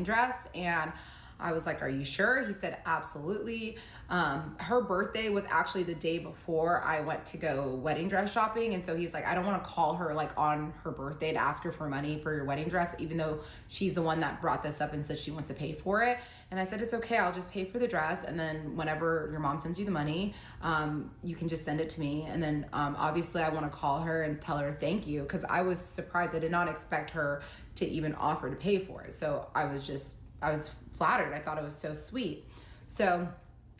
Dress, and I was like, are you sure? He said, absolutely. Her birthday was actually the day before I went to go wedding dress shopping. And so he's like, I don't want to call her like on her birthday to ask her for money for your wedding dress, even though she's the one that brought this up and said she wants to pay for it. And I said, it's okay. I'll just pay for the dress. And then whenever your mom sends you the money, you can just send it to me. And then obviously I want to call her and tell her thank you, because I was surprised. I did not expect her to even offer to pay for it. So I was flattered. I thought it was so sweet. So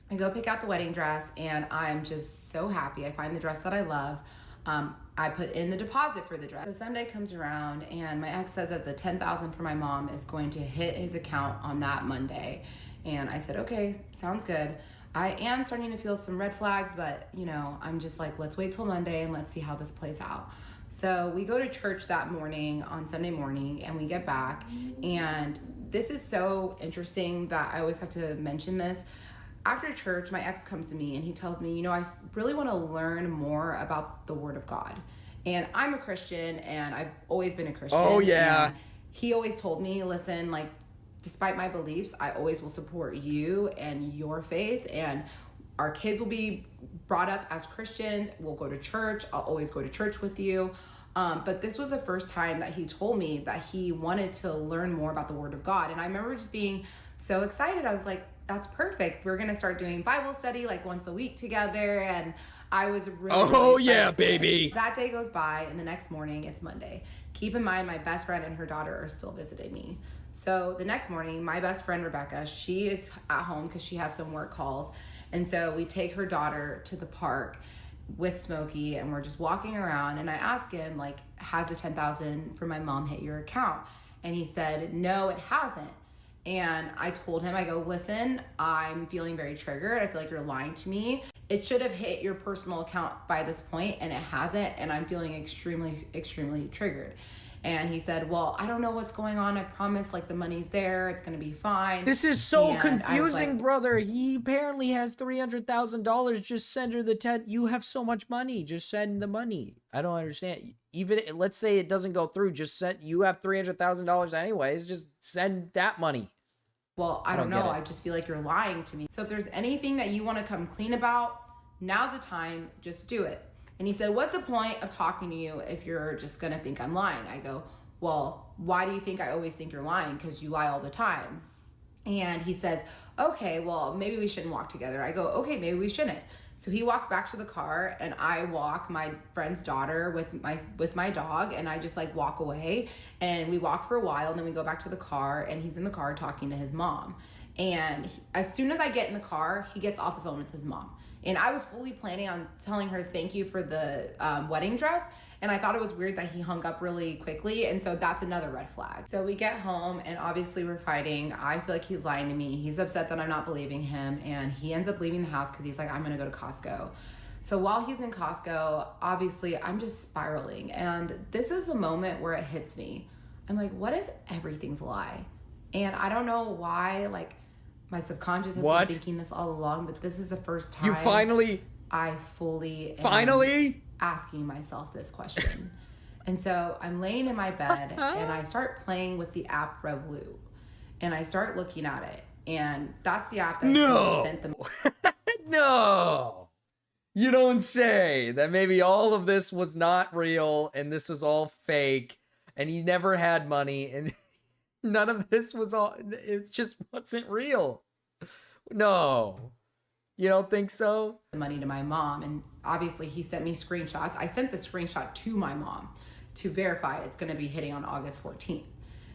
I go pick out the wedding dress, and I'm just so happy. I find the dress that I love. I put in the deposit for the dress. So Sunday comes around, and my ex says that the $10,000 for my mom is going to hit his account on that Monday. And I said, okay, sounds good. I am starting to feel some red flags, but you know, I'm just like, let's wait till Monday and let's see how this plays out. So we go to church that morning on Sunday morning, and we get back, and this is so interesting that I always have to mention this. After church, my ex comes to me and he tells me, you know, I really want to learn more about the Word of God. And I'm a Christian, and I've always been a Christian. Oh, yeah. And he always told me, listen, like, despite my beliefs, I always will support you and your faith, and our kids will be brought up as Christians. We'll go to church. I'll always go to church with you. But this was the first time that he told me that he wanted to learn more about the Word of God. And I remember just being so excited. I was like, that's perfect. We're going to start doing Bible study like once a week together. And I was really yeah, excited. baby. That day goes by, and the next morning it's Monday. Keep in mind, my best friend and her daughter are still visiting me. So the next morning, my best friend, Rebecca, she is at home because she has some work calls. And so we take her daughter to the park with Smokey, and we're just walking around, and I ask him, like, has the $10,000 for my mom hit your account? And he said, no, it hasn't. And I told him, I go, listen, I'm feeling very triggered. I feel like you're lying to me. It should have hit your personal account by this point, and it hasn't, and I'm feeling extremely, extremely triggered. And he said, well, I don't know what's going on. I promise, like, the money's there. It's going to be fine. This is so And I was confusing, like, brother. He apparently has $300,000. Just send her the 10. You have so much money. Just send the money. I don't understand. Even let's say it doesn't go through. Just send. You have $300,000 anyways. Just send that money. well, I don't know. I just feel like you're lying to me. So if there's anything that you want to come clean about, now's the time. Just do it. And he said, what's the point of talking to you if you're just going to think I'm lying? I go, well, why do you think I always think you're lying? Because you lie all the time. And he says, okay, well, maybe we shouldn't walk together. I go, okay, maybe we shouldn't. So he walks back to the car, and I walk my friend's daughter with my dog, and I just like walk away, and we walk for a while, and then we go back to the car, and he's in the car talking to his mom. And as soon as I get in the car, he gets off the phone with his mom. And I was fully planning on telling her thank you for the wedding dress. And I thought it was weird that he hung up really quickly. And so that's another red flag. So we get home, and obviously we're fighting. I feel like he's lying to me. He's upset that I'm not believing him. And he ends up leaving the house because he's like, I'm going to go to Costco. So while he's in Costco, obviously I'm just spiraling. And this is the moment where it hits me. I'm like, what if everything's a lie? And I don't know why, like, my subconscious has been thinking this all along, but this is the first time I fully am asking myself this question. And so I'm laying in my bed, and I start playing with the app Revolut, and I start looking at it, and that's the app that sent them. No, you don't say that. Maybe all of this was not real, and this was all fake, and he never had money, and none of this was all, it just wasn't real. No, you don't think so? The money to my mom, and obviously he sent me screenshots. I sent the screenshot to my mom to verify it's going to be hitting on August 14th.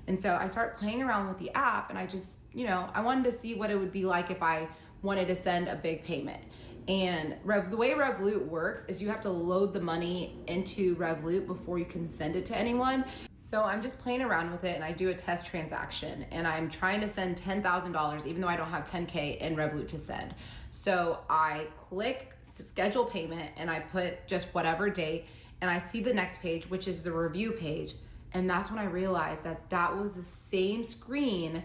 And so I start playing around with the app, and I just, you know, I wanted to see what it would be like if I wanted to send a big payment. And the way Revolut works is you have to load the money into Revolut before you can send it to anyone. So I'm just playing around with it, and I do a test transaction, and I'm trying to send $10,000 even though I don't have 10K in Revolut to send. So I click schedule payment and I put just whatever date, and I see the next page, which is the review page. And that's when I realized that that was the same screen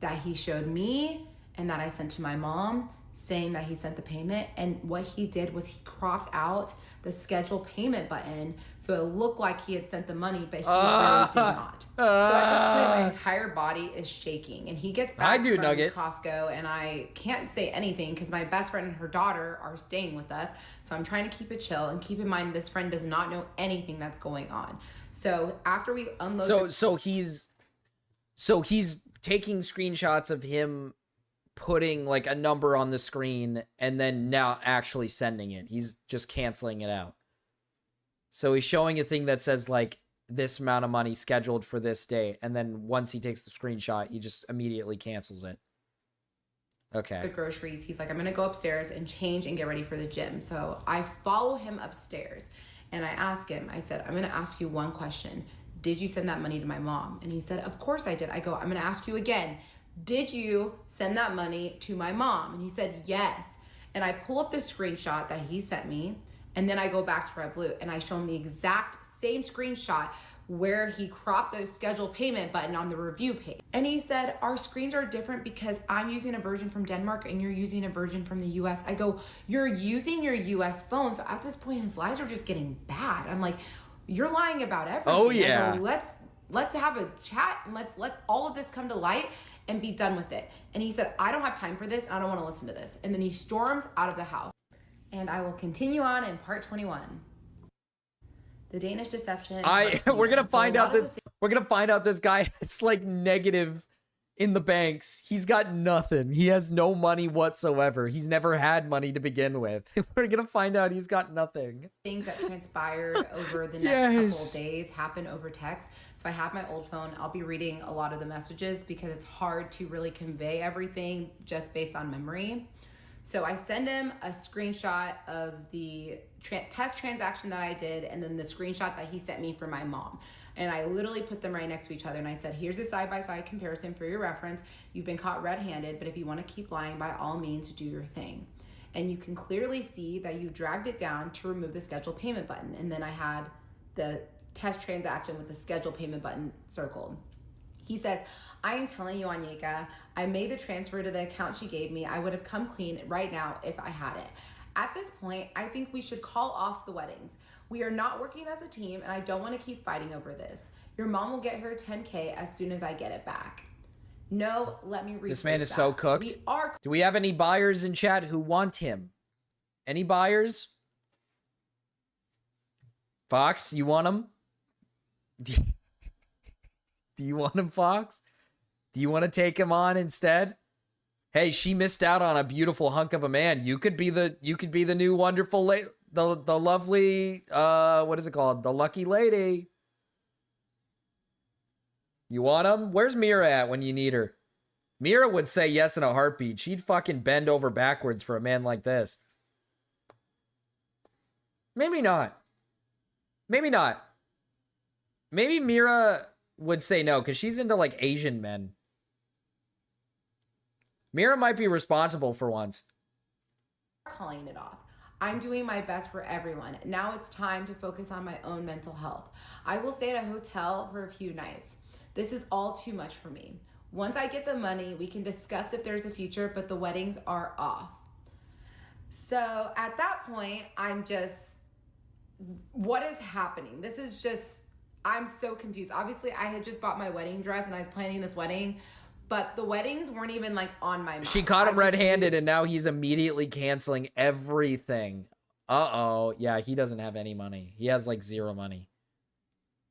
that he showed me and that I sent to my mom, saying that he sent the payment. And what he did was he cropped out the schedule payment button so it looked like he had sent the money, but he really did not. So at this point, my entire body is shaking. And he gets back from Costco, and I can't say anything because my best friend and her daughter are staying with us. So I'm trying to keep it chill, and keep in mind this friend does not know anything that's going on. So after we unload, so he's taking screenshots of him putting like a number on the screen and then now actually sending it. He's just canceling it out. So he's showing a thing that says like this amount of money scheduled for this day, and then once he takes the screenshot, he just immediately cancels it. Okay. The groceries, he's like, I'm gonna go upstairs and change and get ready for the gym. So I follow him upstairs and I ask him, I said, I'm gonna ask you one question. Did you send that money to my mom? And he said, of course I did. I go, I'm gonna ask you again. Did you send that money to my mom? And he said, yes. And I pull up the screenshot that he sent me, and then I go back to Revolut and I show him the exact same screenshot where he cropped the schedule payment button on the review page. And he said, our screens are different because I'm using a version from Denmark and you're using a version from the US. I go, you're using your US phone. So at this point, his lies are just getting bad. I'm like, you're lying about everything. Oh yeah. I go, let's have a chat and let's let all of this come to light and be done with it. And he said, I don't have time for this. And I don't want to listen to this. And then he storms out of the house. And I will continue on in part 21. The Danish deception. We're gonna find out this. We're gonna find out this guy. It's like negative in the banks. He's got nothing. He has no money whatsoever. He's never had money to begin with. We're gonna find out he's got nothing. Things that transpired over the next couple of days happen over text. So I have my old phone. I'll be reading a lot of the messages because it's hard to really convey everything just based on memory. So I send him a screenshot of the test transaction that I did, and then the screenshot that he sent me for my mom. And I literally put them right next to each other. And I said, here's a side-by-side comparison for your reference. You've been caught red-handed, but if you want to keep lying, by all means, do your thing. And you can clearly see that you dragged it down to remove the schedule payment button. And then I had the test transaction with the schedule payment button circled. He says, I am telling you, Anyeka, I made the transfer to the account she gave me. I would have come clean right now if I had it. At this point, I think we should call off the weddings. We are not working as a team, and I don't want to keep fighting over this. Your mom will get her 10K as soon as I get it back. No, let me read this man is so cooked. Do we have any buyers in chat who want him? Any buyers? Fox, you want him? Do you want him, Fox? Do you want to take him on instead? Hey, she missed out on a beautiful hunk of a man. You could be the new wonderful the lovely what is it called? The lucky lady. You want him? Where's Mira at when you need her? Mira would say yes in a heartbeat. She'd fucking bend over backwards for a man like this. Maybe not. Maybe not. Maybe Mira would say no because she's into like Asian men. Mira might be responsible for once. Calling it off. I'm doing my best for everyone. Now it's time to focus on my own mental health. I will stay at a hotel for a few nights. This is all too much for me. Once I get the money, we can discuss if there's a future, but the weddings are off. So at that point, I'm just, what is happening? This is just, I'm so confused. Obviously, I had just bought my wedding dress and I was planning this wedding, but the weddings weren't even like on my mind. She caught him red-handed and now he's immediately canceling everything. Uh-oh. Yeah, he doesn't have any money. He has like zero money.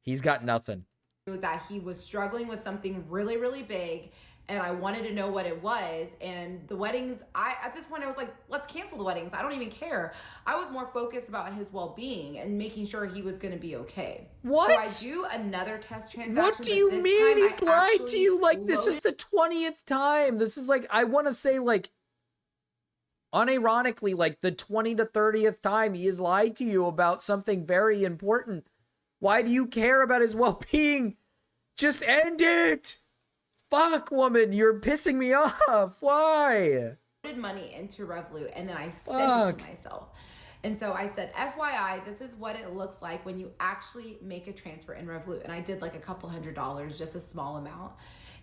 He's got nothing. That he was struggling with something really, really big, and I wanted to know what it was. And the weddings, at this point I was like, let's cancel the weddings. I don't even care. I was more focused about his well-being and making sure he was going to be okay. What? So I do another test transaction. What do you mean he's lied to you? Like, this is the 20th time. This is like, I want to say like, unironically, like the 20 to 30th time he has lied to you about something very important. Why do you care about his well-being? Just end it. Fuck, woman, you're pissing me off. Why? Money into Revolut, and then I sent it to Fuck. myself. And so I said, FYI, this is what it looks like when you actually make a transfer in Revolut. And I did like a couple $100, just a small amount.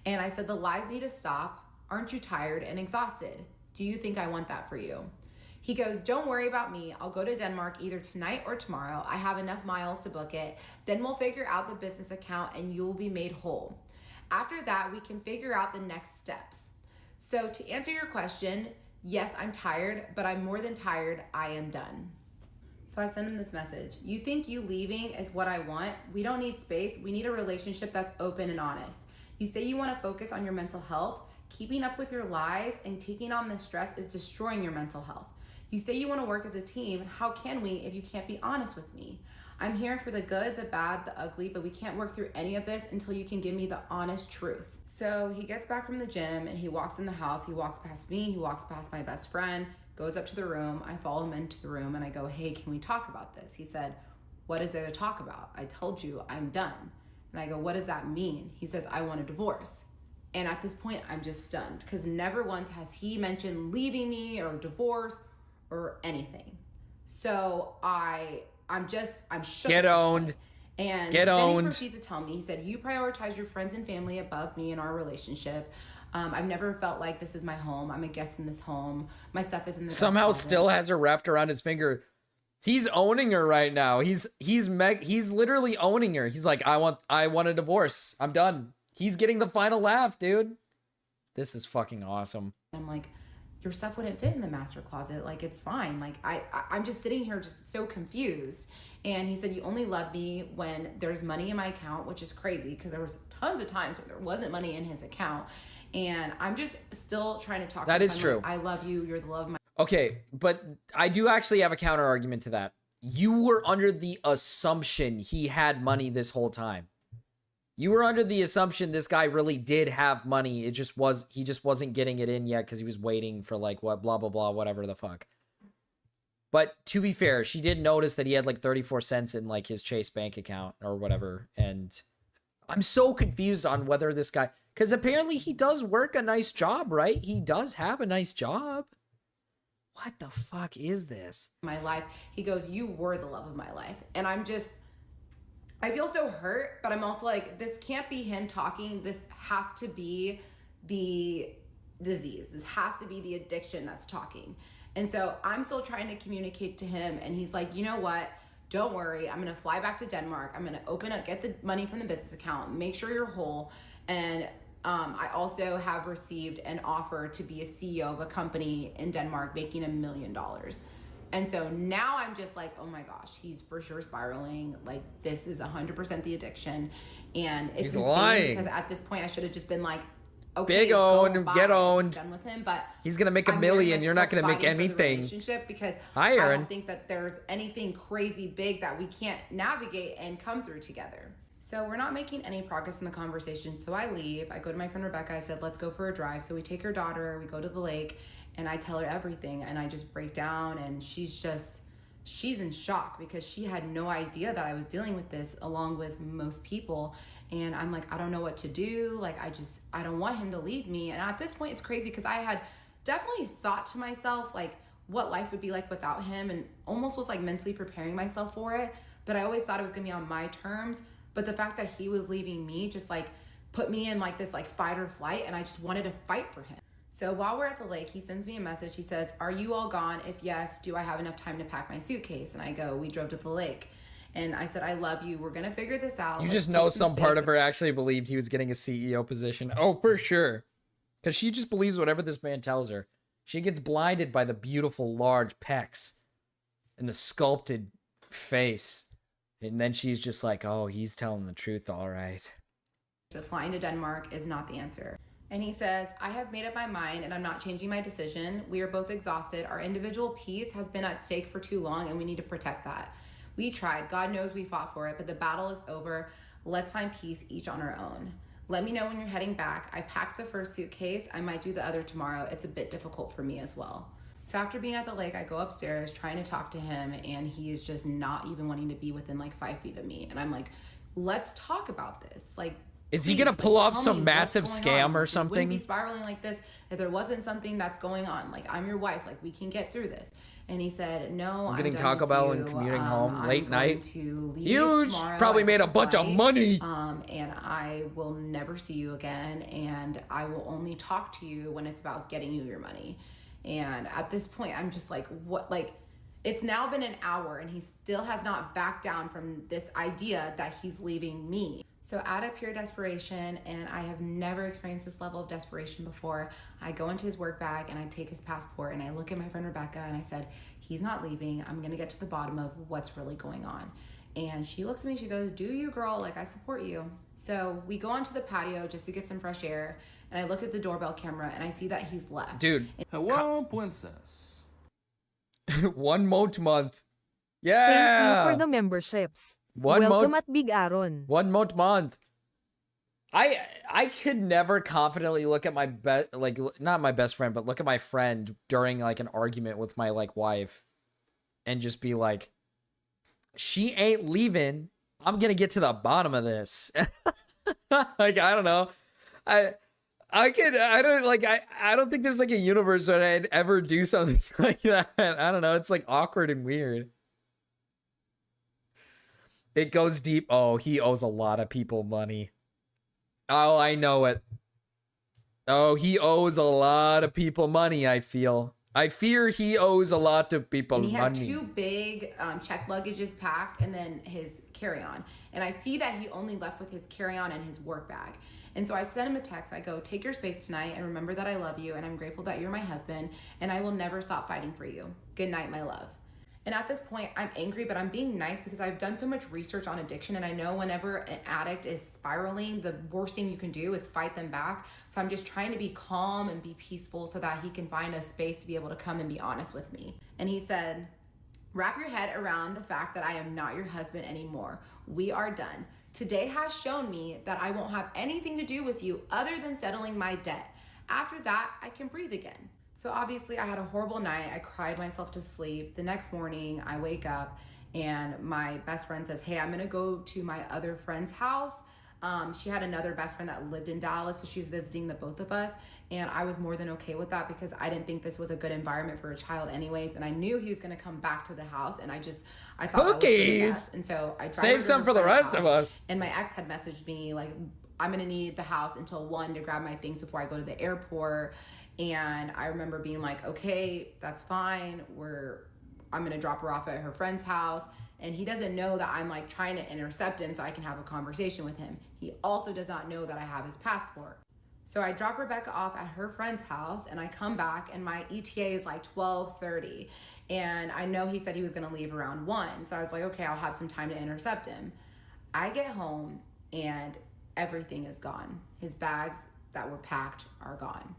And I said, the lies need to stop. Aren't you tired and exhausted? Do you think I want that for you? He goes, don't worry about me. I'll go to Denmark either tonight or tomorrow. I have enough miles to book it. Then we'll figure out the business account and you'll be made whole. After that, we can figure out the next steps. So to answer your question, yes, I'm tired, but I'm more than tired. I am done. So I sent him this message. You think you leaving is what I want? We don't need space. We need a relationship that's open and honest. You say you want to focus on your mental health. Keeping up with your lies and taking on the stress is destroying your mental health. You say you want to work as a team. How can we if you can't be honest with me? I'm here for the good, the bad, the ugly, but we can't work through any of this until you can give me the honest truth. So he gets back from the gym and he walks in the house. He walks past me. He walks past my best friend, goes up to the room. I follow him into the room and I go, hey, can we talk about this? He said, what is there to talk about? I told you I'm done. And I go, what does that mean? He says, I want a divorce. And at this point, I'm just stunned because never once has he mentioned leaving me or divorce or anything. So I'm shook. Get owned. And Get then owned. he proceeds to tell me, he said, you prioritize your friends and family above me in our relationship. I've never felt like this is my home. I'm a guest in this home. My stuff is in the guest Somehow closet. still has her wrapped around his finger. He's owning her right now. He's literally owning her. He's like, I want a divorce. I'm done. He's getting the final laugh, dude. This is fucking awesome. I'm like, your stuff wouldn't fit in the master closet. Like, it's fine. Like, I'm just sitting here just so confused. And he said, you only love me when there's money in my account, which is crazy because there was tons of times where there wasn't money in his account. And I'm just still trying to talk. That is true. Like, I love you. You're the love of my. Okay, but I do actually have a counter argument to that. You were under the assumption he had money this whole time. You were under the assumption this guy really did have money. He just wasn't getting it in yet because he was waiting for like what, blah, blah, blah, whatever the fuck. But to be fair, she did notice that he had like 34 cents in like his Chase bank account or whatever. And I'm so confused on whether this guy, because apparently he does work a nice job, right? He does have a nice job. What the fuck is this? My life. He goes, you were the love of my life. And I feel so hurt, but I'm also like, this can't be him talking. This has to be the disease. This has to be the addiction that's talking. And so I'm still trying to communicate to him. And he's like, you know what? Don't worry. I'm going to fly back to Denmark. I'm going to get the money from the business account, make sure you're whole. And I also have received an offer to be a CEO of a company in Denmark making $1 million. And so now I'm just like, oh my gosh, he's for sure spiraling. Like, this is 100% the addiction. And it's He's insane lying. because at this point I should have just been like, okay, Big go owned, bye, get owned. done with him. But He's going to make $1 I'm very million. much You're not still going to make fighting for the anything. relationship because Hi, I Aaron. don't think that there's anything crazy big that we can't navigate and come through together. So we're not making any progress in the conversation. So I leave. I go to my friend Rebecca. I said, let's go for a drive. So we take her daughter. We go to the lake. And I tell her everything. And I just break down. And she's in shock because she had no idea that I was dealing with this along with most people. And I'm like, I don't know what to do. Like, I don't want him to leave me. And at this point, it's crazy because I had definitely thought to myself, like, what life would be like without him, and almost was like mentally preparing myself for it. But I always thought it was gonna be on my terms. But the fact that he was leaving me just like put me in like this like fight or flight, and I just wanted to fight for him. So while we're at the lake, he sends me a message. He says, are you all gone? If yes, do I have enough time to pack my suitcase? And I go, we drove to the lake. And I said, I love you. We're going to figure this out. You Let's just take know some some part space. of her actually believed he was getting a CEO position. Oh, for sure. Because she just believes whatever this man tells her. She gets blinded by the beautiful large pecs and the sculpted face. And then she's just like, oh, he's telling the truth, all right. But flying to Denmark is not the answer. And he says, I have made up my mind and I'm not changing my decision. We are both exhausted. Our individual peace has been at stake for too long and we need to protect that. We tried. God knows we fought for it, but the battle is over. Let's find peace each on our own. Let me know when you're heading back. I packed the first suitcase. I might do the other tomorrow. It's a bit difficult for me as well. So after being at the lake, I go upstairs trying to talk to him, and he is just not even wanting to be within like 5 feet of me. And I'm like, let's talk about this. Like, Is he please, gonna pull off tell some me massive what's going scam on. or Like, we something? wouldn't be spiraling like this if there wasn't something that's going on. Like, I'm your wife. Like, we can get through this. And he said, no, I'm Getting done Taco with Bell you. and commuting home I'm late going night. to leave Huge. tomorrow. Probably I made a booked bunch of flight, money. and I will never see you again. And I will only talk to you when it's about getting you your money. And at this point, I'm just like, what? Like, it's now been an hour and he still has not backed down from this idea that he's leaving me. So out of pure desperation, and I have never experienced this level of desperation before, I go into his work bag and I take his passport and I look at my friend Rebecca and I said, he's not leaving. I'm gonna get to the bottom of what's really going on. And she looks at me, she goes, do you, girl? Like, I support you. So we go onto the patio just to get some fresh air. And I look at the doorbell camera and I see that he's left. Dude, Hello, princess. 1 month. Thank Yeah. you for the memberships. 1 Welcome month. at Big Aaron. 1 month. I could never confidently look at my not my best friend, but look at my friend during like an argument with my like wife and just be like, she ain't leaving. I'm gonna get to the bottom of this. Like, I don't know. I don't think there's like a universe where I'd ever do something like that. I don't know. It's like awkward and weird. It goes deep. Oh, he owes a lot of people money. Oh, I know it. Oh, he owes a lot of people money, I feel. I fear he owes a lot of people And he had money. 2 big check luggages packed and then his carry-on. And I see that he only left with his carry-on and his work bag. And so I sent him a text. I go, take your space tonight and remember that I love you and I'm grateful that you're my husband and I will never stop fighting for you. Good night, my love. And at this point, I'm angry, but I'm being nice because I've done so much research on addiction and I know whenever an addict is spiraling, the worst thing you can do is fight them back. So I'm just trying to be calm and be peaceful so that he can find a space to be able to come and be honest with me. And he said, wrap your head around the fact that I am not your husband anymore. We are done. Today has shown me that I won't have anything to do with you other than settling my debt. After that, I can breathe again. So obviously I had a horrible night. I cried myself to sleep. The next morning I wake up and my best friend says, hey, I'm gonna go to my other friend's house. She had another best friend that lived in Dallas, so she was visiting the both of us. And I was more than okay with that because I didn't think this was a good environment for a child anyways. And I knew he was gonna come back to the house and I thought that was for the best. And so I tried Save some for the rest of us. And my ex had messaged me like, I'm gonna need the house until 1 to grab my things before I go to the airport. And I remember being like, okay, that's fine. I'm gonna drop her off at her friend's house. And he doesn't know that I'm like trying to intercept him so I can have a conversation with him. He also does not know that I have his passport. So I drop Rebecca off at her friend's house and I come back and my ETA is like 12:30. And I know he said he was gonna leave around 1. So I was like, okay, I'll have some time to intercept him. I get home and everything is gone. His bags that were packed are gone.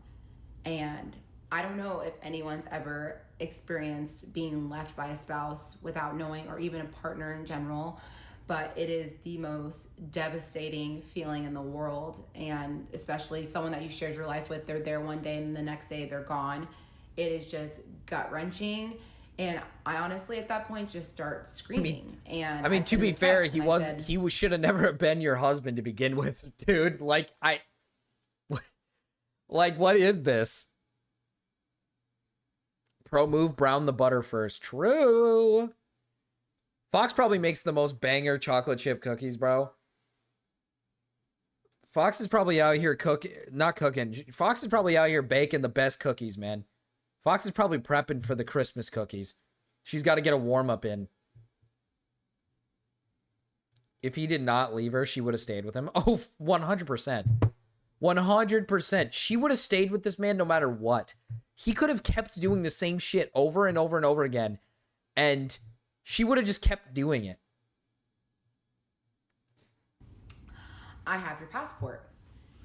And I don't know if anyone's ever experienced being left by a spouse without knowing, or even a partner in general, but it is the most devastating feeling in the world. And especially someone that you shared your life with, they're there one day and the next day they're gone. It is just gut-wrenching. And I honestly, at that point, just start screaming. I mean, to be fair, he should have never been your husband to begin with, dude. Like, what is this? Pro move, brown the butter first. True. Fox probably makes the most banger chocolate chip cookies, bro. Fox is probably out here Fox is probably out here baking the best cookies, man. Fox is probably prepping for the Christmas cookies. She's got to get a warm-up in. If he did not leave her, she would have stayed with him. Oh, 100%. 100%. She would have stayed with this man no matter what. He could have kept doing the same shit over and over and over again, and she would have just kept doing it. I have your passport.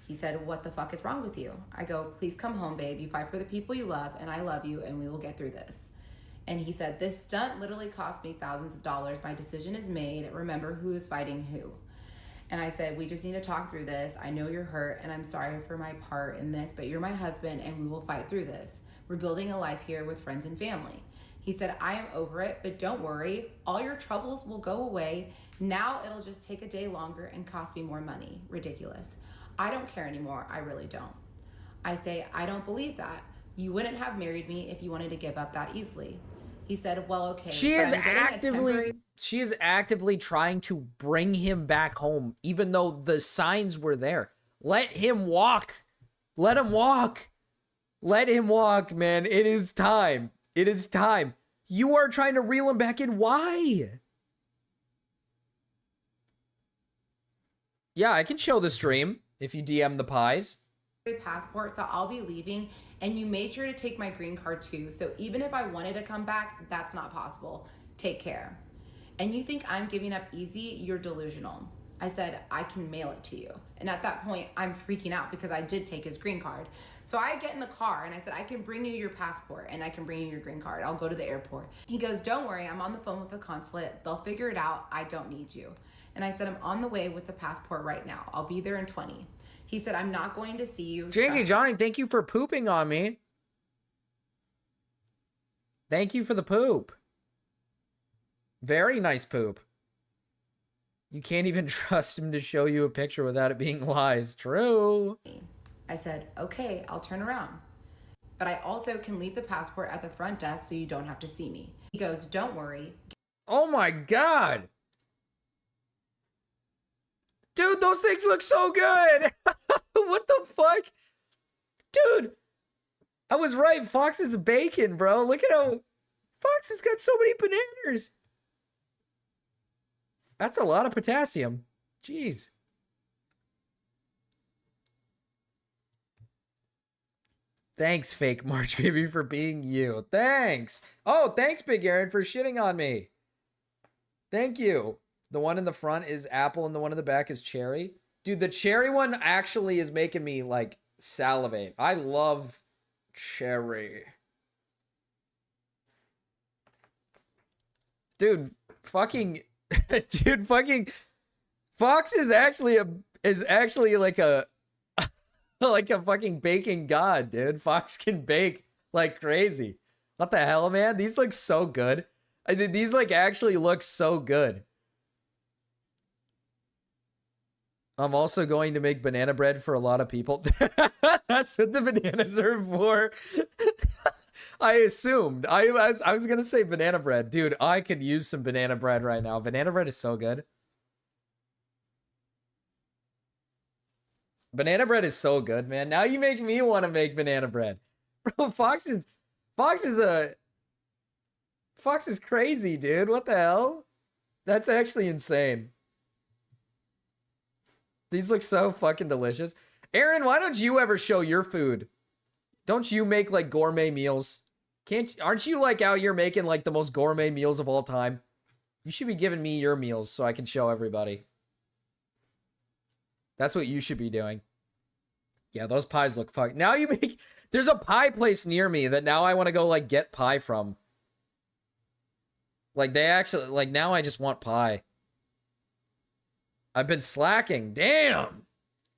He said, what the fuck is wrong with you? I go, please come home, babe. You fight for the people you love, and I love you, and we will get through this. And he said, this stunt literally cost me thousands of dollars. My decision is made. Remember who is fighting who. And I said, we just need to talk through this. I know you're hurt and I'm sorry for my part in this, but you're my husband and we will fight through this. We're building a life here with friends and family. He said, I am over it, but don't worry. All your troubles will go away. Now it'll just take a day longer and cost me more money. Ridiculous. I don't care anymore. I really don't. I say, I don't believe that. You wouldn't have married me if you wanted to give up that easily. He said, well, okay. She is actively trying to bring him back home, even though the signs were there. Let him walk. Let him walk. Let him walk, man. It is time. It is time. You are trying to reel him back in. Why? Yeah, I can show the stream if you DM the pies. Passport, so I'll be leaving, and you made sure to take my green card too, so even if I wanted to come back, that's not possible. Take care. And you think I'm giving up easy? You're delusional. I said, I can mail it to you. And at that point, I'm freaking out because I did take his green card. So I get in the car and I said, I can bring you your passport and I can bring you your green card. I'll go to the airport. He goes, don't worry, I'm on the phone with the consulate. They'll figure it out. I don't need you. And I said, I'm on the way with the passport right now. I'll be there in 20. He said, I'm not going to see you. Jinky Johnny, thank you for pooping on me. Thank you for the poop. Very nice poop. You can't even trust him to show you a picture without it being lies. True. I said, okay, I'll turn around. But I also can leave the passport at the front desk so you don't have to see me. He goes, don't worry. Oh my God. Dude, those things look so good. What the fuck? Dude, I was right. Fox is bacon, bro. Look at how Fox has got so many bananas. That's a lot of potassium. Jeez. Thanks, fake March Baby, for being you. Thanks. Oh, thanks, Big Aaron, for shitting on me. Thank you. The one in the front is apple and the one in the back is cherry. Dude, the cherry one actually is making me, like, salivate. I love cherry. Dude, fucking... Dude, fucking... Fox is actually like a... like a fucking baking god, dude. Fox can bake like crazy. What the hell, man? These look so good. These, like, actually look so good. I'm also going to make banana bread for a lot of people. That's what the bananas are for. I assumed. I was going to say banana bread. Dude, I could use some banana bread right now. Banana bread is so good. Banana bread is so good, man. Now you make me want to make banana bread. Bro, Fox is crazy, dude. What the hell? That's actually insane. These look so fucking delicious. Aaron, why don't you ever show your food? Don't you make, like, gourmet meals? Aren't you, like, out here making, like, the most gourmet meals of all time? You should be giving me your meals so I can show everybody. That's what you should be doing. Yeah, those pies look fucking... Now you make... There's a pie place near me that now I want to go, like, get pie from. Like, they actually... Like, now I just want pie. I've been slacking. Damn!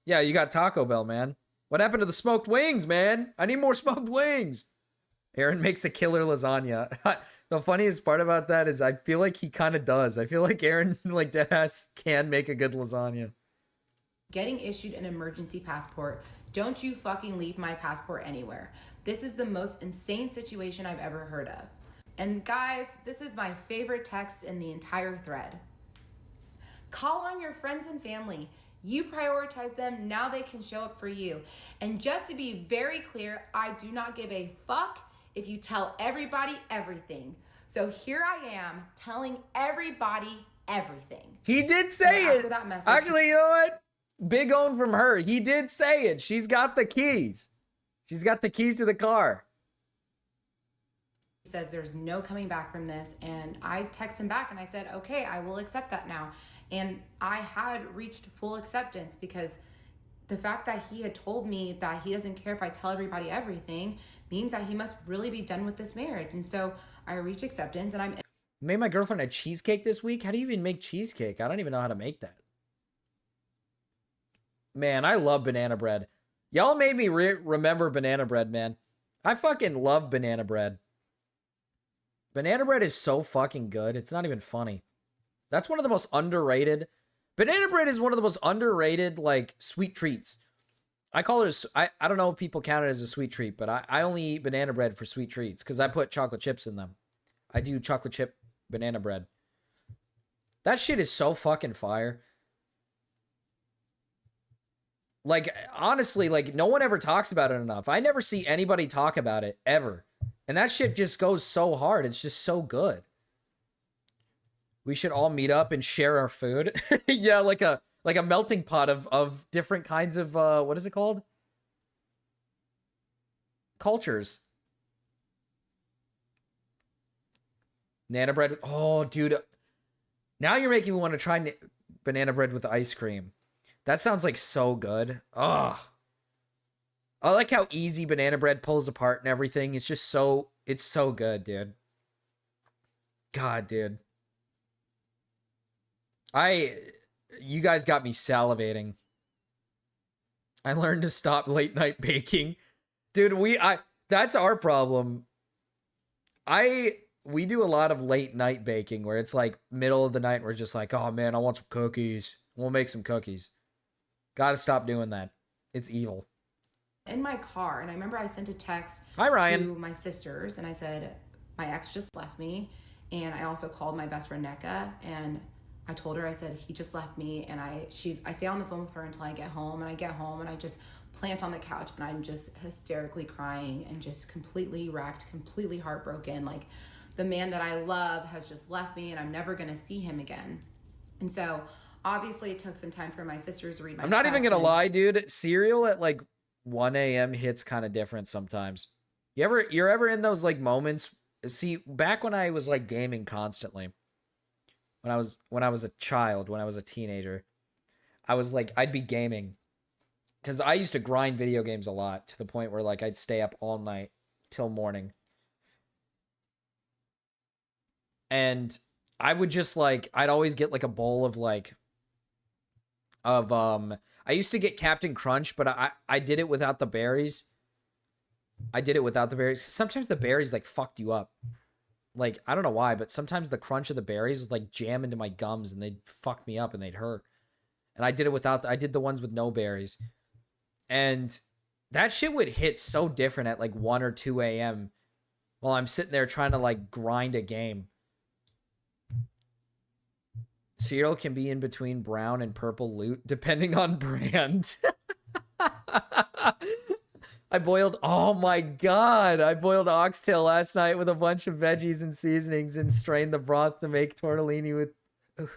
Yeah, you got Taco Bell, man. What happened to the smoked wings, man? I need more smoked wings! Aaron makes a killer lasagna. The funniest part about that is I feel like he kind of does. I feel like Aaron, like, deadass can make a good lasagna. Getting issued an emergency passport. Don't you fucking leave my passport anywhere. This is the most insane situation I've ever heard of. And guys, this is my favorite text in the entire thread. Call on your friends and family. You prioritize them, now they can show up for you. And just to be very clear, I do not give a fuck if you tell everybody everything. So here I am telling everybody everything. He did say it. That message, actually, you know what? Big own from her. He did say it. She's got the keys. She's got the keys to the car. He says there's no coming back from this. And I text him back and I said, okay, I will accept that now. And I had reached full acceptance because the fact that he had told me that he doesn't care if I tell everybody everything means that he must really be done with this marriage. And so I reached acceptance and I'm... Made my girlfriend a cheesecake this week? How do you even make cheesecake? I don't even know how to make that. Man, I love banana bread. Y'all made me remember banana bread, man. I fucking love banana bread. Banana bread is so fucking good. It's not even funny. That's one of the most underrated. Banana bread is one of the most underrated, like, sweet treats. I call it I don't know if people count it as a sweet treat, but I only eat banana bread for sweet treats because I put chocolate chips in them. I do chocolate chip banana bread. That shit is so fucking fire. Like, honestly, like, no one ever talks about it enough. I never see anybody talk about it, ever. And that shit just goes so hard. It's just so good. We should all meet up and share our food. Yeah, like a melting pot of different kinds of, what is it called? Cultures. Banana bread. Oh, dude. Now you're making me want to try banana bread with ice cream. That sounds like so good. Ugh. I like how easy banana bread pulls apart and everything. It's just so, it's so good, dude. God, dude. You guys got me salivating. I learned to stop late night baking. Dude, that's our problem. We do a lot of late night baking where it's like middle of the night and we're just like, oh man, I want some cookies. We'll make some cookies. Gotta stop doing that. It's evil. In my car, and I remember I sent a text Hi, Ryan. to my sisters, and I said, my ex just left me, and I also called my best friend NECA, and I told her, I said, he just left me, and I stay on the phone with her until I get home, and I get home, and I just plant on the couch, and I'm just hysterically crying, and just completely wrecked, completely heartbroken, like, the man that I love has just left me, and I'm never gonna see him again. And so, obviously, it took some time for my sisters to read my I'm not even text, gonna and lie, dude. Cereal at like 1 a.m. hits kind of different sometimes. You're ever in those like moments? See, back when I was like gaming constantly, when I was a child, when I was a teenager, I was like, I'd be gaming because I used to grind video games a lot to the point where like I'd stay up all night till morning. And I would just like, I'd always get like a bowl of like, I used to get Captain Crunch, but I did it without the berries. I did it without the berries. Sometimes the berries like fucked you up. Like, I don't know why, but sometimes the crunch of the berries would like jam into my gums and they'd fuck me up and they'd hurt. And I did it without, I did the ones with no berries. And that shit would hit so different at like 1 or 2 a.m. while I'm sitting there trying to like grind a game. Cereal can be in between brown and purple loot, depending on brand. Oh my god, I boiled oxtail last night with a bunch of veggies and seasonings and strained the broth to make tortellini with...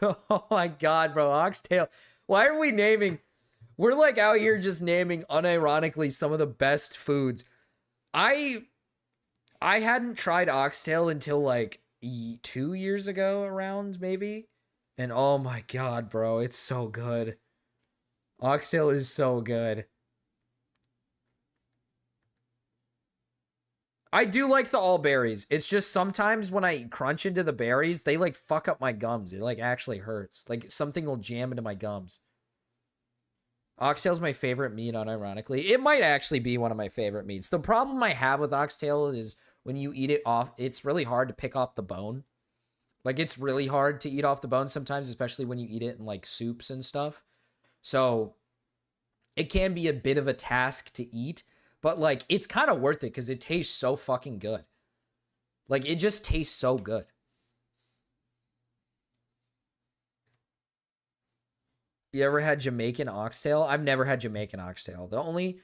Oh my god, bro, oxtail. Why are we naming... We're like out here just naming unironically some of the best foods. I hadn't tried oxtail until like 2 years ago around, maybe. And oh my god, bro, it's so good. Oxtail is so good. I do like the all berries. It's just sometimes when I crunch into the berries, they like fuck up my gums. It like actually hurts. Like something will jam into my gums. Oxtail's my favorite meat, unironically. It might actually be one of my favorite meats. The problem I have with oxtail is when you eat it off, it's really hard to pick off the bone. Like, it's really hard to eat off the bone sometimes, especially when you eat it in, like, soups and stuff. So, it can be a bit of a task to eat. But, like, it's kind of worth it because it tastes so fucking good. Like, it just tastes so good. You ever had Jamaican oxtail? I've never had Jamaican oxtail. The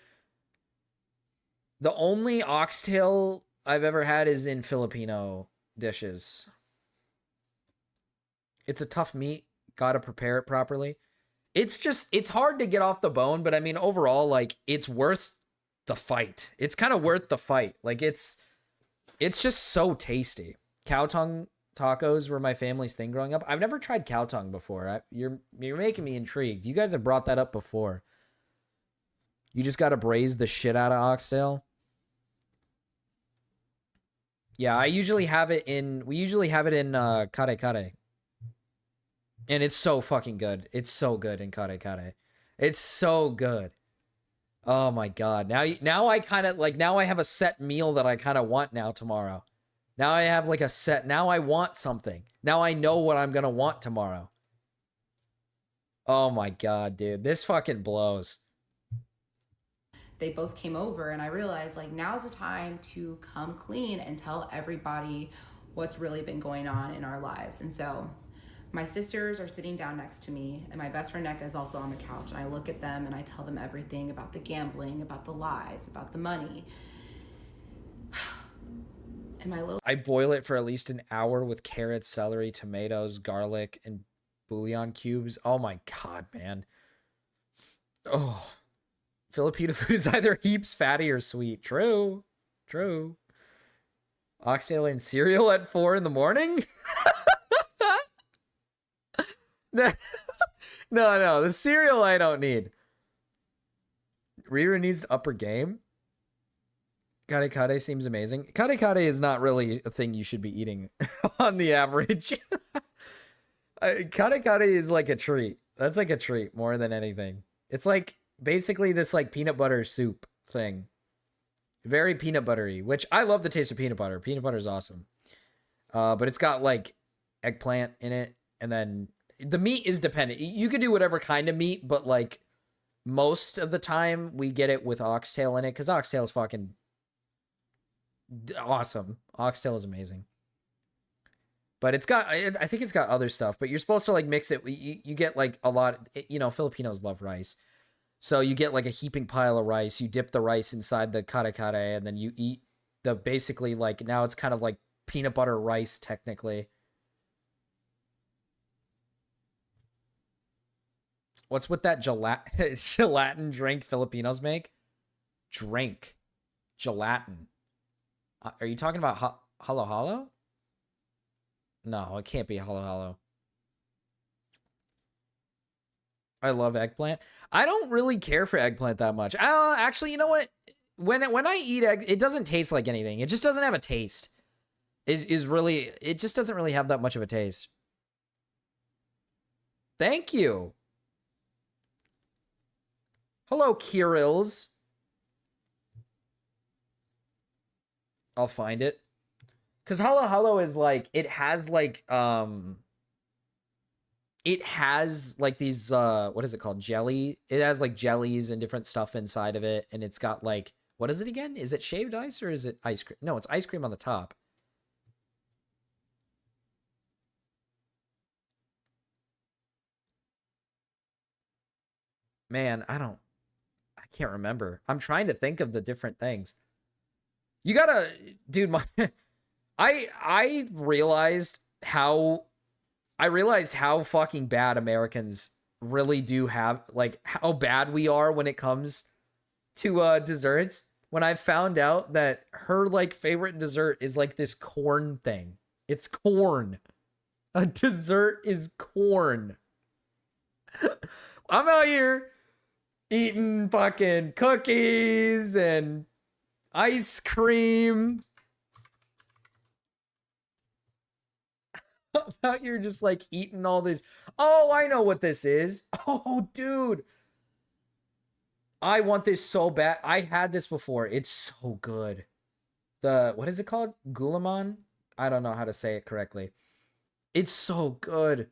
only oxtail I've ever had is in Filipino dishes. It's a tough meat. Gotta prepare it properly. It's hard to get off the bone, but I mean, overall, like, it's worth the fight. It's kind of worth the fight. Like, it's just so tasty. Cow tongue tacos were my family's thing growing up. I've never tried cow tongue before. You're making me intrigued. You guys have brought that up before. You just gotta braise the shit out of oxtail. Yeah, we usually have it in kare kare. And it's so fucking good. It's so good in kare kare. It's so good. Oh my god. Now I kind of like, now I have a set meal that I kind of want now tomorrow. Now I have like a set. Now I want something. Now I know what I'm going to want tomorrow. Oh my God, dude. This fucking blows. They both came over and I realized like now's the time to come clean and tell everybody what's really been going on in our lives. And so my sisters are sitting down next to me and my best friend Nneka is also on the couch, and I look at them and I tell them everything about the gambling, about the lies, about the money. And my little I boil it for at least an hour with carrots, celery, tomatoes, garlic, and bouillon cubes. Oh my God, man. Oh, Filipino food is either heaps fatty or sweet. True. True. Oxtail and cereal at 4 in the morning? No, the cereal I don't need. Rira needs to up her game. Kare kare seems amazing. Kare kare is not really a thing you should be eating on the average. Kare kare is like a treat. That's like a treat more than anything. It's like basically this like peanut butter soup thing. Very peanut buttery, which I love the taste of peanut butter. Peanut butter is awesome. But it's got like eggplant in it, and then the meat is dependent. You can do whatever kind of meat, but like most of the time we get it with oxtail in it because oxtail is fucking awesome. Oxtail is amazing. But it's got, I think it's got other stuff, but you're supposed to like mix it. You get like a lot, you know, Filipinos love rice. So you get like a heaping pile of rice. You dip the rice inside the kare kare, and then you eat the basically like, now it's kind of like peanut butter rice technically. What's with that gelatin drink Filipinos make? Drink. Gelatin. Are you talking about halo halo? No, it can't be halo halo. I love eggplant. I don't really care for eggplant that much. Actually, you know what? When I eat egg, it doesn't taste like anything. It just doesn't have a taste. It just doesn't really have that much of a taste. Thank you. Hello, Kirils. I'll find it. Because halo halo is like, it has like these what is it called, jelly. It has like jellies and different stuff inside of it, and it's got like, what is it again? Is it shaved ice or is it ice cream? No, it's ice cream on the top. Man, I can't remember. I'm trying to think of the different things. You gotta, dude, I realized how fucking bad Americans really do have, like how bad we are when it comes to desserts. When I found out that her like favorite dessert is like this corn thing. It's corn. A dessert is corn. I'm out here eating fucking cookies and ice cream. Out here just like eating all this. Oh, I know what this is. Oh, dude. I want this so bad. I had this before. It's so good. What is it called? Gulaman? I don't know how to say it correctly. It's so good.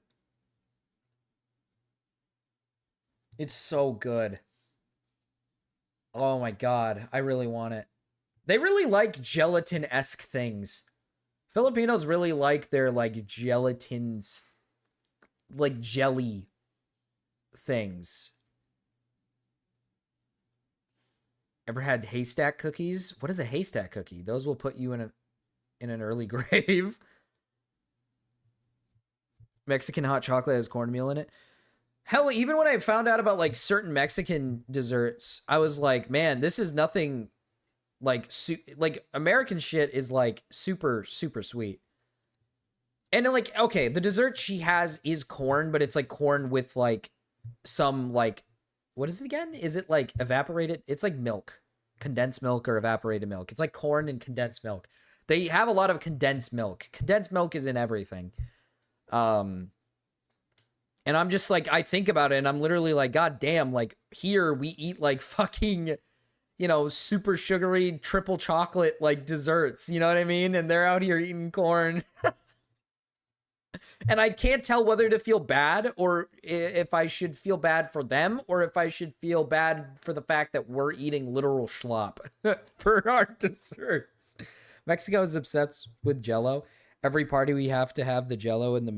It's so good. Oh my God. I really want it. They really like gelatin-esque things. Filipinos really like their like gelatins, like jelly things. Ever had haystack cookies? What is a haystack cookie? Those will put you in an early grave. Mexican hot chocolate has cornmeal in it. Hell, even when I found out about like certain Mexican desserts, I was like, man, this is nothing like American shit is like super, super sweet. And then like, okay, the dessert she has is corn, but it's like corn with like some like, what is it again? Is it like evaporated? It's like milk, condensed milk or evaporated milk. It's like corn and condensed milk. They have a lot of condensed milk. Condensed milk is in everything. And I'm just like, I think about it and I'm literally like, God damn, like here we eat like fucking, you know, super sugary triple chocolate like desserts, you know what I mean? And they're out here eating corn. And I can't tell whether to feel bad or if I should feel bad for them or if I should feel bad for the fact that we're eating literal schlop for our desserts. Mexico is obsessed with Jell-O. Every party we have to have the Jell-O in the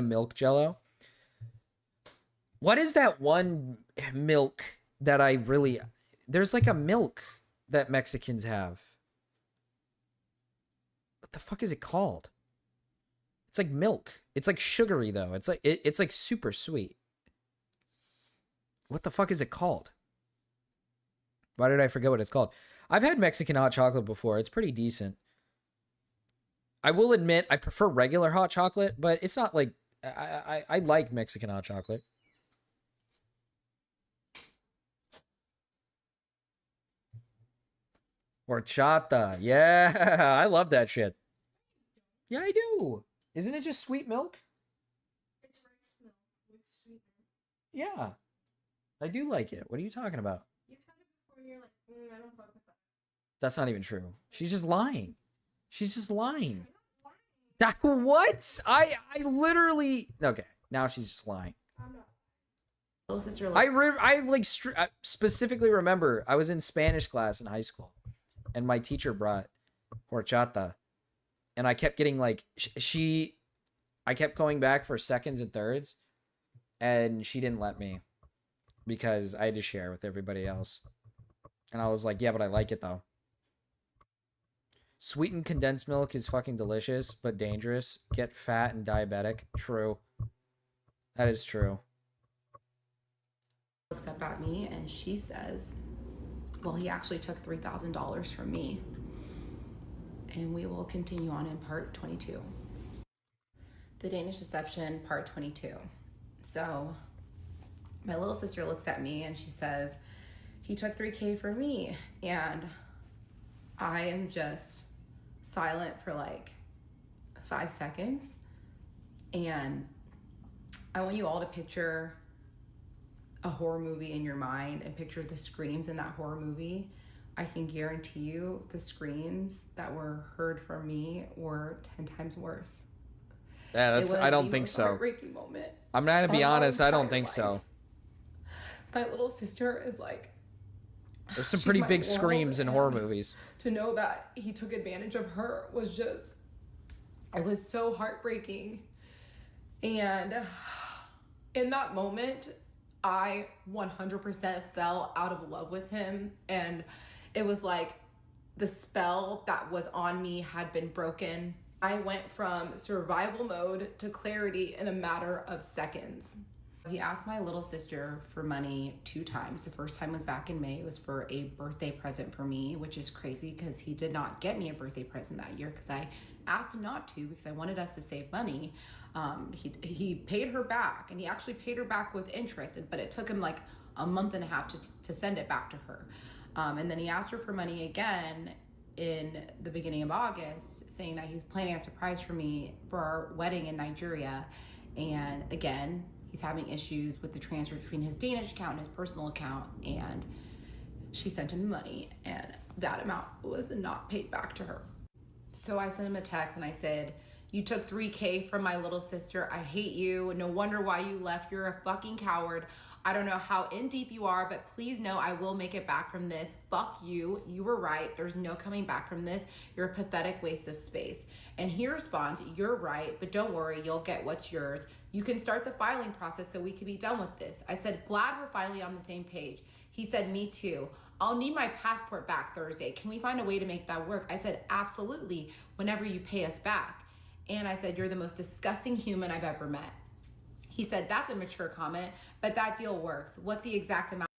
milk Jell-O. What is that one milk that I really... There's like a milk that Mexicans have. What the fuck is it called? It's like milk. It's like sugary though. It's like it's like super sweet. What the fuck is it called? Why did I forget what it's called? I've had Mexican hot chocolate before. It's pretty decent. I will admit I prefer regular hot chocolate, but it's not like I like Mexican hot chocolate. Horchata. Yeah, I love that shit. Yeah, I do. Isn't it just sweet milk? It's rice milk with sweetener. Yeah. I do like it. What are you talking about? You've had it before and you're like, I don't fuck with that. That's not even true. She's just lying. She's just lying. That, what? I literally... Okay, now she's just lying. I'm not. Little sister, I specifically remember I was in Spanish class in high school and my teacher brought horchata and I kept getting like I kept going back for seconds and thirds and she didn't let me because I had to share with everybody else. And I was like, yeah, but I like it though. Sweetened condensed milk is fucking delicious, but dangerous. Get fat and diabetic. True. That is true. looks up at me and she says, well, he actually took $3,000 from me. And we will continue on in part 22. The Danish Deception, part 22. So my little sister looks at me and she says, he took $3K from me. And I am just silent for like 5 seconds. And I want you all to picture a horror movie in your mind and picture the screams in that horror movie. I can guarantee you the screams that were heard from me were 10 times worse. Yeah, that's. I don't think so. Heartbreaking moment. I'm not gonna be honest. I don't think so. My little sister is like. There's some pretty big screams in horror movies. To know that he took advantage of her was just. It was so heartbreaking, and in that moment, I 100% fell out of love with him, and it was like the spell that was on me had been broken. I went from survival mode to clarity in a matter of seconds. He asked my little sister for money 2 times. The first time was back in May. It was for a birthday present for me, which is crazy because he did not get me a birthday present that year because I asked him not to because I wanted us to save money. He paid her back, and he actually paid her back with interest, but it took him like a month and a half to send it back to her. And then he asked her for money again in the beginning of August, saying that he was planning a surprise for me for our wedding in Nigeria. And again, he's having issues with the transfer between his Danish account and his personal account. And she sent him money, and that amount was not paid back to her. So I sent him a text and I said, you took $3K from my little sister. I hate you. No wonder why you left. You're a fucking coward. I don't know how in deep you are, but please know I will make it back from this. Fuck you. You were right. There's no coming back from this. You're a pathetic waste of space. And he responds, you're right, but don't worry. You'll get what's yours. You can start the filing process so we can be done with this. I said, glad we're finally on the same page. He said, me too. I'll need my passport back Thursday. Can we find a way to make that work? I said, absolutely, whenever you pay us back. And I said, you're the most disgusting human I've ever met. He said, that's a mature comment, but that deal works. What's the exact amount?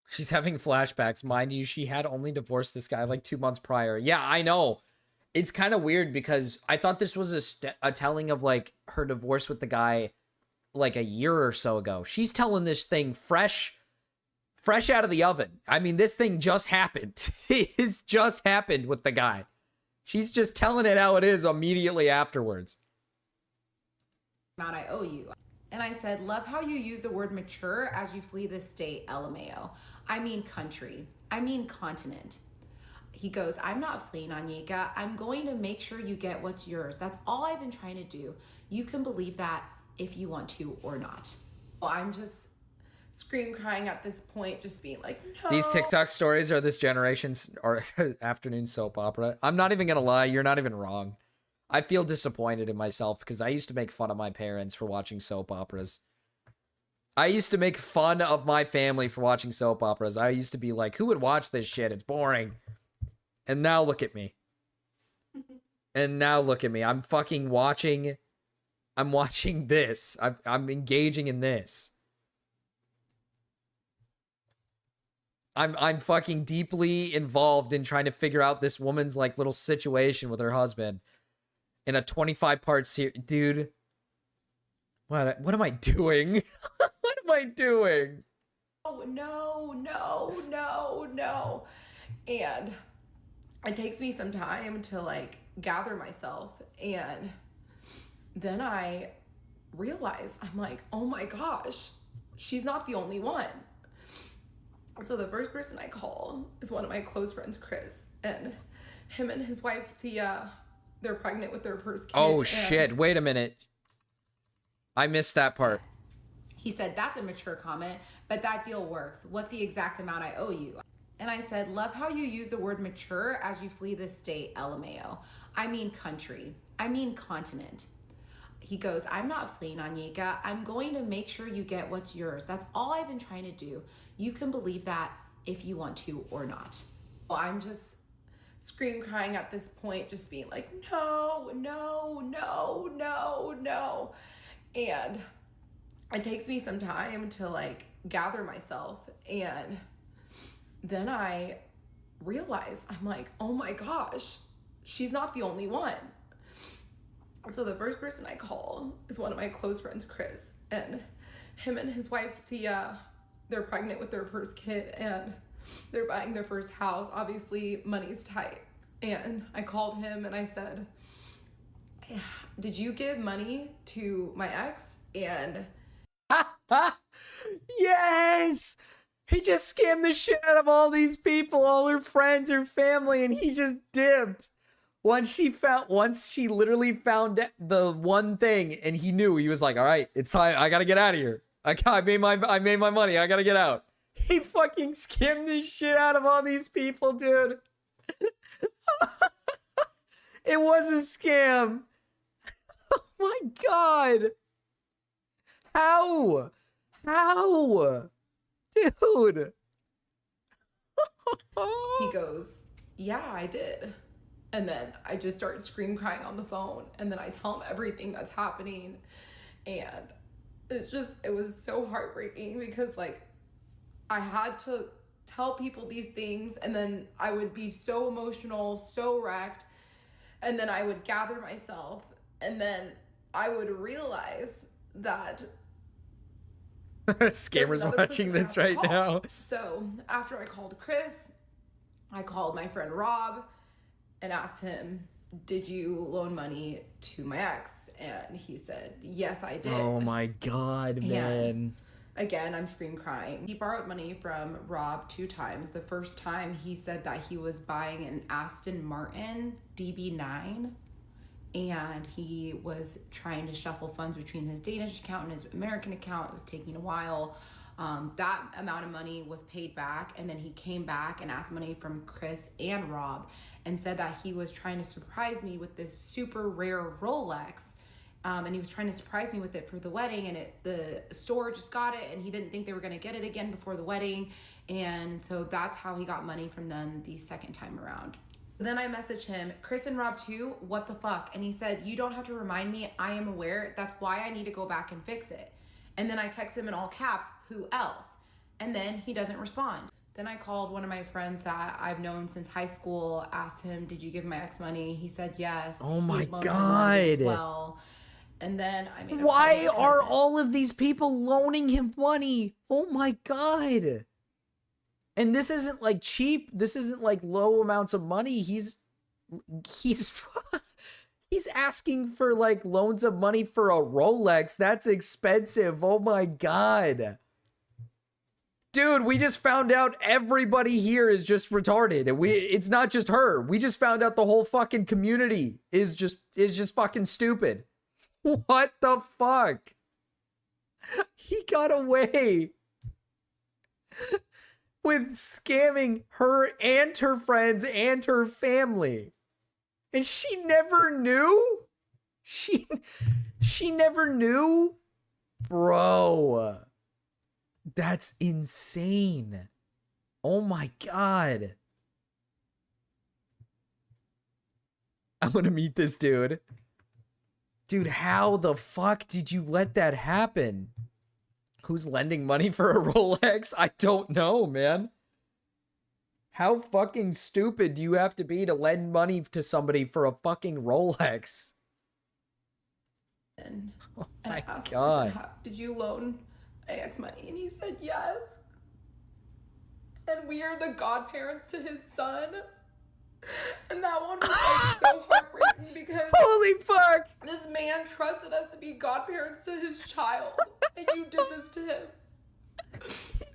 She's having flashbacks. Mind you, she had only divorced this guy like 2 months prior. Yeah, I know. It's kind of weird because I thought this was a telling of like her divorce with the guy like a year or so ago. She's telling this thing fresh out of the oven. I mean, this thing just happened. It's just happened with the guy. She's just telling it how it is immediately afterwards. I owe you. And I said, love how you use the word mature as you flee this state, LMAO. I mean country. I mean continent. He goes, I'm not fleeing, Anyeka. I'm going to make sure you get what's yours. That's all I've been trying to do. You can believe that if you want to or not. Well, I'm just scream crying at this point, just being like, no. These TikTok stories are this generation's or afternoon soap opera. I'm not even gonna lie, you're not even wrong. I feel disappointed in myself because I used to make fun of my parents for watching soap operas. I used to make fun of my family for watching soap operas. I used to be like, who would watch this shit? It's boring. And now look at me. And now look at me. I'm fucking watching. I'm watching this. I'm engaging in this. I'm fucking deeply involved in trying to figure out this woman's like little situation with her husband in a 25-part series. Dude, what am I doing? What am I doing? Oh, no. And it takes me some time to like gather myself. And then I realize, I'm like, oh my gosh, she's not the only one. So the first person I call is one of my close friends, Chris, and him and his wife, Thea, they're pregnant with their first kid. Oh shit, wait a minute. I missed that part. He said, that's a mature comment, but that deal works. What's the exact amount I owe you? And I said, love how you use the word mature as you flee this state, LMAO. I mean country. I mean continent. He goes, I'm not fleeing, Anyeka. I'm going to make sure you get what's yours. That's all I've been trying to do. You can believe that if you want to or not. Well, I'm just scream crying at this point, just being like, no. And it takes me some time to like gather myself. And then I realize, I'm like, oh my gosh, she's not the only one. So the first person I call is one of my close friends, Chris, and him and his wife, Thea, they're pregnant with their first kid and they're buying their first house. Obviously, money's tight. And I called him and I said, did you give money to my ex? And Yes! He just scammed the shit out of all these people, all her friends, her family, and he just dipped. Once she literally found the one thing, and he knew, he was like, all right, it's time. I gotta get out of here. I made my money. I gotta get out. He fucking scammed the shit out of all these people, dude. It was a scam. Oh my god. How? Dude. he goes, yeah, I did. And then I just start scream crying on the phone. And then I tell him everything that's happening. And it was so heartbreaking because like I had to tell people these things and then I would be so emotional, so wrecked. And then I would gather myself and then I would realize that Scammers watching this right now. So after I called Chris, I called my friend Rob and asked him, did you loan money to my ex? And he said, yes, I did. Oh my god, man. And again, I'm scream crying. He borrowed money from Rob 2 times. The first time he said that he was buying an Aston Martin DB9 and he was trying to shuffle funds between his Danish account and his American account. It was taking a while. That amount of money was paid back, and then he came back and asked money from Chris and Rob and said that he was trying to surprise me with this super rare Rolex. And he was trying to surprise me with it for the wedding, and the store just got it and he didn't think they were going to get it again before the wedding. And so that's how he got money from them the second time around. Then I messaged him, Chris and Rob too, what the fuck? And he said, you don't have to remind me, I am aware. That's why I need to go back and fix it. And then I text him in all caps, who else? And then he doesn't respond. Then I called one of my friends that I've known since high school, asked him, did you give my ex money? He said yes. Oh my He loaned me god. money as well. And then I made a Why call to are cousin. all of these people loaning him money? Oh my god. And this isn't like cheap. This isn't like low amounts of money. He's asking for like loans of money for a Rolex. That's expensive. Oh my god. Dude, we just found out everybody here is just retarded. It's not just her. We just found out the whole fucking community is just fucking stupid. What the fuck? He got away with scamming her and her friends and her family. And she never knew? She never knew? Bro. That's insane. Oh my God. I want to meet this dude. Dude, how the fuck did you let that happen? Who's lending money for a Rolex? I don't know, man. How fucking stupid do you have to be to lend money to somebody for a fucking Rolex? Oh my I asked God. him, I said, did you loan AX money? And he said yes. And we are the godparents to his son. And that one was like so heartbreaking because Holy fuck! this man trusted us to be godparents to his child, and you did this to him.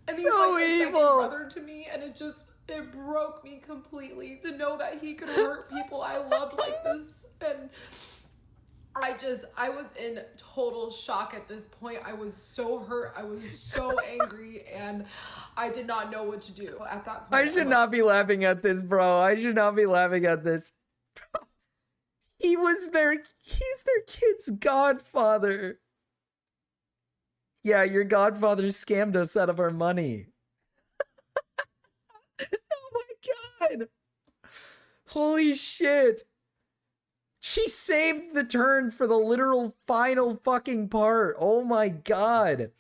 And he's So like a second evil. brother to me, and it broke me completely to know that he could hurt people I loved like this. And I was in total shock at this point. I was so hurt. I was so angry, and I did not know what to do at that point. I should not be laughing at this, bro. I should not be laughing at this. He was their kid's godfather. Yeah, your godfather scammed us out of our money. Oh my God. Holy shit. She saved the turn for the literal final fucking part. Oh my God.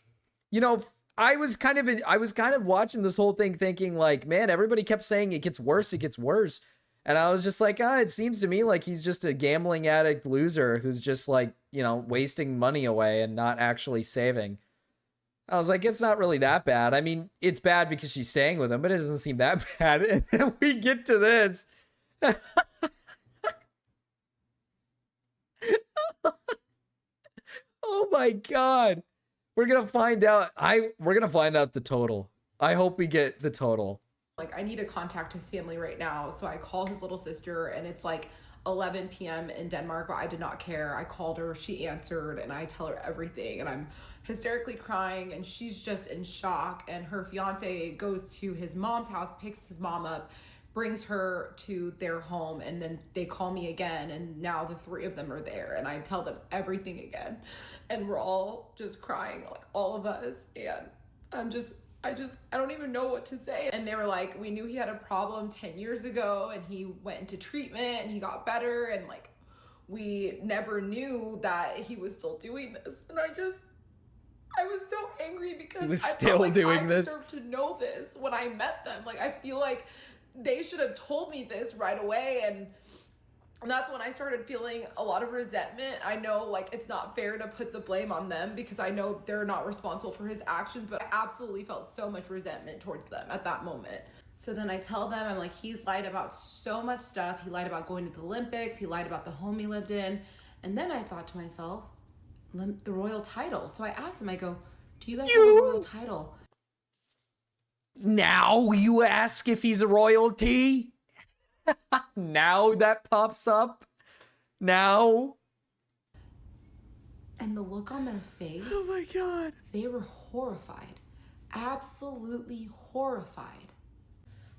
You know, I was kind of watching this whole thing thinking like, man, everybody kept saying it gets worse, it gets worse. And I was just like, it seems to me like he's just a gambling addict loser who's just like, you know, wasting money away and not actually saving. I was like, it's not really that bad. I mean, it's bad because she's staying with him, but it doesn't seem that bad. And then we get to this. Oh my God. We're going to find out. We're going to find out the total. I hope we get the total. Like, I need to contact his family right now. So I call his little sister, and it's like 11 p.m. in Denmark, but I did not care. I called her, she answered, and I tell her everything, and I'm hysterically crying, and she's just in shock. And her fiance goes to his mom's house, picks his mom up, brings her to their home, and then they call me again, and now the three of them are there, and I tell them everything again, and we're all just crying, like all of us, and I don't even know what to say. And they were like, we knew he had a problem 10 years ago, and he went into treatment and he got better, and like we never knew that he was still doing this. And I was so angry because He was I still felt like doing I this. deserved to know this when I met them. Like, I feel like they should have told me this right away, and that's when I started feeling a lot of resentment. I know, like, it's not fair to put the blame on them because I know they're not responsible for his actions, but I absolutely felt so much resentment towards them at that moment. So then I tell them, I'm like, he's lied about so much stuff. He lied about going to the Olympics. He lied about the home he lived in. And then I thought to myself, the royal title. So I asked him, I go, do you guys have a royal title? Now you ask if he's a royalty? Now that pops up? Now? And the look on their face, Oh my God. they were horrified, absolutely horrified.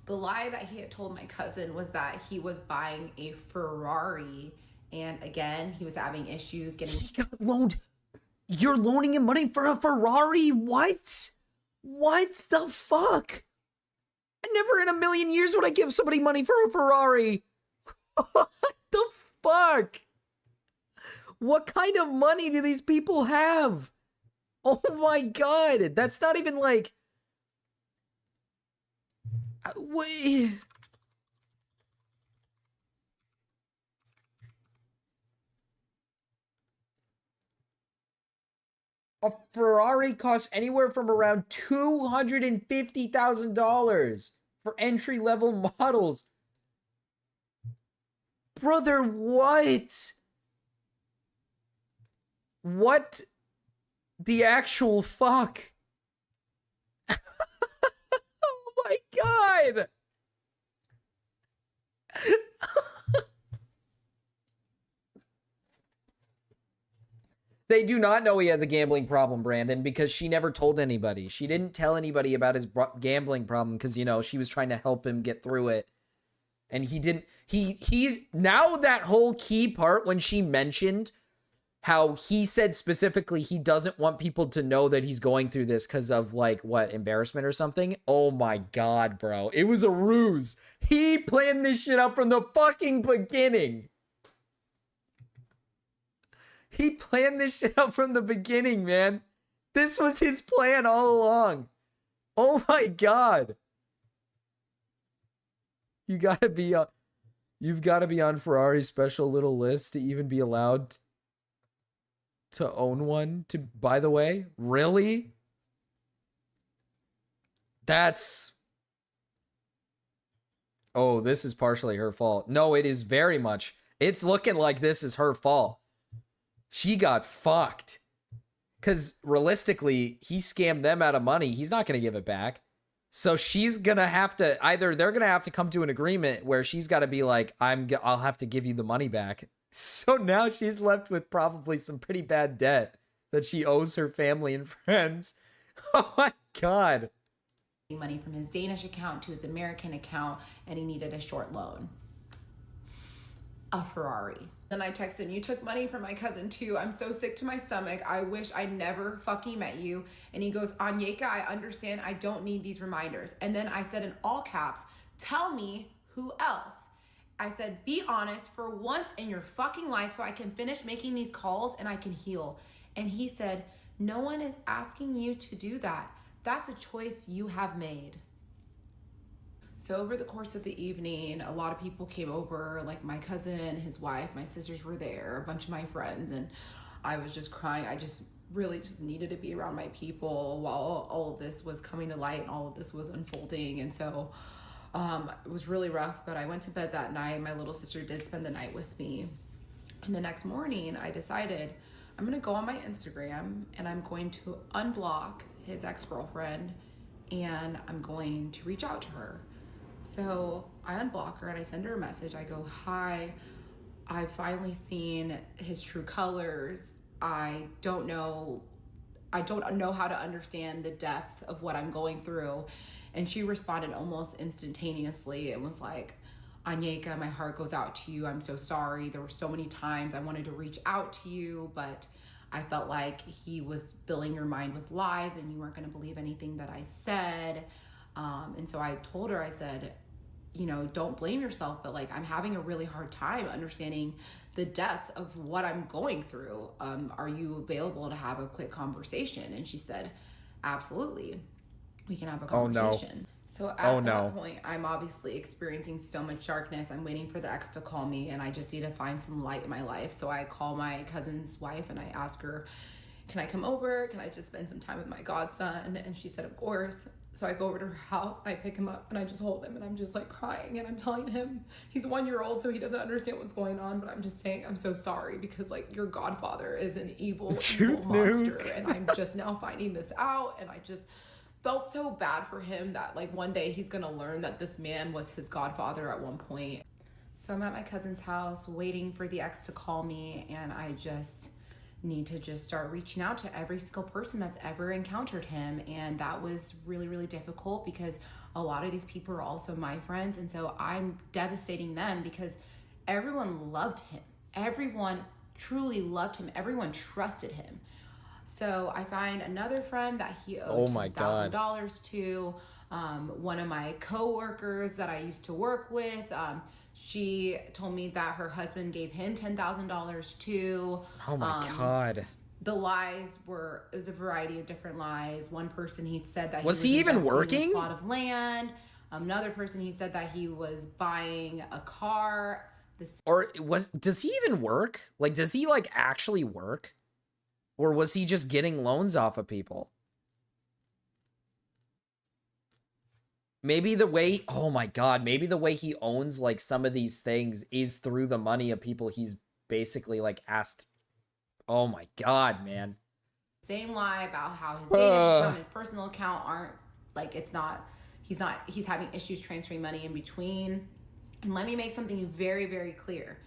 The lie that he had told my cousin was that he was buying a Ferrari, and again, he was having issues getting... He got loaned. You're loaning him money for a Ferrari? What? What the fuck? Never in a million years would I give somebody money for a Ferrari. What the fuck? What kind of money do these people have? Oh my God. That's not even like... Wait. A Ferrari costs anywhere from around $250,000 for entry-level models. Brother, what? What the actual fuck? my God. They do not know he has a gambling problem, Brandon, because she never told anybody. She didn't tell anybody about his gambling problem because, you know, she was trying to help him get through it. And he didn't, he's now that whole key part when she mentioned how he said specifically he doesn't want people to know that he's going through this because of like, what, embarrassment or something? Oh my God, bro. It was a ruse. He planned this shit up from the fucking beginning. He planned this shit out from the beginning, man. This was his plan all along. Oh my God. You've got to be on Ferrari's special little list to even be allowed to own one. By the way, really? Oh, this is partially her fault. No, it is very much. It's looking like this is her fault. She got fucked. Because realistically, he scammed them out of money. He's not going to give it back. So she's going to have to, either they're going to have to come to an agreement where she's got to be like, I'll have to give you the money back. So now she's left with probably some pretty bad debt that she owes her family and friends. Oh my God. Money from his Danish account to his American account, and he needed a short loan. A Ferrari. Then I texted him, you took money from my cousin too. I'm so sick to my stomach. I wish I never fucking met you. And he goes, Anyeka, I understand. I don't need these reminders. And then I said in all caps, tell me who else. I said, be honest for once in your fucking life so I can finish making these calls and I can heal. And he said, no one is asking you to do that. That's a choice you have made. So over the course of the evening, a lot of people came over, like my cousin, his wife, my sisters were there, a bunch of my friends, and I was just crying. I just really just needed to be around my people while all of this was coming to light and all of this was unfolding. And so it was really rough, but I went to bed that night. My little sister did spend the night with me. And the next morning I decided I'm gonna go on my Instagram and I'm going to unblock his ex-girlfriend and I'm going to reach out to her. So I unblock her and I send her a message. I go, hi, I've finally seen his true colors. I don't know how to understand the depth of what I'm going through. And she responded almost instantaneously. It was like, Anyeka, my heart goes out to you. I'm so sorry. There were so many times I wanted to reach out to you, but I felt like he was filling your mind with lies and you weren't going to believe anything that I said. And so I told her, I said, you know, don't blame yourself, but like, I'm having a really hard time understanding the depth of what I'm going through. Are you available to have a quick conversation? And she said, absolutely. We can have a conversation. Oh, no. So at that point, I'm obviously experiencing so much darkness. I'm waiting for the ex to call me and I just need to find some light in my life. So I call my cousin's wife and I ask her, can I come over? Can I just spend some time with my godson? And she said, of course. So I go over to her house, I pick him up and I just hold him and I'm just like crying and I'm telling him he's 1 year old, so he doesn't understand what's going on, but I'm just saying I'm so sorry because like your godfather is an evil monster and I'm just now finding this out. And I just felt so bad for him that like one day he's gonna learn that this man was his godfather at one point. So I'm at my cousin's house waiting for the ex to call me and I just need to just start reaching out to every single person that's ever encountered him. And that was really, really difficult because a lot of these people are also my friends. And so I'm devastating them because everyone loved him. Everyone truly loved him. Everyone trusted him. So I find another friend that he owed $10,000 to, one of my coworkers that I used to work with. She told me that her husband gave him $10,000 too. Oh my God. The lies were, it was a variety of different lies. One person, he said that was he even working? In a plot of land. Another person, he said that he was buying a car. Does he even work? Like, does he like actually work? Or was he just getting loans off of people? Maybe the way, oh my God, maybe the way he owns like some of these things is through the money of people he's basically like asked. Oh my God, man. Same lie about how his Danish account and his personal account aren't, like, it's not, He's having issues transferring money in between. And let me make something very, very clear.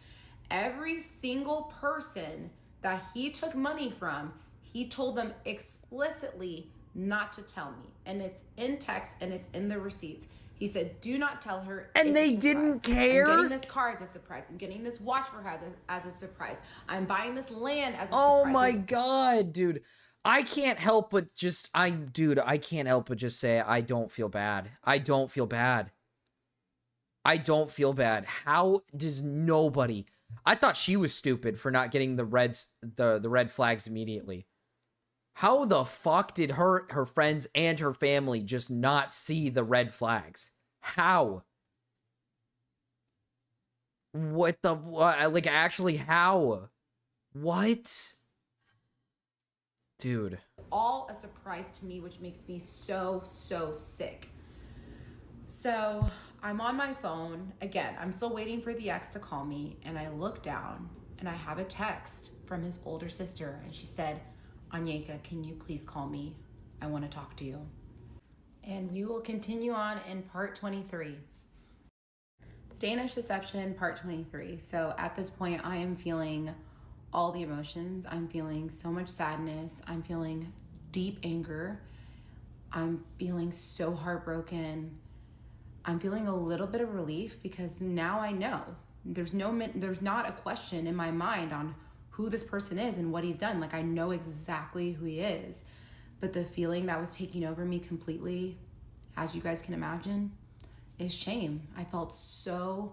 Every single person that he took money from, he told them explicitly not to tell me. And it's in text and it's in the receipts. He said, do not tell her. And they didn't care? I'm getting this car as a surprise. I'm getting this watch for her as a surprise. I'm buying this land as a Oh surprise. my God, dude. I can't help but just, I can't help but just say, I don't feel bad. I don't feel bad. I don't feel bad. How does nobody... I thought she was stupid for not getting the red flags immediately. How the fuck did her friends and her family just not see the red flags? How? What? Like, actually, how? What? Dude. All a surprise to me, which makes me so, so sick. So I'm on my phone. Again, I'm still waiting for the ex to call me. And I look down and I have a text from his older sister. And she said, Anyeka, can you please call me? I want to talk to you. And we will continue on in part 23. The Danish Deception, part 23. So at this point, I am feeling all the emotions. I'm feeling so much sadness. I'm feeling deep anger. I'm feeling so heartbroken. I'm feeling a little bit of relief because now I know. There's not a question in my mind on who this person is and what he's done. Like, I know exactly who he is. But the feeling that was taking over me completely, as you guys can imagine, is shame. I felt so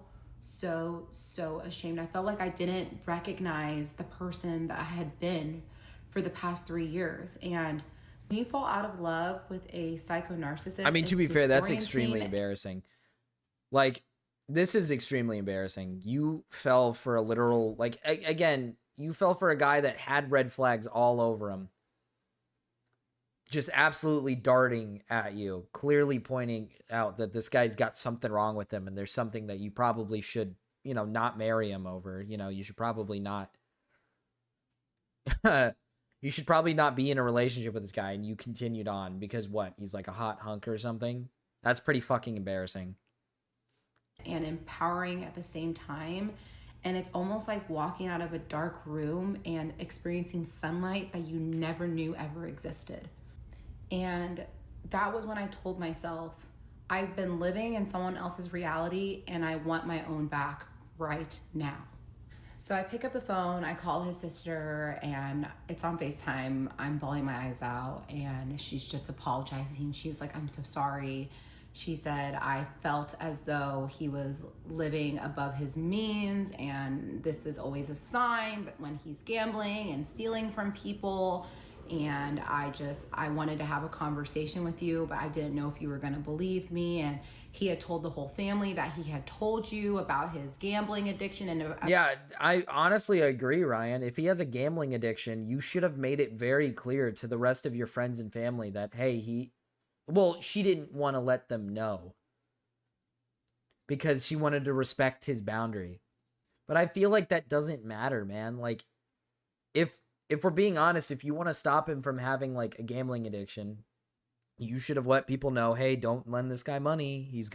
ashamed. I felt like I didn't recognize the person that I had been for the past 3 years. And when you fall out of love with a psycho narcissist, I mean, to be fair, that's extremely disorienting. embarrassing. Like, this is extremely embarrassing. You fell for a literal, like, again, you fell for a guy that had red flags all over him. Just absolutely darting at you, clearly pointing out that this guy's got something wrong with him and there's something that you probably should, not marry him over. You should probably not. You should probably not be in a relationship with this guy, and you continued on because what? He's like a hot hunk or something? That's pretty fucking embarrassing. And empowering at the same time. And it's almost like walking out of a dark room and experiencing sunlight that you never knew ever existed. And that was when I told myself, I've been living in someone else's reality and I want my own back right now. So I pick up the phone, I call his sister, and it's on FaceTime. I'm bawling my eyes out and she's just apologizing. She's like, I'm so sorry. She said, I felt as though he was living above his means, and this is always a sign that when he's gambling and stealing from people. And I wanted to have a conversation with you, but I didn't know if you were going to believe me. And he had told the whole family that he had told you about his gambling addiction. And yeah, I honestly agree, Ryan. If he has a gambling addiction, you should have made it very clear to the rest of your friends and family that, hey, she didn't want to let them know because she wanted to respect his boundary. But I feel like that doesn't matter, man. Like, if we're being honest, if you want to stop him from having like a gambling addiction, you should have let people know, hey, don't lend this guy money. He's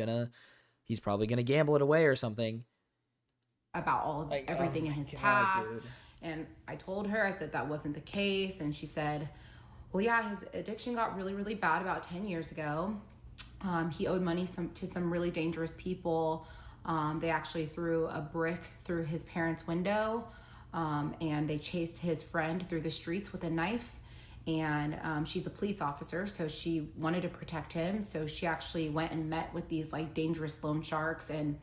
probably gonna gamble it away or something. About everything in his past. Dude. And I told her, I said that wasn't the case. And she said, well, yeah, his addiction got really, really bad about 10 years ago. He owed money to some really dangerous people. They actually threw a brick through his parents' window. And they chased his friend through the streets with a knife. And she's a police officer, so she wanted to protect him. So she actually went and met with these like dangerous loan sharks and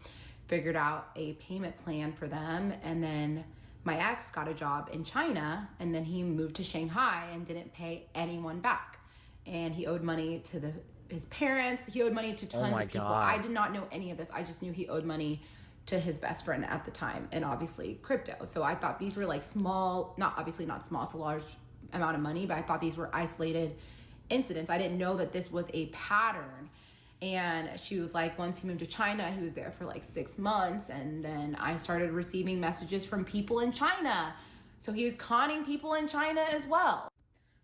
figured out a payment plan for them. And then my ex got a job in China, and then he moved to Shanghai and didn't pay anyone back. And he owed money to his parents. He owed money to tons of people. God. I did not know any of this. I just knew he owed money to his best friend at the time, and obviously crypto. So I thought these were like small, obviously not small, it's a large amount of money, but I thought these were isolated incidents. I didn't know that this was a pattern. And she was like, once he moved to China, he was there for like 6 months. And then I started receiving messages from people in China. So he was conning people in China as well.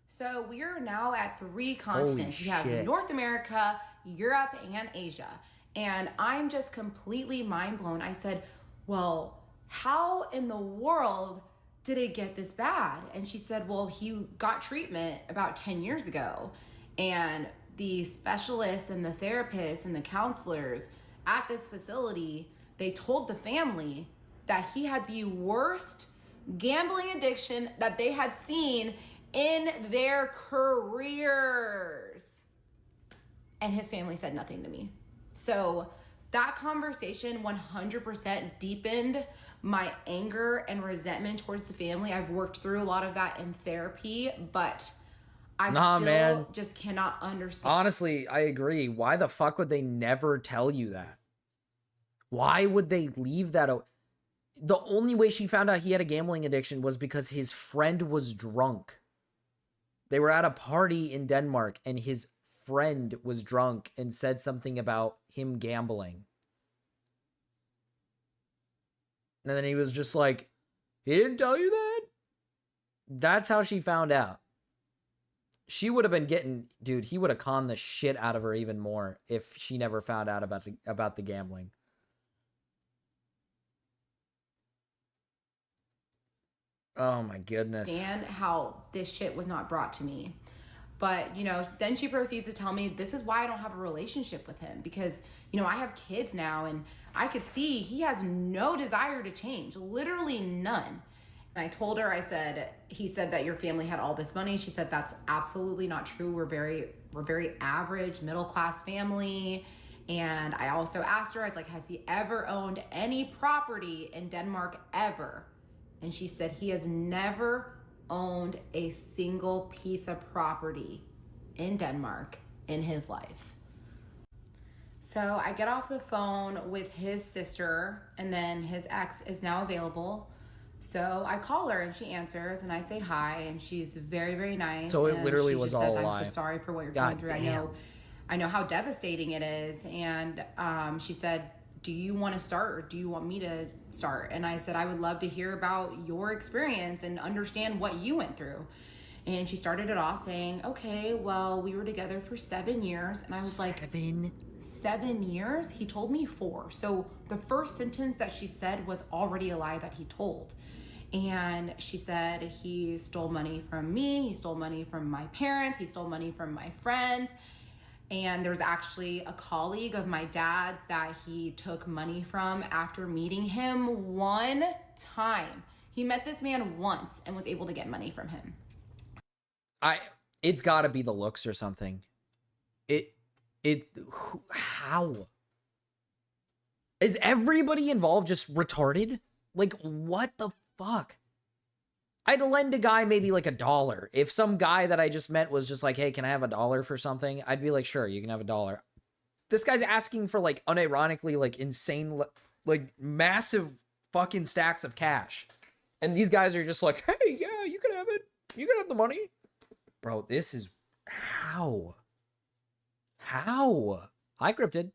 So we are now at 3 continents. We have North America, Europe, and Asia. And I'm just completely mind blown. I said, well, how in the world did it get this bad? And she said, well, he got treatment about 10 years ago. And the specialists and the therapists and the counselors at this facility, they told the family that he had the worst gambling addiction that they had seen in their careers. And his family said nothing to me. So that conversation 100% deepened my anger and resentment towards the family. I've worked through a lot of that in therapy, but I just cannot understand. Honestly, I agree. Why the fuck would they never tell you that? Why would they leave that out? The only way she found out he had a gambling addiction was because his friend was drunk. They were at a party in Denmark and his friend was drunk and said something about him gambling. And then he was just like, he didn't tell you that? That's how she found out. She would have been getting, dude, he would have conned the shit out of her even more if she never found out about the gambling. Oh my goodness. And how this shit was not brought to me. But, you know, then she proceeds to tell me this is why I don't have a relationship with him, because, you know, I have kids now and I could see he has no desire to change, literally none. And I told her, I said, he said that your family had all this money. She said, that's absolutely not true. We're very average, middle-class family. And I also asked her, I was like, has he ever owned any property in Denmark ever? And she said he has never owned a single piece of property in Denmark in his life. So I get off the phone with his sister, and then his ex is now available. So I call her and she answers and I say hi, and she's very, very nice. So it literally was all a lie. I'm so sorry for what you're going through. I know how devastating it is. And she said, do you want to start or do you want me to start? And I said, I would love to hear about your experience and understand what you went through. And she started it off saying, okay, well, we were together for 7 years. And I was like, 7 years? He told me 4. So the first sentence that she said was already a lie that he told. And she said he stole money from me. He stole money from my parents. He stole money from my friends. And there's actually a colleague of my dad's that he took money from after meeting him one time. He met this man once and was able to get money from him. It's got to be the looks or something. How? Is everybody involved just retarded? Like, what the fuck? I'd lend a guy maybe like $1. If some guy that I just met was just like, hey, can I have $1 for something? I'd be like, sure, you can have $1. This guy's asking for like unironically like insane, like massive fucking stacks of cash. And these guys are just like, hey, yeah, you can have it. You can have the money. Bro, this is how? Hi, Cryptid.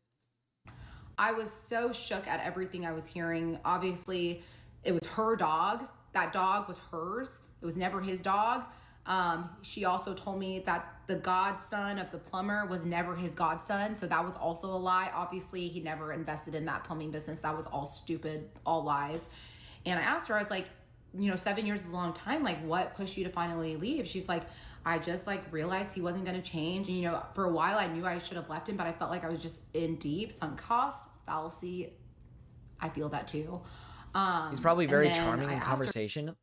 I was so shook at everything I was hearing. Obviously, it was her dog. That dog was hers. It was never his dog. She also told me that the godson of the plumber was never his godson. So that was also a lie. Obviously, he never invested in that plumbing business. That was all stupid, all lies. And I asked her, I was like, 7 years is a long time. Like, what pushed you to finally leave? She's like, I just like realized he wasn't going to change. And, for a while I knew I should have left him, but I felt like I was just in deep sunk cost fallacy. I feel that too. He's probably very charming in conversation.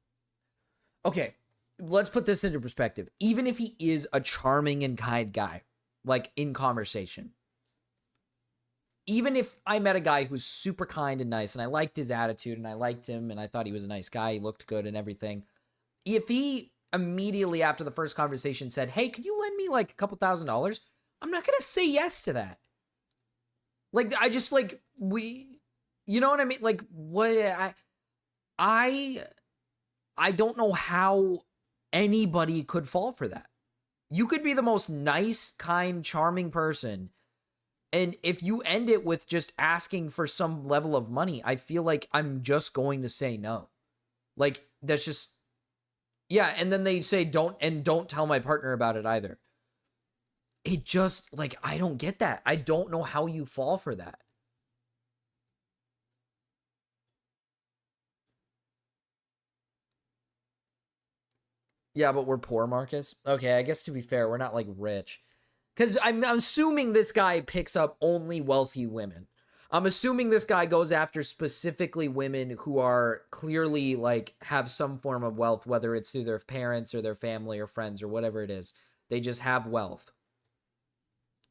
Okay, let's put this into perspective. Even if he is a charming and kind guy, like in conversation, even if I met a guy who's super kind and nice and I liked his attitude and I liked him and I thought he was a nice guy, he looked good and everything, if he immediately after the first conversation said, hey, could you lend me like a couple $1,000? I'm not going to say yes to that. Like, I just like, you know what I mean? Like, what I don't know how anybody could fall for that. You could be the most nice, kind, charming person, and if you end it with just asking for some level of money, I feel like I'm just going to say no. Like, that's just, yeah, and then they say don't tell my partner about it either. it just, like, I don't get that. I don't know how you fall for that. Yeah, but we're poor, Marcus. Okay, I guess to be fair, we're not like rich. Because I'm assuming this guy picks up only wealthy women. I'm assuming this guy goes after specifically women who are clearly like have some form of wealth, whether it's through their parents or their family or friends or whatever it is. They just have wealth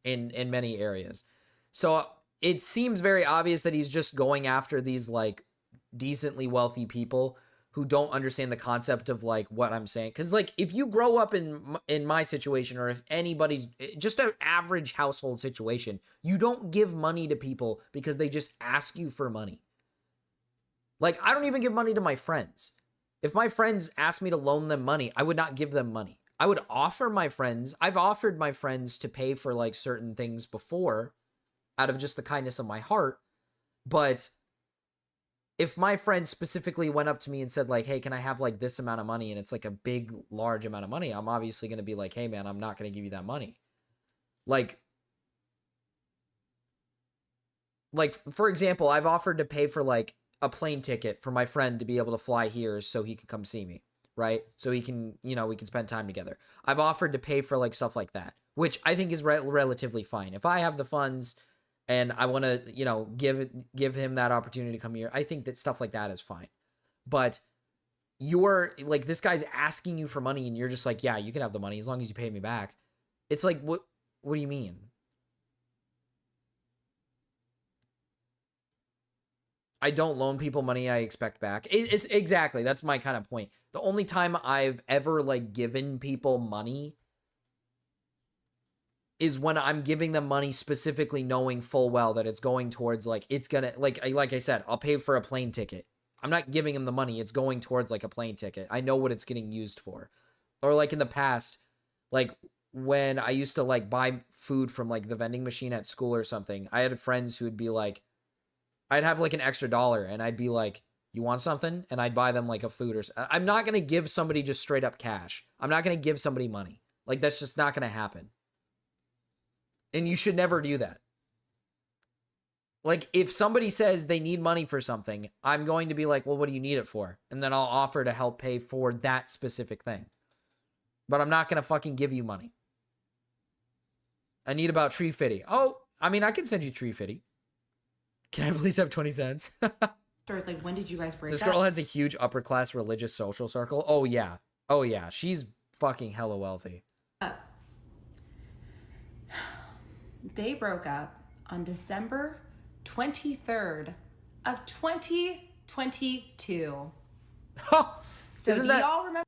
in many areas. So it seems very obvious that he's just going after these like decently wealthy people who don't understand the concept of like what I'm saying. Because like if you grow up in my situation, or if anybody's just an average household situation, you don't give money to people because they just ask you for money. Like I don't even give money to my friends. If my friends ask me to loan them money, I would not give them money. I would offer my friends. I've offered my friends to pay for like certain things before out of just the kindness of my heart. But if my friend specifically went up to me and said like, hey, can I have like this amount of money? And it's like a big, large amount of money. I'm obviously going to be like, hey man, I'm not going to give you that money. Like, for example, I've offered to pay for like a plane ticket for my friend to be able to fly here so he can come see me, right? So he can, you know, we can spend time together. I've offered to pay for like stuff like that, which I think is relatively fine. If I have the funds and I want to, you know, give him that opportunity to come here, I think that stuff like that is fine. But you're like, this guy's asking you for money and you're just like, yeah, you can have the money as long as you pay me back. It's like, what do you mean? I don't loan people money I expect back. It's exactly, that's my kind of point. The only time I've ever like given people money is when I'm giving them money specifically knowing full well that it's going towards like, it's gonna, like I said, I'll pay for a plane ticket. I'm not giving them the money. It's going towards like a plane ticket. I know what it's getting used for. Or like in the past, like when I used to like buy food from like the vending machine at school or something, I had friends who would be like, I'd have like an extra $1 and I'd be like, you want something? And I'd buy them like a food or I'm not going to give somebody just straight up cash. I'm not going to give somebody money. Like that's just not going to happen. And you should never do that. Like if somebody says they need money for something, I'm going to be like, well, what do you need it for? And then I'll offer to help pay for that specific thing. But I'm not going to fucking give you money. I need about tree fitty. Oh, I mean, I can send you tree fitty. Can I please have 20 cents? It's like, when did you guys break This up? girl has a huge upper class religious social circle. Oh yeah. Oh yeah. She's fucking hella wealthy. They broke up on December 23rd of 2022. So Isn't do that... y'all remember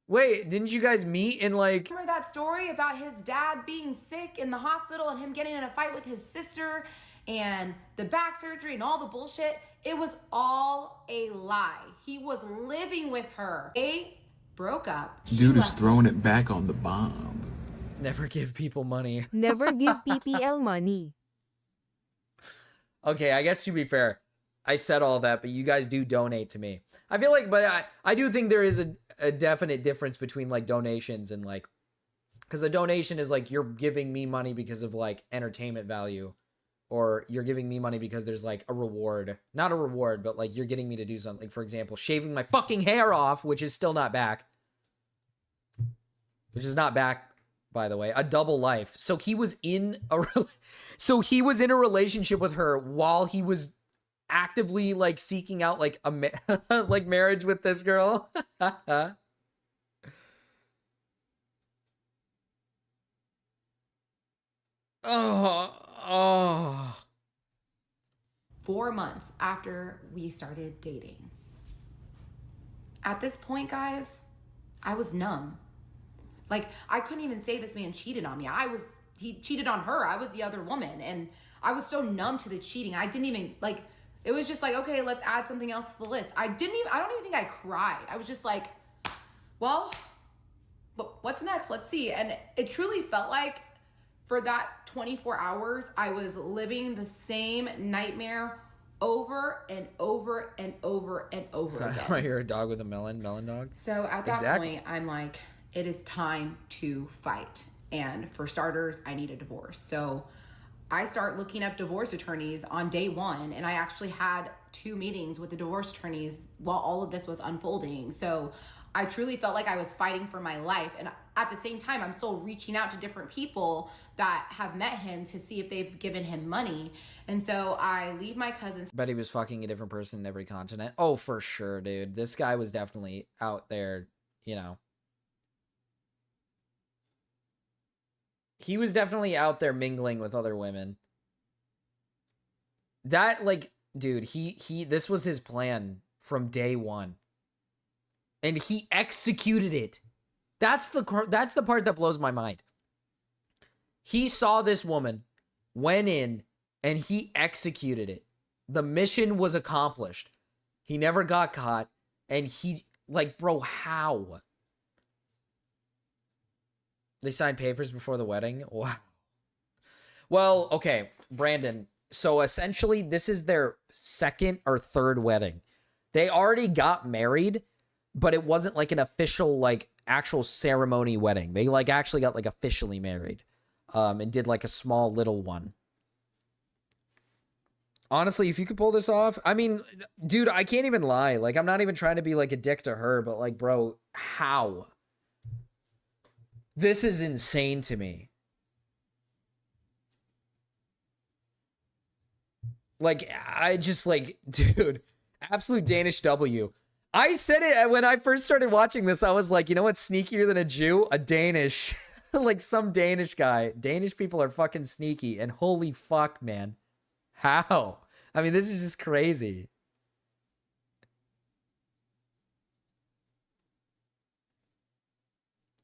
Wait, didn't you guys meet in like... Remember that story about his dad being sick in the hospital and him getting in a fight with his sister and the back surgery and all the bullshit? It was all a lie. He was living with her. They broke up. Dude is throwing it back on the bomb. Never give people money. Never give PPL money. Okay, I guess to be fair, I said all that, but you guys do donate to me. I feel like, but I do think there is a definite difference between like donations and like, because a donation is like you're giving me money because of like entertainment value, or you're giving me money because there's like a reward. Not a reward, but like you're getting me to do something. For example, shaving my fucking hair off, which is still not back. Which is not back, by the way. A double life. So he was in a relationship with her while he was actively like seeking out like a like marriage with this girl. Oh. 4 months after we started dating. At this point, guys, I was numb. Like, I couldn't even say this man cheated on me. He cheated on her. I was the other woman. And I was so numb to the cheating. I didn't even, like, it was just like, okay, let's add something else to the list. I don't even think I cried. I was just like, well, what's next? Let's see. And it truly felt like for that 24 hours, I was living the same nightmare over and over and over and over again. Right here, a dog with a melon dog. So at that point, I'm like, it is time to fight. And for starters, I need a divorce. So I start looking up divorce attorneys on day one. And I actually had 2 meetings with the divorce attorneys while all of this was unfolding. So I truly felt like I was fighting for my life. And at the same time, I'm still reaching out to different people that have met him to see if they've given him money. And so I leave my cousin's. Bet he was fucking a different person in every continent. Oh, for sure, dude. This guy was definitely out there, you know. He was definitely out there mingling with other women. That, like, dude, this was his plan from day one. And he executed it. That's the part that blows my mind. He saw this woman, went in, and he executed it. The mission was accomplished. He never got caught. And he, like, bro, how? They signed papers before the wedding? Wow. Well, okay, Brandon. So essentially, this is their 2nd or 3rd wedding. They already got married, but it wasn't like an official, like, actual ceremony wedding. They, like, actually got, like, officially married. And did, like, a small little one. Honestly, if you could pull this off, I mean, dude, I can't even lie. Like, I'm not even trying to be, like, a dick to her, but, like, bro, how? This is insane to me. Like, I just, like, dude, absolute Danish W. I said it when I first started watching this. I was like, you know what's sneakier than a Jew? A Danish. Like some Danish guy. Danish people are fucking sneaky. And holy fuck, man. How? I mean, this is just crazy.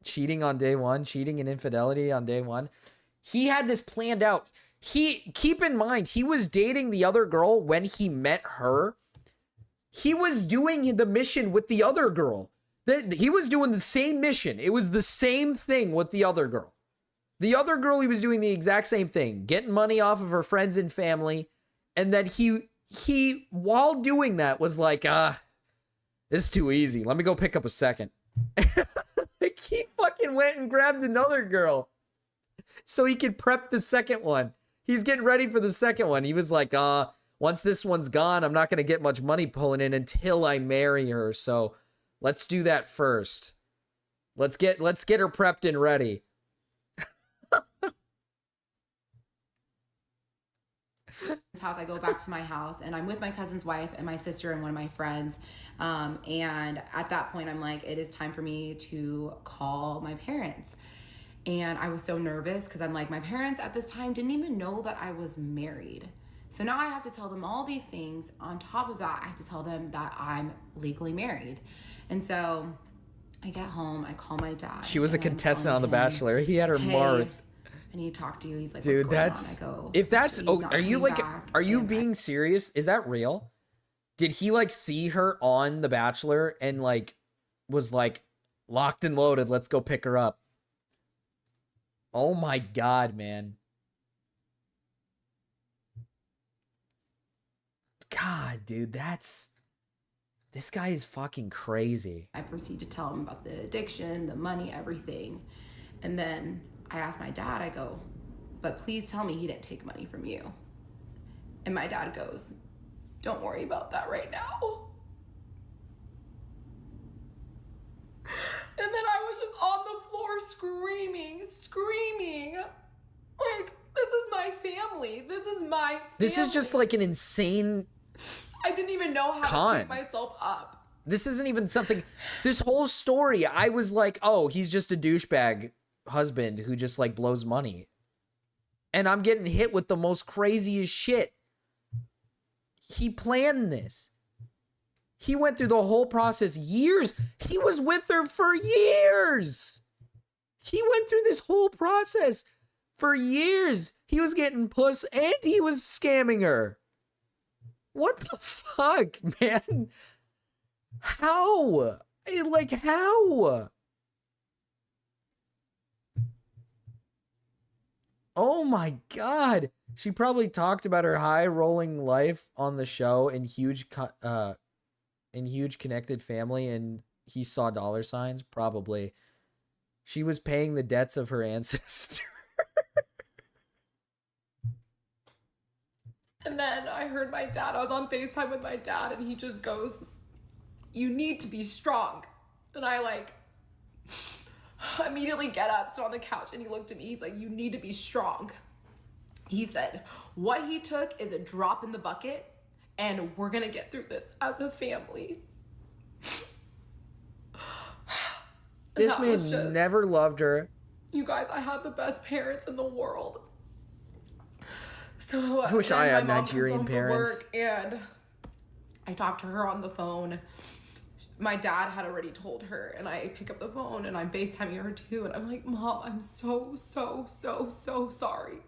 Cheating on day one. Cheating and infidelity on day one. He had this planned out. Keep in mind, he was dating the other girl when he met her. He was doing the mission with the other girl. He was doing the same mission. It was the same thing with the other girl. The other girl, he was doing the exact same thing. Getting money off of her friends and family. And then he while doing that, was like, this is too easy. Let me go pick up a second. He fucking went and grabbed another girl so he could prep the second one. He's getting ready for the second one. He was like, once this one's gone, I'm not going to get much money pulling in until I marry her. So let's do that first. Let's get her prepped and ready. House, I go back to my house and I'm with my cousin's wife and my sister and one of my friends. And at that point, I'm like, it is time for me to call my parents. And I was so nervous because I'm like, my parents at this time didn't even know that I was married. So now I have to tell them all these things. On top of that, I have to tell them that I'm legally married. And so I get home, I call my dad. She was a contestant on The Bachelor. He had her marked. I need to talk to you. He's like, dude, what's going on? I go, if that's, are you like, back. are you being serious? Is that real? Did he like see her on The Bachelor and like was like locked and loaded? Let's go pick her up. Oh my God, man. God, dude, this guy is fucking crazy. I proceed to tell him about the addiction, the money, everything. And then I asked my dad, I go, but please tell me he didn't take money from you. And my dad goes, don't worry about that right now. And then I was just on the floor screaming. Like, this is my family. This is my family. This is just like an insane I didn't even know how to pick myself up. This isn't even something, this whole story, I was like, oh, he's just a douchebag husband who just like blows money. And I'm getting hit with the most craziest shit. He planned this. He went through the whole process, years. He was with her for years. He went through this whole process for years. He was getting puss and he was scamming her. What the fuck, man? How? Like, how? Oh my God. She probably talked about her high rolling life on the show in huge connected family, and he saw dollar signs. Probably. She was paying the debts of her ancestor. And then I heard my dad. I was on FaceTime with my dad, and he just goes, "You need to be strong." And I like immediately get up, sit on the couch, and he looked at me. He's like, "You need to be strong." He said, "What he took is a drop in the bucket, and we're gonna get through this as a family." This man never loved her. You guys, I have the best parents in the world. So I wish I had Nigerian parents. And I talked to her on the phone. My dad had already told her, and I pick up the phone and I'm FaceTiming her too. And I'm like, "Mom, I'm so sorry."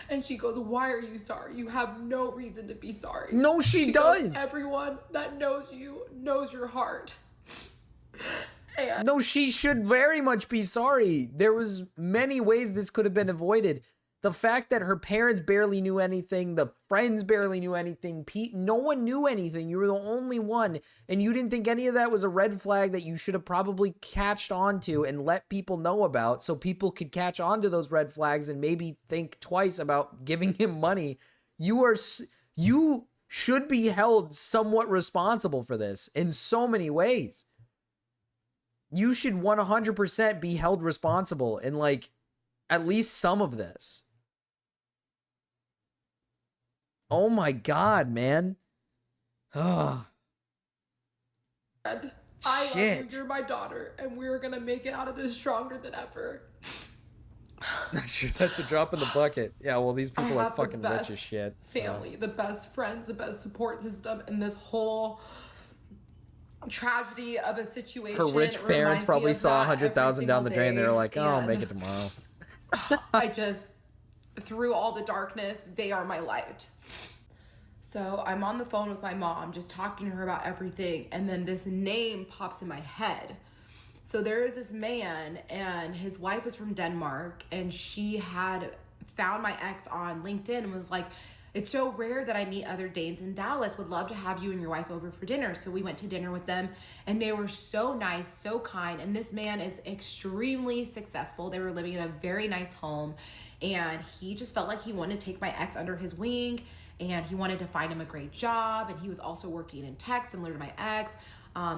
And she goes, "Why are you sorry? You have no reason to be sorry." No, she does. Goes, "Everyone that knows you knows your heart." And no, she should very much be sorry. There was many ways this could have been avoided. The fact that her parents barely knew anything, the friends barely knew anything, no one knew anything. You were the only one, and you didn't think any of that was a red flag that you should have probably catched onto and let people know about, so people could catch on to those red flags and maybe think twice about giving him money. You should be held somewhat responsible for this in so many ways. You should 100% be held responsible in like at least some of this. Oh my God, man. Oh. I love you, you're my daughter, and we're gonna make it out of this stronger than ever. Not sure that's a drop in the bucket. Yeah, well, these people are fucking rich as shit. Family, the best friends, the best support system in this whole tragedy of a situation. Her rich parents probably saw 100,000 down the drain. They're like, "Oh, I'll make it tomorrow." I just, through all the darkness, they are my light. So I'm on the phone with my mom, just talking to her about everything, and then this name pops in my head. So there is this man, and his wife is from Denmark, and she had found my ex on LinkedIn and was like, "It's so rare that I meet other Danes in Dallas. Would love to have you and your wife over for dinner." So we went to dinner with them, and they were so nice, so kind. And this man is extremely successful. They were living in a very nice home, and he just felt like he wanted to take my ex under his wing, and he wanted to find him a great job. And he was also working in tech, similar to my ex.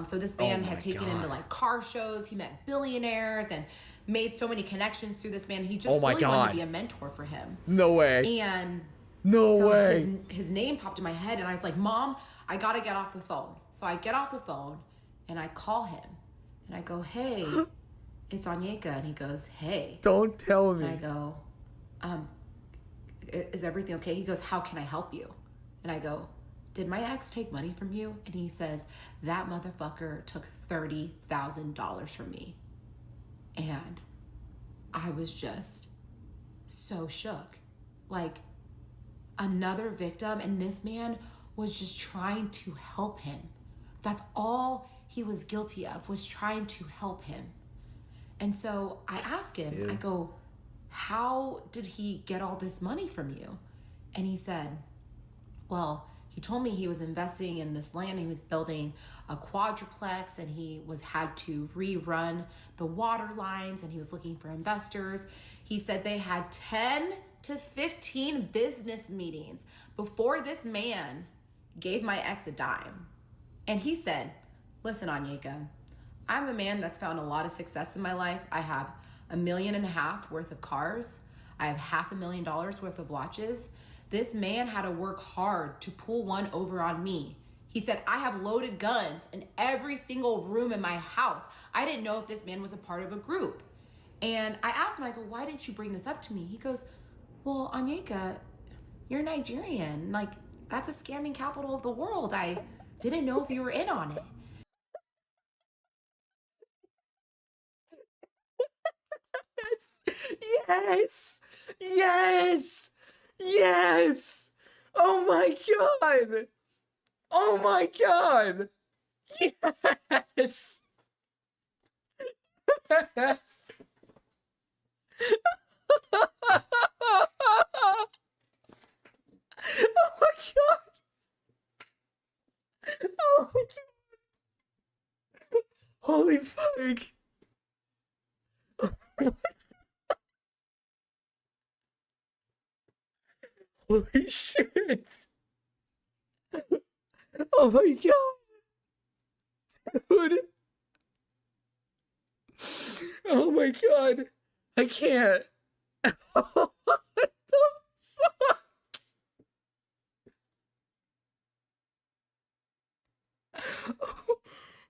So this man had taken him to like car shows. He met billionaires and made so many connections through this man. He just really wanted to be a mentor for him. No way. And no so way. His name popped in my head, and I was like, "Mom, I gotta get off the phone." So I get off the phone and I call him and I go, "Hey, it's Anyeka." And he goes, "Hey." Don't tell me. And I go, "Is everything okay?" He goes, "How can I help you?" And I go, "Did my ex take money from you?" And he says, "That motherfucker took $30,000 from me." And I was just so shook. Like, another victim, and this man was just trying to help him. That's all he was guilty of, was trying to help him. And so I asked him, I go, "How did he get all this money from you?" And he said, "Well, he told me he was investing in this land. He was building a quadruplex, and he had to rerun the water lines, and he was looking for investors." He said they had 10 to 15 business meetings before this man gave my ex a dime. And he said, "Listen, Anyeka, I'm a man that's found a lot of success in my life. I have $1.5 million worth of cars. I have $500,000 worth of watches. This man had to work hard to pull one over on me." He said, "I have loaded guns in every single room in my house." I didn't know if this man was a part of a group. And I asked him, I go, "Why didn't you bring this up to me?" He goes, "Well, Anyeka, you're Nigerian. Like, that's a scamming capital of the world. I didn't know if you were in on it." Yes. Yes. Yes. Oh my God. Oh my God. Yes. Yes. Oh my God. Oh my God. Holy fuck. Holy shit. Oh my god. Dude. Oh my god. I can't. What the fuck?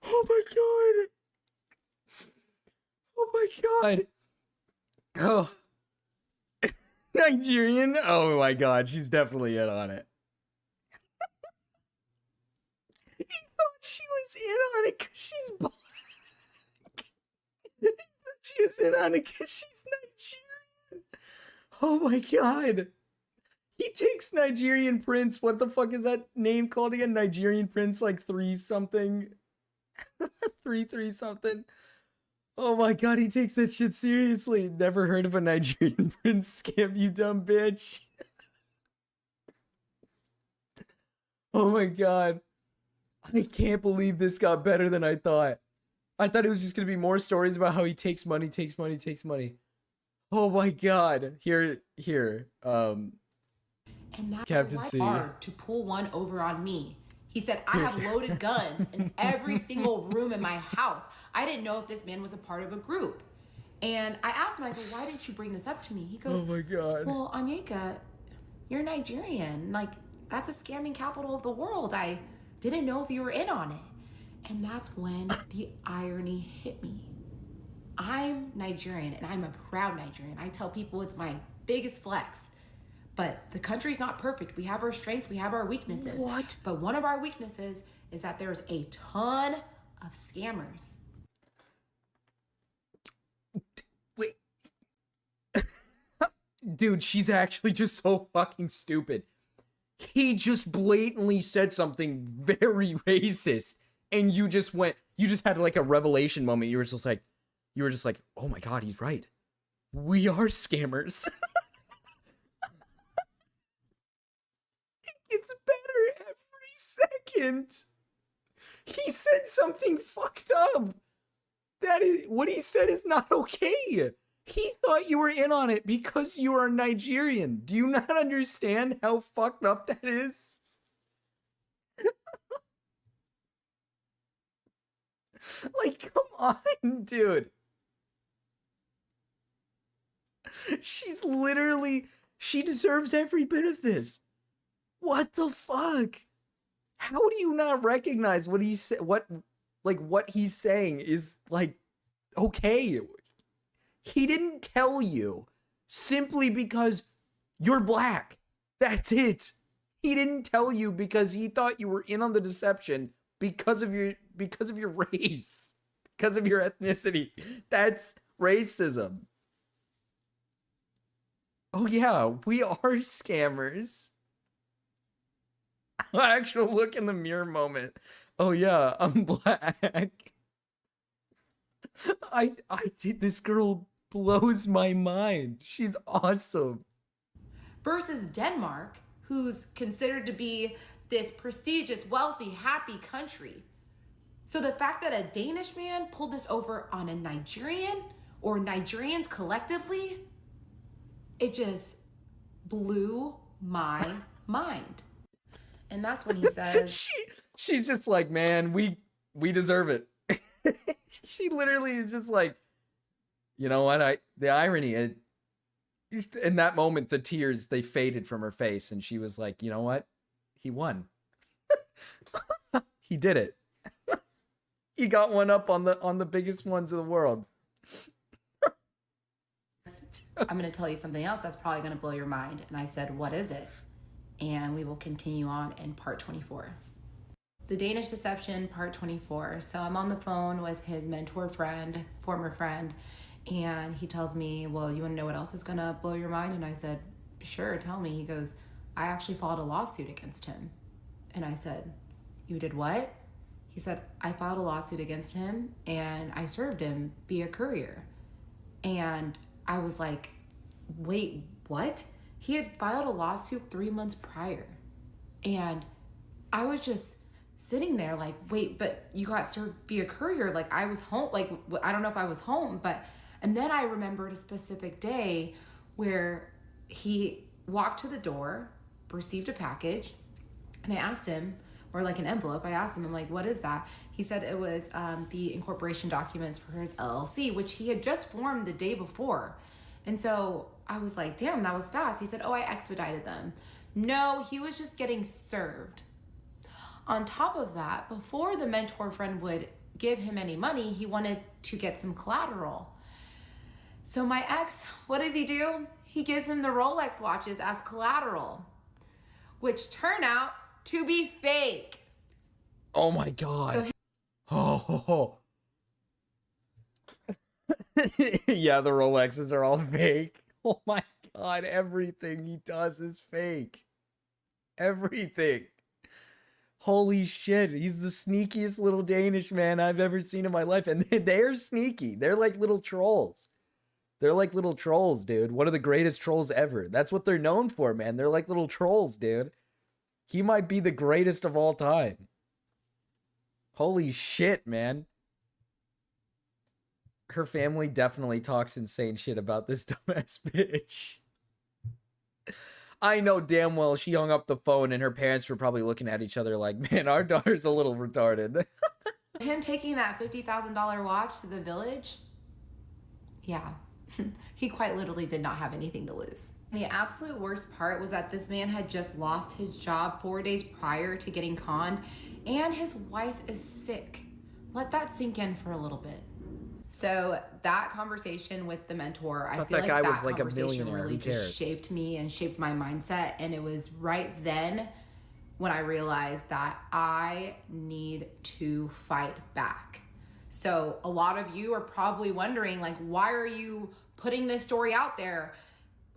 Oh my god. Oh my god. Oh. Nigerian? Oh my god, she's definitely in on it. He thought she was in on it because she's black. He thought she was in on it because she's Nigerian. Oh my god. He takes Nigerian Prince. What the fuck is that name called again? Nigerian Prince, like 3 something. 3 something. Oh my god, he takes that shit seriously. Never heard of a Nigerian Prince scam, you dumb bitch. Oh my god. I can't believe this got better than I thought. I thought it was just gonna be more stories about how he takes money, takes money, takes money. Oh my god. Here. And that Captain was C. hard to pull one over on me. He said, I have loaded guns in every single room in my house. I didn't know if this man was a part of a group. And I asked him, I go, why didn't you bring this up to me? He goes, Oh my god. well, Anyeka, you're Nigerian. Like, that's a scamming capital of the world. I didn't know if you were in on it. And that's when the irony hit me. I'm Nigerian, and I'm a proud Nigerian. I tell people it's my biggest flex. But the country's not perfect. We have our strengths, we have our weaknesses. What? But one of our weaknesses is that there's a ton of scammers. Wait. Dude, she's actually just so fucking stupid. He just blatantly said something very racist, and you just had like a revelation moment. You were just like, oh my god, he's right. We are scammers. It gets better every second. He said something fucked up. What he said is not okay. He thought you were in on it because you are Nigerian. Do you not understand how fucked up that is? Like, come on, dude. She deserves every bit of this. What the fuck? How do you not recognize what he said? What he's saying is like, okay. He didn't tell you simply because you're black. That's it. He didn't tell you because he thought you were in on the deception because of your race, because of your ethnicity. That's racism. Oh yeah, we are scammers. Actual look in the mirror moment. Oh yeah, I'm black. I did. This girl blows my mind. She's awesome. Versus Denmark, who's considered to be this prestigious, wealthy, happy country. So the fact that a Danish man pulled this over on a Nigerian or Nigerians collectively, it just blew my mind. And that's when he says, she's just like, man, we deserve it. She literally is just like, you know what? The irony, in that moment, the tears, they faded from her face, and she was like, you know what? He won. He did it. He got one up on the biggest ones of the world. I'm going to tell you something else that's probably going to blow your mind. And I said, what is it? And we will continue on in part 24. The Danish Deception, part 24. So I'm on the phone with his mentor friend, former friend, and he tells me, well, you want to know what else is going to blow your mind? And I said, sure, tell me. He goes, I actually filed a lawsuit against him. And I said, you did what? He said, I filed a lawsuit against him and I served him via courier. And I was like, wait, what? He had filed a lawsuit 3 months prior. And I was just sitting there like, wait, but you got served via courier. Like I was home, like, I don't know if I was home, but, and then I remembered a specific day where he walked to the door received a package, and I asked him, or like an envelope, I asked him, I'm like, what is that? He said it was the incorporation documents for his LLC, which he had just formed the day before. And so I was like, damn, that was fast. He said, oh, I expedited them. No, he was just getting served. On top of that, before the mentor friend would give him any money, he wanted to get some collateral. So my ex, what does he do? He gives him the Rolex watches as collateral, which turn out to be fake. Oh my God. So Oh. Yeah, the Rolexes are all fake. Oh my God, everything he does is fake. Everything. Holy shit, he's the sneakiest little Danish man I've ever seen in my life. And they're sneaky. They're like little trolls. They're like little trolls, dude. One of the greatest trolls ever. That's what they're known for, man. They're like little trolls, dude. He might be the greatest of all time. Holy shit, man. Her family definitely talks insane shit about this dumbass bitch. I know damn well she hung up the phone and her parents were probably looking at each other like, man, our daughter's a little retarded. him taking that $50,000 watch to the village, yeah, he quite literally did not have anything to lose. The absolute worst part was that this man had just lost his job 4 days prior to getting conned, and his wife is sick. Let that sink in for a little bit. So that conversation with the mentor, I feel like guy that was like a conversation millionaire. really Who cares? just shaped me and shaped my mindset. And it was right then when I realized that I need to fight back. So a lot of you are probably wondering, like, why are you putting this story out there?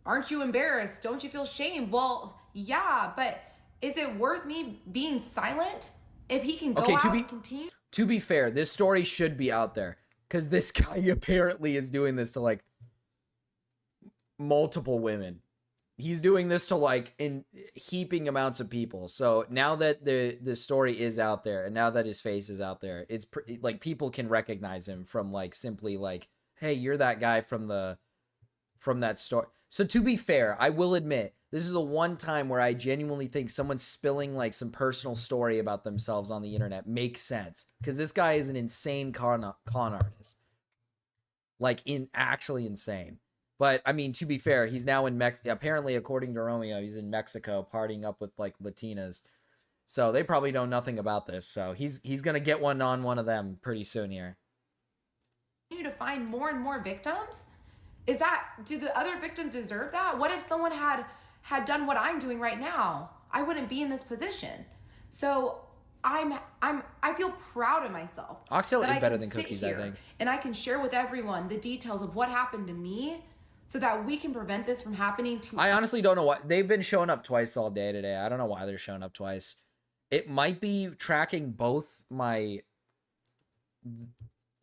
Aren't you embarrassed? Don't you feel shame? Well, yeah, but is it worth me being silent if he can go out and continue? To be fair, this story should be out there because this guy apparently is doing this to like multiple women. He's doing this to like in heaping amounts of people. So now that the story is out there and now that his face is out there, it's like people can recognize him from like simply like, hey, you're that guy from that story. So to be fair, I will admit, this is the one time where I genuinely think someone spilling like some personal story about themselves on the internet makes sense. Because this guy is an insane con artist. Like, actually insane. But, I mean, to be fair, he's now in apparently, according to Romeo, he's in Mexico partying up with, like, Latinas. So they probably know nothing about this. So he's going to get one on one of them pretty soon here. To find more and more victims? Do the other victims deserve that? What if someone had done what I'm doing right now? I wouldn't be in this position. So I feel proud of myself. Oxtail is better than cookies, I think. And I can share with everyone the details of what happened to me so that we can prevent this from happening to I honestly don't know why. They've been showing up twice all day today. I don't know why they're showing up twice. It might be tracking both my...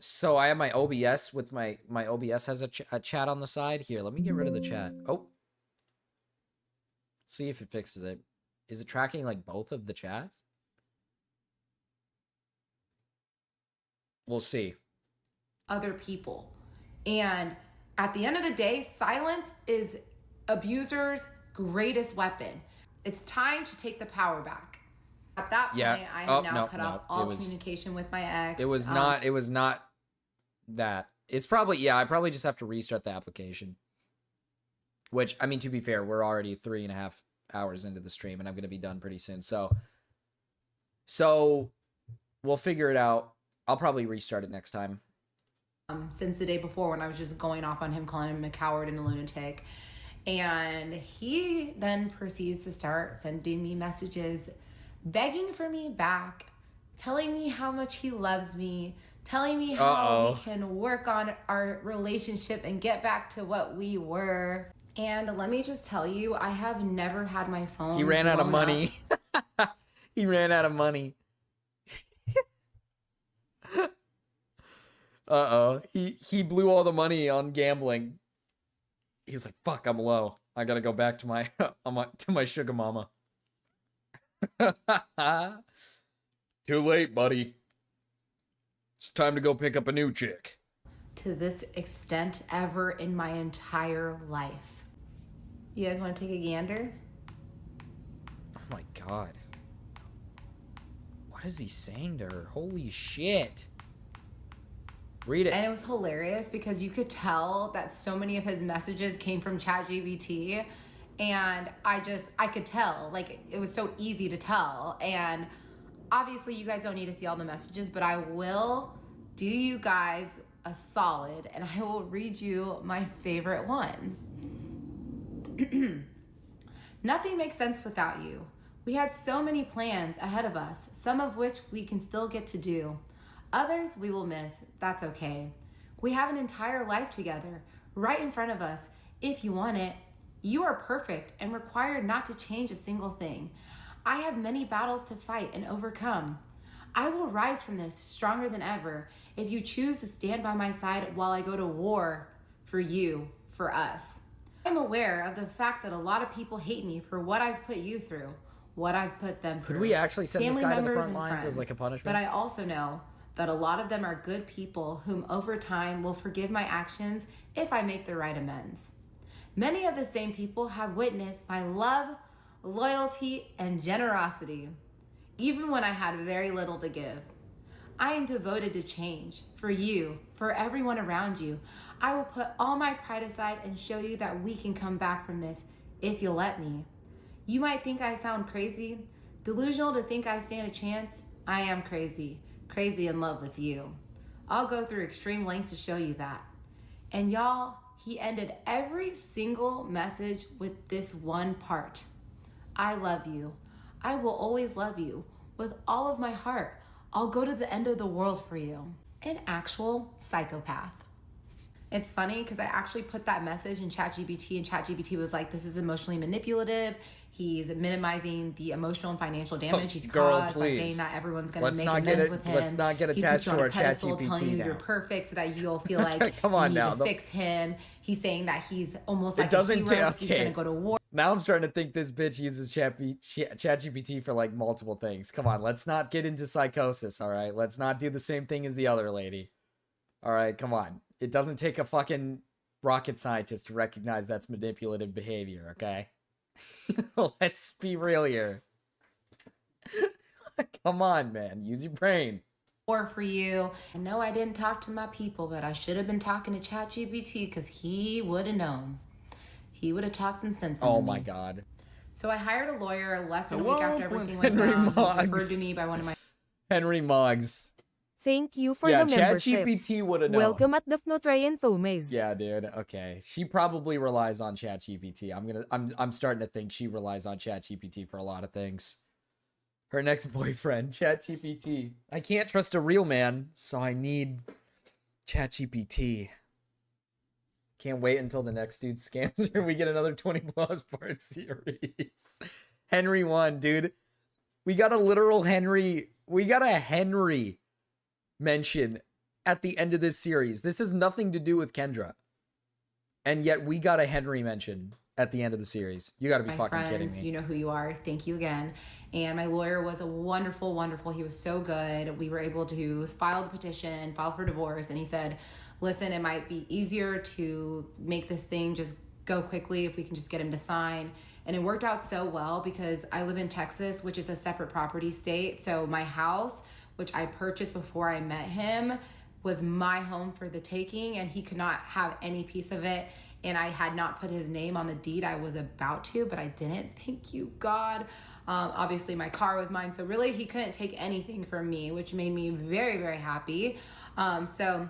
So I have my OBS with my OBS has a chat on the side. Here, let me get rid of the chat. Oh. See if it fixes it. Is it tracking like both of the chats? We'll see. Other people. And at the end of the day, silence is abusers' greatest weapon. It's time to take the power back. At that point, I had now cut off all communication with my ex. It was not that. It's probably, I probably just have to restart the application. Which, I mean, to be fair, we're already 3.5 hours into the stream and I'm going to be done pretty soon. So we'll figure it out. I'll probably restart it next time. Since the day before when I was just going off on him, calling him a coward and a lunatic. And he then proceeds to start sending me messages, begging for me back, telling me how much he loves me, telling me how we can work on our relationship and get back to what we were. And let me just tell you, I have never had my phone. He ran out of money. He ran out of money. He blew all the money on gambling. He was like, fuck, I'm low. I gotta go back to my to my sugar mama. Too late, buddy. It's time to go pick up a new chick. To this extent ever in my entire life. You guys want to take a gander? my god. What is he saying to her? Holy shit. Read it. And it was hilarious because you could tell that so many of his messages came from ChatGPT. And I could tell. Like, it was so easy to tell. And obviously, you guys don't need to see all the messages, but I will do you guys a solid and I will read you my favorite one. Nothing makes sense without you. We had so many plans ahead of us, some of which we can still get to do. Others we will miss. That's okay. We have an entire life together, right in front of us, if you want it. You are perfect and required not to change a single thing. I have many battles to fight and overcome. I will rise from this stronger than ever if you choose to stand by my side while I go to war for you, for us. I'm aware of the fact that a lot of people hate me for what I've put you through, what I've put them through. Could we actually send this Family guy to the members front and lines as friends. like a punishment? But I also know that a lot of them are good people whom over time will forgive my actions if I make the right amends. Many of the same people have witnessed my love, loyalty, and generosity, even when I had very little to give. I am devoted to change for you, for everyone around you. I will put all my pride aside and show you that we can come back from this if you'll let me. You might think I sound crazy, delusional to think I stand a chance. I am crazy, crazy in love with you. I'll go through extreme lengths to show you that. And y'all, he ended every single message with this one part. I love you. I will always love you with all of my heart. I'll go to the end of the world for you. An actual psychopath. It's funny because I actually put that message in ChatGPT and ChatGPT was like, this is emotionally manipulative. He's minimizing the emotional and financial damage he's girl, caused by please. saying that everyone's going Let's to make not get amends it- with him. let's not get He attached puts you to on our a pedestal ChatGPT telling you now. you're perfect so that you'll feel like Come on you need now. to fix him. He's saying that he's almost It like doesn't a hero ta- 'cause he's okay. going to go to war. Now I'm starting to think this bitch uses ChatGPT for like multiple things. Come on, let's not get into psychosis, all right? Let's not do the same thing as the other lady. All right, come on. It doesn't take a fucking rocket scientist to recognize that's manipulative behavior, okay? Let's be real here. Come on, man. Use your brain. War for you. I know I didn't talk to my people, but I should have been talking to ChatGPT because he would have known. He would have talked some sense into Oh me. my god. So I hired a lawyer less than a Hello, week after everything Prince went Henry down. He was referred Moggs. to me by one of my Henry Moggs. Thank you for Yeah, the memberships. ChatGPT would have known. Welcome at the Fnotrayan Thomes. Yeah, dude. Okay. She probably relies on ChatGPT. I'm starting to think she relies on ChatGPT for a lot of things. Her next boyfriend, ChatGPT. I can't trust a real man, so I need ChatGPT. Can't wait until the next dude scams her and we get another 20 plus part series. Henry won, dude. We got a literal Henry. We got a Henry mention at the end of this series. This has nothing to do with Kendra. And yet we got a Henry mention at the end of the series. You gotta be fucking friends. kidding me. You know who you are. Thank you again. And my lawyer was a wonderful, wonderful. He was so good. We were able to file the petition, file for divorce. And he said, listen, it might be easier to make this thing just go quickly if we can just get him to sign. And it worked out so well because I live in Texas, which is a separate property state. So my house, which I purchased before I met him, was my home for the taking, and he could not have any piece of it. And I had not put his name on the deed. I was about to, but I didn't. Thank you, God. Obviously, my car was mine. So really, he couldn't take anything from me, which made me very, very happy. So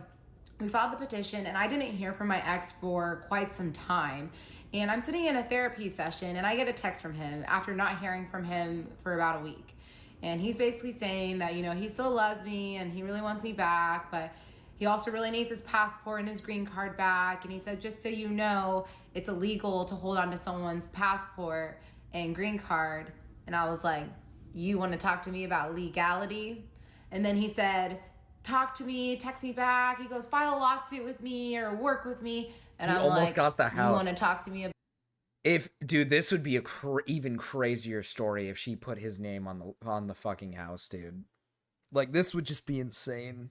we filed the petition, and I didn't hear from my ex for quite some time. And I'm sitting in a therapy session, and I get a text from him after not hearing from him for about a week. And he's basically saying that, you know, he still loves me and he really wants me back, but he also really needs his passport and his green card back. And he said, just so you know, it's illegal to hold on to someone's passport and green card. And I was like, you want to talk to me about legality? And then he said, talk to me, text me back. He goes, file a lawsuit with me or work with me. And He I'm almost like, got the you house. want to talk to me about Dude, this would be a even crazier story if she put his name on the fucking house, dude. Like, this would just be insane.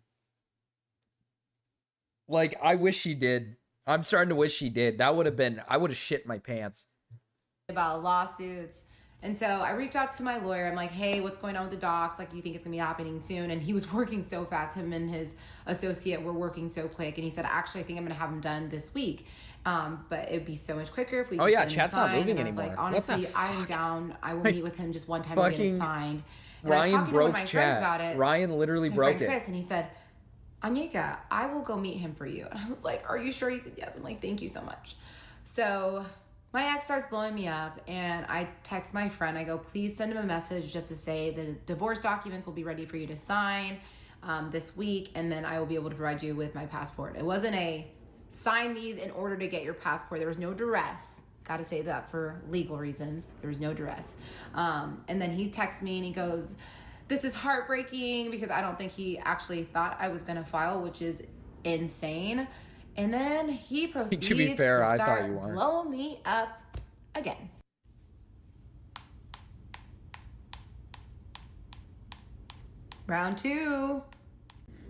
Like, I wish she did. I'm starting to wish she did. I would have shit my pants. lawsuits And so I reached out to my lawyer. I'm like, hey, what's going on with the docs? Like, you think it's gonna be happening soon? And he was working so fast. Him and his associate were working so quick. And he said, actually, I think I'm gonna have them done this week. But it'd be so much quicker if we just chat's not moving and I was anymore. like, honestly, I'm down. I will meet with him just one time to get it signed. And Ryan broke my chat. friends about it. Ryan literally broke it. Chris, and he said, Anyika, I will go meet him for you. And I was like, are you sure? He said, yes. I'm like, thank you so much. So my ex starts blowing me up, and I text my friend. I go, please send him a message just to say the divorce documents will be ready for you to sign this week, and then I will be able to provide you with my passport. It wasn't a sign these in order to get your passport. There was no duress. Got to say that for legal reasons. There was no duress. And then he texts me and he goes, this is heartbreaking, because I don't think he actually thought I was going to file, which is insane. And then he proceeds to be fair, I start thought you weren't. blowing me up again. Round 2.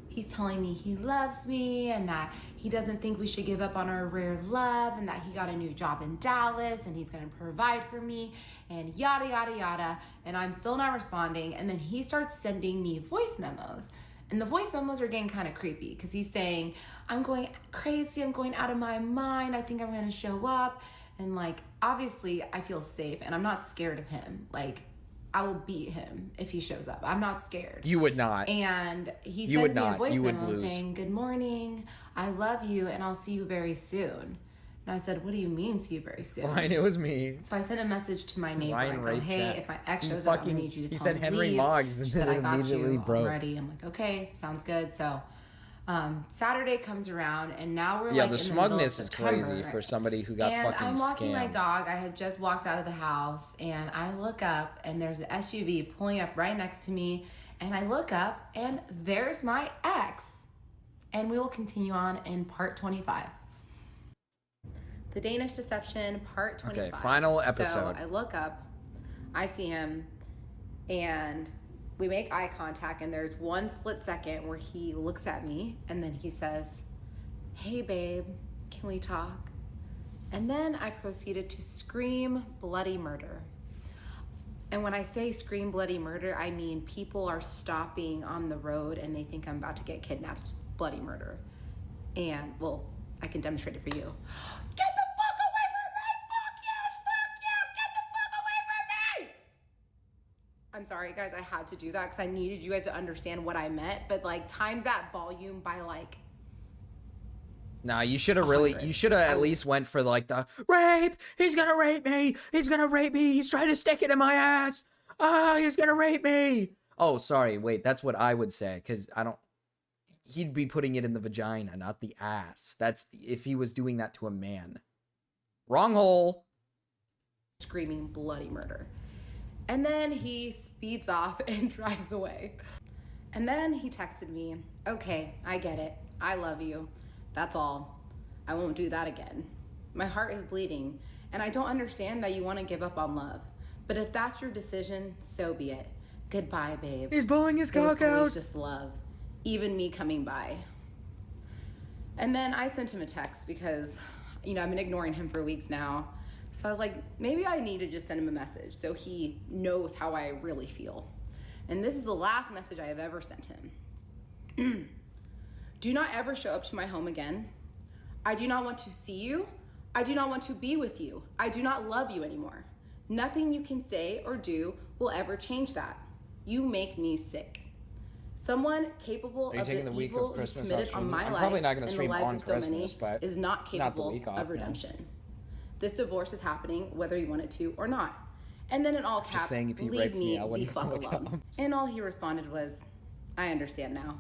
He's telling me he loves me and that he doesn't think we should give up on our rare love, and that he got a new job in Dallas and he's gonna provide for me, and yada, yada, yada. And I'm still not responding. And then he starts sending me voice memos. And the voice memos are getting kind of creepy, because he's saying, I'm going crazy, I'm going out of my mind, I think I'm gonna show up. And like, obviously I feel safe and I'm not scared of him. Like, I will beat him if he shows up. I'm not scared. You would not. And he You would sends me a not. voice You would memo lose. saying, good morning, I love you, and I'll see you very soon. And I said, what do you mean, see you very soon? Fine, it was me. So I sent a message to my neighbor. Ryan I go, raped hey, chat. if my ex He shows up, I'm fucking- gonna need you to he tell said him Henry to leave. Moggs, and She said, then I got immediately you, broke. I'm ready. I'm like, okay, sounds good. So Saturday comes around, and now we're Yeah, like the in the middle of smugness is crazy September. for somebody who got And fucking I'm walking my scammed. dog. I had just walked out of the house, and I look up, and there's an SUV pulling up right next to me. And I look up, and there's my ex. And we will continue on in part 25. The Danish Deception, part 25. Okay, final episode. So I look up, I see him, and we make eye contact, and there's one split second where he looks at me, and then he says, hey babe, can we talk? And then I proceeded to scream bloody murder. And when I say scream bloody murder, I mean people are stopping on the road and they think I'm about to get kidnapped. Bloody murder. And, well, I can demonstrate it for you. Get the fuck away from me! Fuck yes! Fuck you! Get the fuck away from me! I'm sorry, guys, I had to do that because I needed you guys to understand what I meant. But, like, times that volume by, like, Nah, you should have really, 100. you should have at least went for like the rape. He's gonna rape me. He's gonna rape me. He's trying to stick it in my ass. Ah, he's gonna rape me. Oh, sorry. Wait, that's what I would say. Cause I don't, he'd be putting it in the vagina, not the ass. That's if he was doing that to a man. Wrong hole. screaming bloody murder. And then he speeds off and drives away. And then he texted me, okay, I get it. I love you. That's all. I won't do that again. My heart is bleeding, and I don't understand that you want to give up on love. But if that's your decision, so be it. Goodbye, babe. He's pulling his It was cock always out. just love. Even me coming by. And then I sent him a text because, you know, I've been ignoring him for weeks now. So I was like, maybe I need to just send him a message so he knows how I really feel. And this is the last message I have ever sent him. Do not ever show up to my home again. I do not want to see you. I do not want to be with you. I do not love you anymore. Nothing you can say or do will ever change that. You make me sick. Someone capable Are you of taking the the week of evil you Christmas committed off on stream? my I'm life probably not gonna and the stream lives on of so many Christmas, but is not not the capable week off, of man. redemption. This divorce is happening whether you want it to or not. And then in all caps, saying if he leave raped me, me I the wouldn't fuck look alone. up. And all he responded was, I understand now.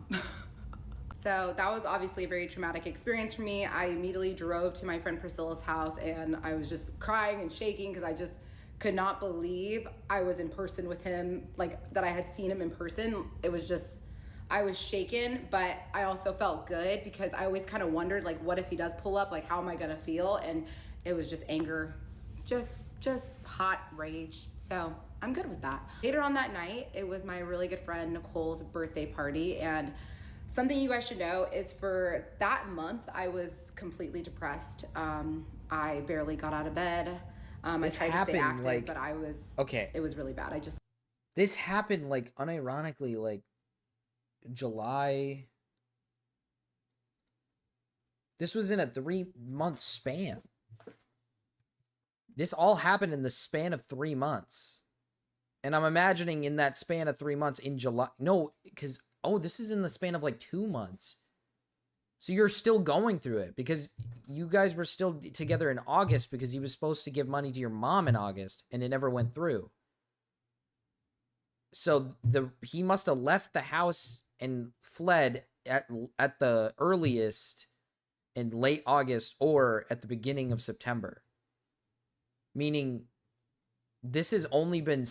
So that was obviously a very traumatic experience for me. I immediately drove to my friend Priscilla's house and I was just crying and shaking because I just could not believe I was in person with him, like that I had seen him in person. It was just, I was shaken, but I also felt good because I always kind of wondered, like, what if he does pull up? Like, how am I gonna feel? And it was just anger, just hot rage. So I'm good with that. Later on that night, it was my really good friend Nicole's birthday party, and something you guys should know is for that month, I was completely depressed. I barely got out of bed. I This tried to stay happened, active, like- but I was Okay. It was really bad. I just This happened like unironically like July. This was in a 3-month span. This all happened in the span of 3 months. And I'm imagining in that span of 3 months in July. No, because, oh, this is in the span of like 2 months. So you're still going through it because you guys were still together in August because he was supposed to give money to your mom in August and it never went through. So he must have left the house and fled at the earliest in late August or at the beginning of September. Meaning this has only been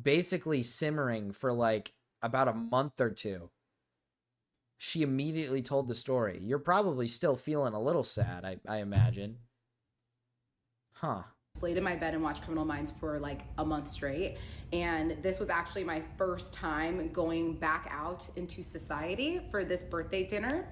basically simmering for like about a month or two. She immediately told the story. You're probably still feeling a little sad, I imagine. Huh. laid in my bed and watched Criminal Minds for like a month straight. And this was actually my first time going back out into society for this birthday dinner.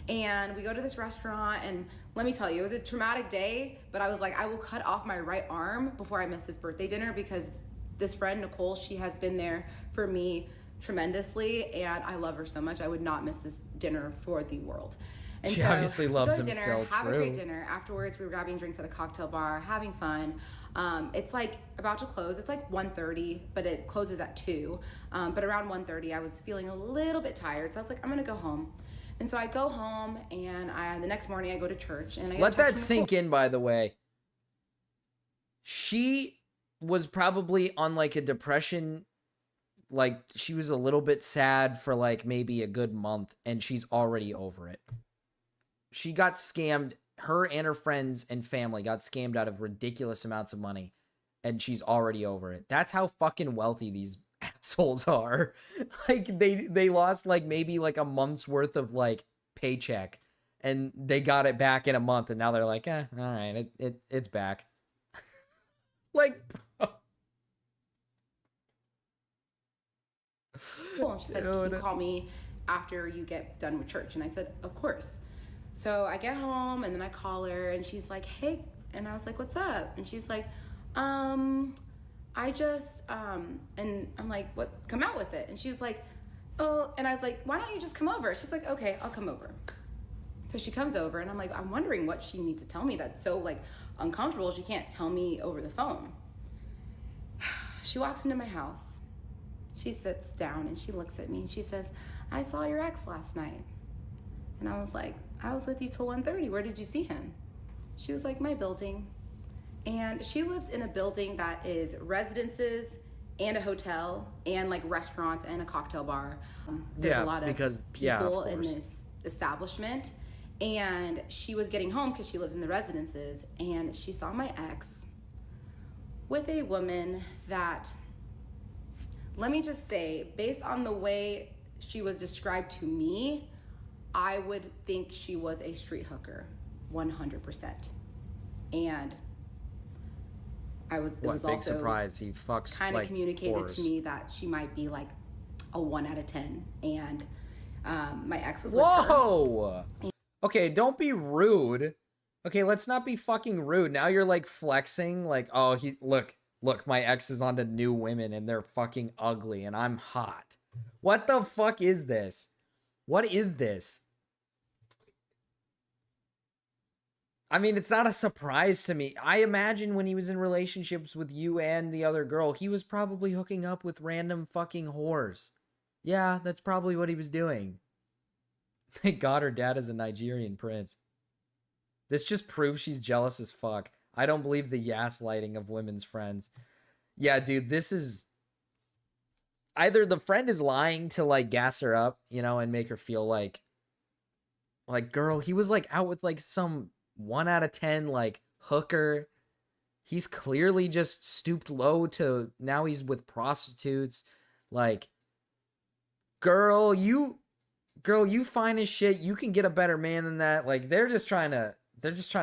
And we go to this restaurant, and let me tell you, it was a traumatic day, but I was like, I will cut off my right arm before I miss this birthday dinner, because this friend, Nicole, she has been there for me tremendously, and I love her so much. I would not miss this dinner for the world. And She so obviously we loves go to him dinner, still, have true. a great dinner. Afterwards, we were grabbing drinks at a cocktail bar, having fun. It's like about to close. It's like 1:30, but it closes at 2. But around 1:30, I was feeling a little bit tired, so I was like, I'm gonna go home. And so I go home, and the next morning I go to church, and I Let that sink in, by the way. She was probably on like a depression, like she was a little bit sad for like maybe a good month, and she's already over it. She got scammed. Her and her friends and family got scammed out of ridiculous amounts of money, and she's already over it. That's how fucking wealthy these assholes are. Like they lost like maybe like a month's worth of like paycheck, and they got it back in a month, and now they're like, all right, it's back. Like, cool. And she said, can you call me after you get done with church? And I said, of course. So I get home, and then I call her, and she's like, hey. And I was like, what's up? And she's like, I just, and I'm like, what, come out with it. And she's like, oh, and I was like, why don't you just come over? She's like, okay, I'll come over. So she comes over, and I'm like, I'm wondering what she needs to tell me that's so like uncomfortable. She can't tell me over the phone. She walks into my house. She sits down, and she looks at me, and she says, I saw your ex last night. And I was like, I was with you till 1:30. Where did you see him? She was like, my building. And she lives in a building that is residences and a hotel and like restaurants and a cocktail bar. There's a lot of people in this establishment. And she was getting home because she lives in the residences, and she saw my ex with a woman that, let me just say, based on the way she was described to me, I would think she was a street hooker, 100%. And it was big also surprise. He fucks kind of like communicated whores. to me that she might be like a 1 out of 10. And my ex was Whoa! Okay, don't be rude. Okay, let's not be fucking rude. Now you're like flexing, like, oh, look, my ex is onto new women and they're fucking ugly and I'm hot. What the fuck is this? What is this? I mean, it's not a surprise to me. I imagine when he was in relationships with you and the other girl, he was probably hooking up with random fucking whores. Yeah, that's probably what he was doing. Thank God her dad is a Nigerian prince. This just proves she's jealous as fuck. I don't believe the gaslighting of women's friends. Yeah, dude, this is... Either the friend is lying to, like, gas her up, you know, and make her feel like, girl, he was, like, out with, like, some 1 out of 10, like, hooker. He's clearly just stooped low to... Now he's with prostitutes. Like, girl, you fine as shit. You can get a better man than that. Like, they're just trying to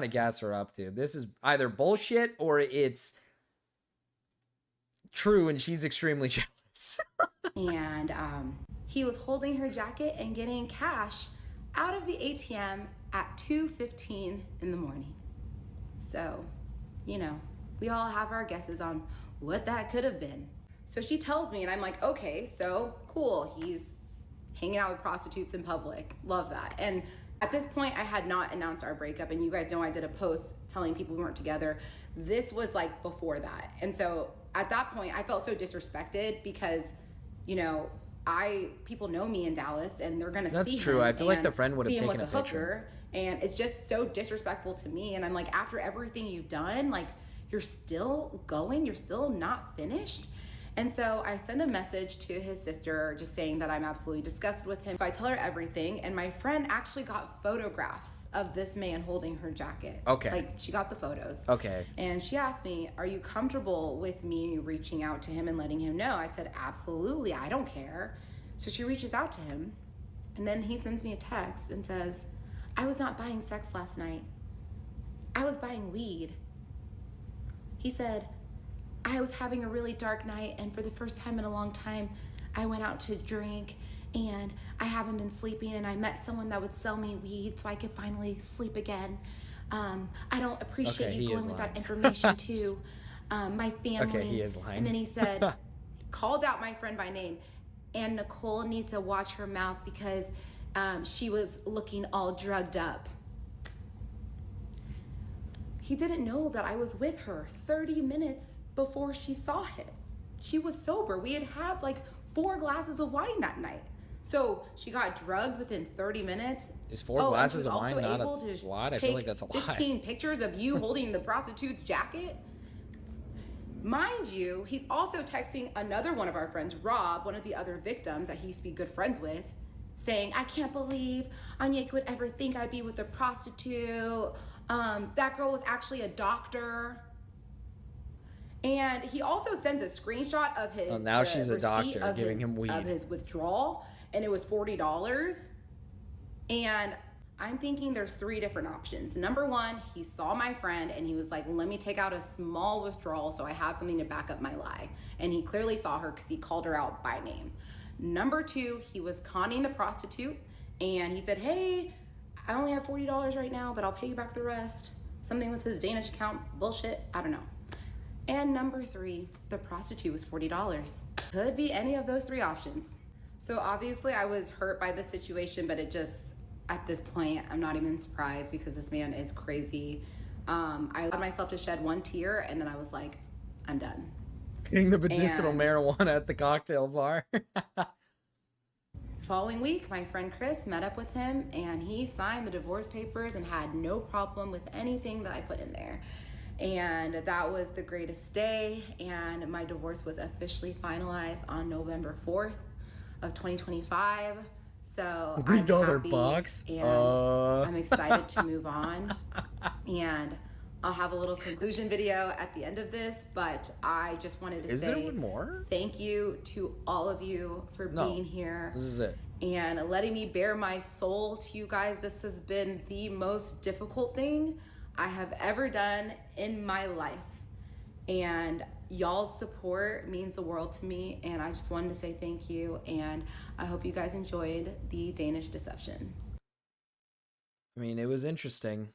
gas her up, dude. This is either bullshit or it's true and she's extremely jealous. And he was holding her jacket and getting cash out of the ATM at 2:15 in the morning. So, you know, We all have our guesses on what that could have been. So she tells me, and I'm like, okay, so cool. He's hanging out with prostitutes in public. Love that. And at this point, I had not announced our breakup. And you guys know I did a post telling people we weren't together. This was like before that. And so at that point, I felt so disrespected because, you know, people know me in Dallas and they're gonna see him. That's true. I feel like the friend would have see him taken a with the picture. hooker, and it's just so disrespectful to me. And I'm like, after everything you've done, like, you're still going, you're still not finished. And so I send a message to his sister just saying that I'm absolutely disgusted with him. So I tell her everything, and my friend actually got photographs of this man holding her jacket. Okay. Like, she got the photos. Okay. And she asked me, are you comfortable with me reaching out to him and letting him know? I said, absolutely, I don't care. So she reaches out to him, and then he sends me a text and says, I was not buying sex last night. I was buying weed. He said, I was having a really dark night, and for the first time in a long time, I went out to drink, and I haven't been sleeping, and I met someone that would sell me weed so I could finally sleep again. I don't appreciate Okay, you he is going with that lying. information to my family. Okay, he is lying. And then he said, called out my friend by name, and Nicole needs to watch her mouth because she was looking all drugged up. He didn't know that I was with her 30 minutes before she saw him. She was sober. We had had like 4 glasses of wine that night. So she got drugged within 30 minutes. Is 4 and glasses she of was wine also not able a to lot? I feel take like that's a lot. 15 pictures of you holding the prostitute's jacket. Mind you, he's also texting another one of our friends, Rob, one of the other victims that he used to be good friends with, saying, I can't believe Anya would ever think I'd be with a prostitute. That girl was actually a doctor. And he also sends a screenshot of his now she's a receipt doctor of giving him weed. of his withdrawal, and it was $40. And I'm thinking there's 3 different options. Number 1, he saw my friend and he was like, let me take out a small withdrawal so I have something to back up my lie. And he clearly saw her because he called her out by name. Number 2, he was conning the prostitute and he said, hey, I only have $40 right now, but I'll pay you back the rest. Something with his Danish account, bullshit, I don't know. And number 3, the prostitute was $40. Could be any of those 3 options. So obviously I was hurt by the situation, but it just, at this point, I'm not even surprised because this man is crazy. I allowed myself to shed 1 tear and then I was like, I'm done. Getting the medicinal And- marijuana at the cocktail bar. Following week, my friend Chris met up with him and he signed the divorce papers and had no problem with anything that I put in there. And that was the greatest day. And my divorce was officially finalized on November 4th of 2025. So I'm $40 happy box? and I'm excited to move on. And I'll have a little conclusion video at the end of this, but I just wanted to Is there say one more? thank you to all of you for No. being here This is it. and letting me bare my soul to you guys. This has been the most difficult thing I have ever done in my life. And y'all's support means the world to me. And I just wanted to say thank you. And I hope you guys enjoyed the Danish deception. I mean, it was interesting.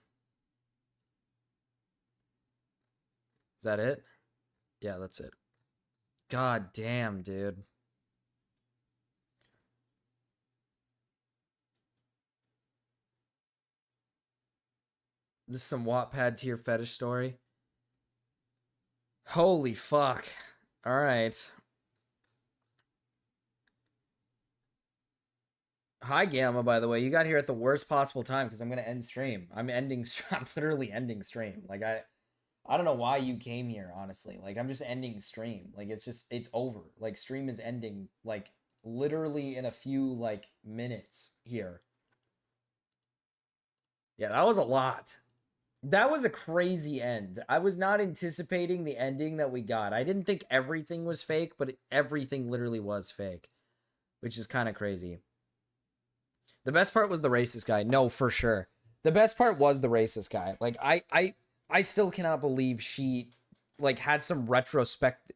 Is that it? Yeah, that's it. God damn, dude. This is some Wattpad tier fetish story. Holy fuck. Alright. Hi, Gamma, by the way. You got here at the worst possible time because I'm going to end stream. I'm literally ending stream. Like, I don't know why you came here, honestly. Like, I'm just ending stream. Like, it's over. Like, stream is ending, like, literally in a few, like, minutes here. Yeah, that was a lot. That was a crazy end. I was not anticipating the ending that we got. I didn't think everything was fake, but everything literally was fake, which is kind of crazy. The best part was the racist guy. No, for sure. The best part was the racist guy. Like, I still cannot believe she, like, had some retrospect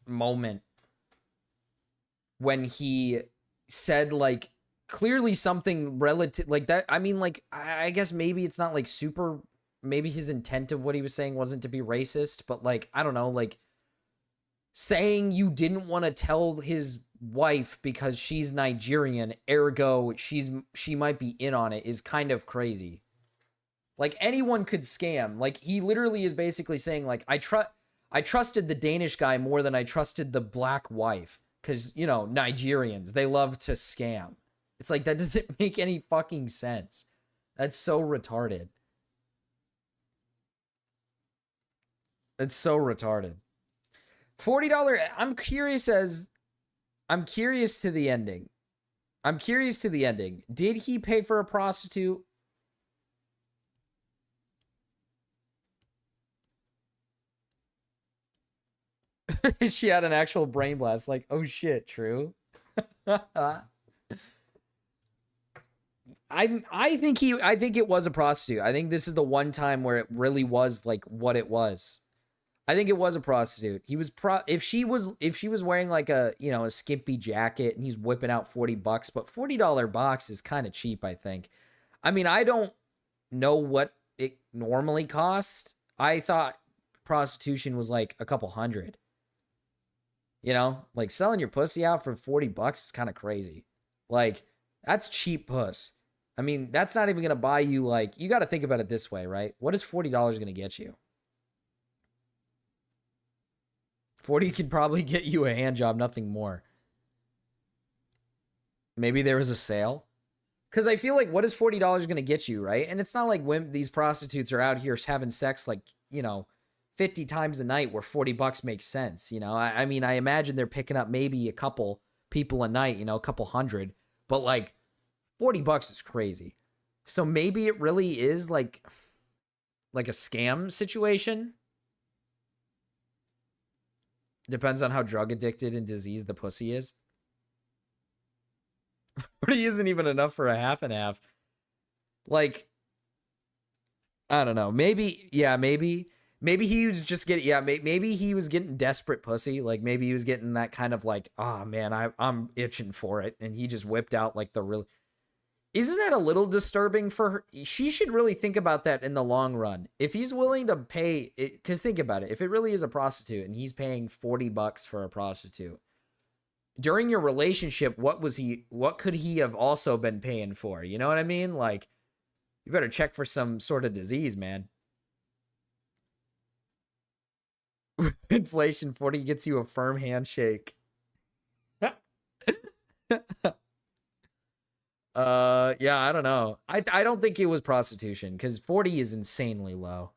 moment when he said, like, clearly something relative, like that. I mean, like, I guess maybe it's not, like, super maybe his intent of what he was saying wasn't to be racist, but like, I don't know, like saying you didn't want to tell his wife because she's Nigerian, ergo she might be in on it, is kind of crazy. Like, anyone could scam. Like, he literally is basically saying, like, I trusted the Danish guy more than I trusted the black wife. Because, you know, Nigerians, they love to scam. It's like, that doesn't make any fucking sense. That's so retarded. It's so retarded. $40, I'm curious to the ending. I'm curious to the ending. Did he pay for a prostitute? She had an actual brain blast. Like, oh shit, true. I think it was a prostitute. I think this is the one time where it really was like what it was. I think it was a prostitute. He was if she was wearing like a, you know, a skimpy jacket and he's whipping out $40, but $40 box is kind of cheap, I think. I mean, I don't know what it normally costs. I thought prostitution was like a couple hundred. You know, like selling your pussy out for $40 is kind of crazy. Like, that's cheap puss. I mean, that's not even going to buy you, like, you got to think about it this way, right? What is $40 going to get you? 40 could probably get you a hand job, nothing more. Maybe there was a sale. Because I feel like, what is $40 going to get you, right? And it's not like when these prostitutes are out here having sex, like, you know, 50 times a night where $40 makes sense. You know, I mean, I imagine they're picking up maybe a couple people a night, you know, a couple hundred, but like $40 is crazy. So maybe it really is like a scam situation. Depends on how drug addicted and diseased the pussy is. 40 isn't even enough for a half and half. Like, I don't know. Maybe, yeah, maybe he was just getting, yeah, maybe he was getting desperate pussy. Like, maybe he was getting that kind of like, oh man, I'm itching for it. And he just whipped out like the real. Isn't that a little disturbing for her? She should really think about that in the long run. If he's willing to pay, because think about it. If it really is a prostitute and he's paying $40 for a prostitute, during your relationship, what could he have also been paying for? You know what I mean? Like, you better check for some sort of disease, man. Inflation, 40 gets you a firm handshake. Yeah, I don't know. I don't think it was prostitution because 40 is insanely low.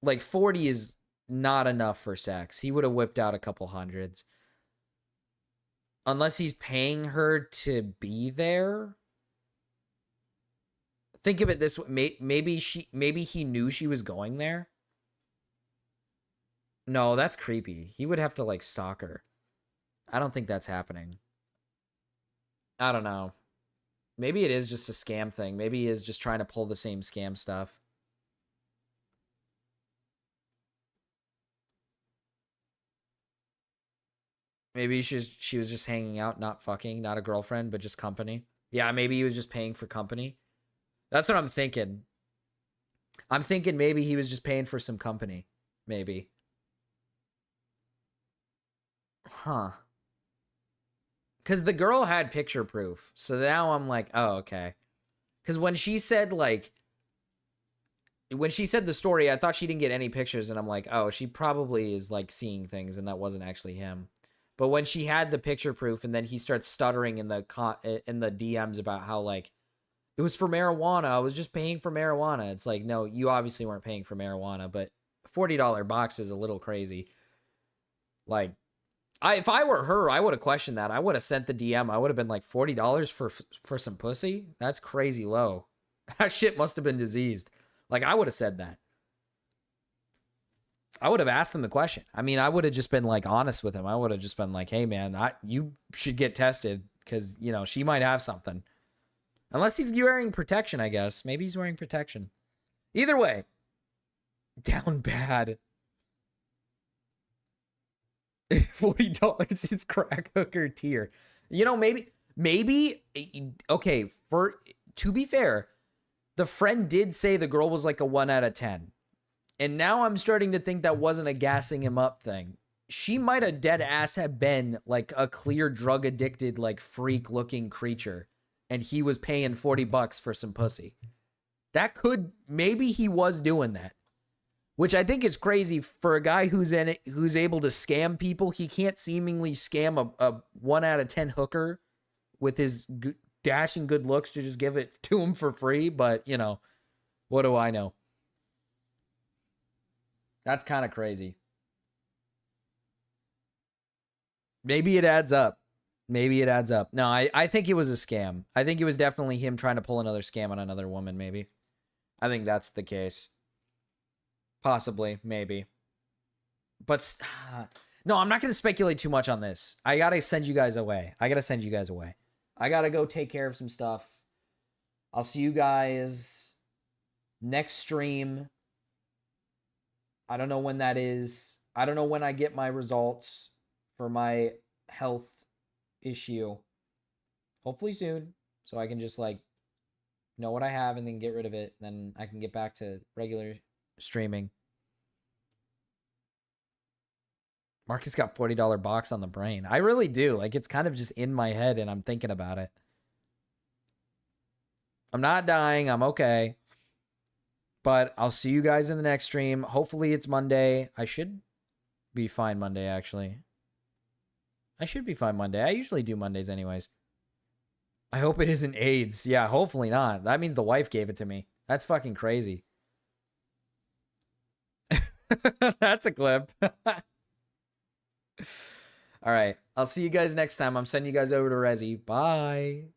Like 40 is not enough for sex. He would have whipped out a couple hundreds. Unless he's paying her to be there. Think of it this way. Maybe he knew she was going there. No, that's creepy. He would have to like stalk her. I don't think that's happening. I don't know. Maybe it is just a scam thing. Maybe he is just trying to pull the same scam stuff. Maybe she was just hanging out, not fucking, not a girlfriend, but just company. Yeah, maybe he was just paying for company. That's what I'm thinking. I'm thinking maybe he was just paying for some company. Maybe. Huh. Because the girl had picture proof. So now I'm like, oh, okay. Because when she said, like, when she said the story, I thought she didn't get any pictures. And I'm like, oh, she probably is, like, seeing things. And that wasn't actually him. But when she had the picture proof and then he starts stuttering in the DMs about how, like, it was for marijuana. I was just paying for marijuana. It's like, no, you obviously weren't paying for marijuana. But $40 box is a little crazy. Like, if I were her, I would have questioned that. I would have sent the DM. I would have been like, $40 for some pussy? That's crazy low. That shit must have been diseased. Like, I would have said that. I would have asked him the question. I mean, I would have just been like honest with him. I would have just been like, hey man, you should get tested because, you know, she might have something. Unless he's wearing protection, I guess. Maybe he's wearing protection. Either way, down bad. $40 is crack hooker tier. You know, maybe, okay, to be fair, the friend did say the girl was like a 1 out of 10. And now I'm starting to think that wasn't a gassing him up thing. She might have dead ass have been like a clear drug addicted, like freak looking creature. And he was paying $40 for some pussy. That could, maybe he was doing that. Which I think is crazy for a guy who's in it, who's able to scam people. He can't seemingly scam a 1 out of 10 hooker with his dashing good looks to just give it to him for free. But, you know, what do I know? That's kind of crazy. Maybe it adds up. Maybe it adds up. No, I think it was a scam. I think it was definitely him trying to pull another scam on another woman, maybe. I think that's the case. Possibly, maybe. But, no, I'm not going to speculate too much on this. I got to send you guys away. I got to go take care of some stuff. I'll see you guys next stream. I don't know when that is. I don't know when I get my results for my health issue. Hopefully soon. So I can just like know what I have and then get rid of it. Then I can get back to regular streaming. Marcus got $40 box on the brain. I really do. Like, it's kind of just in my head and I'm thinking about it. I'm not dying. I'm okay. But I'll see you guys in the next stream. Hopefully it's Monday. I should be fine Monday, actually. I should be fine Monday. I usually do Mondays anyways. I hope it isn't AIDS. Yeah, hopefully not. That means the wife gave it to me. That's fucking crazy. That's a clip. All right. I'll see you guys next time. I'm sending you guys over to Resi. Bye.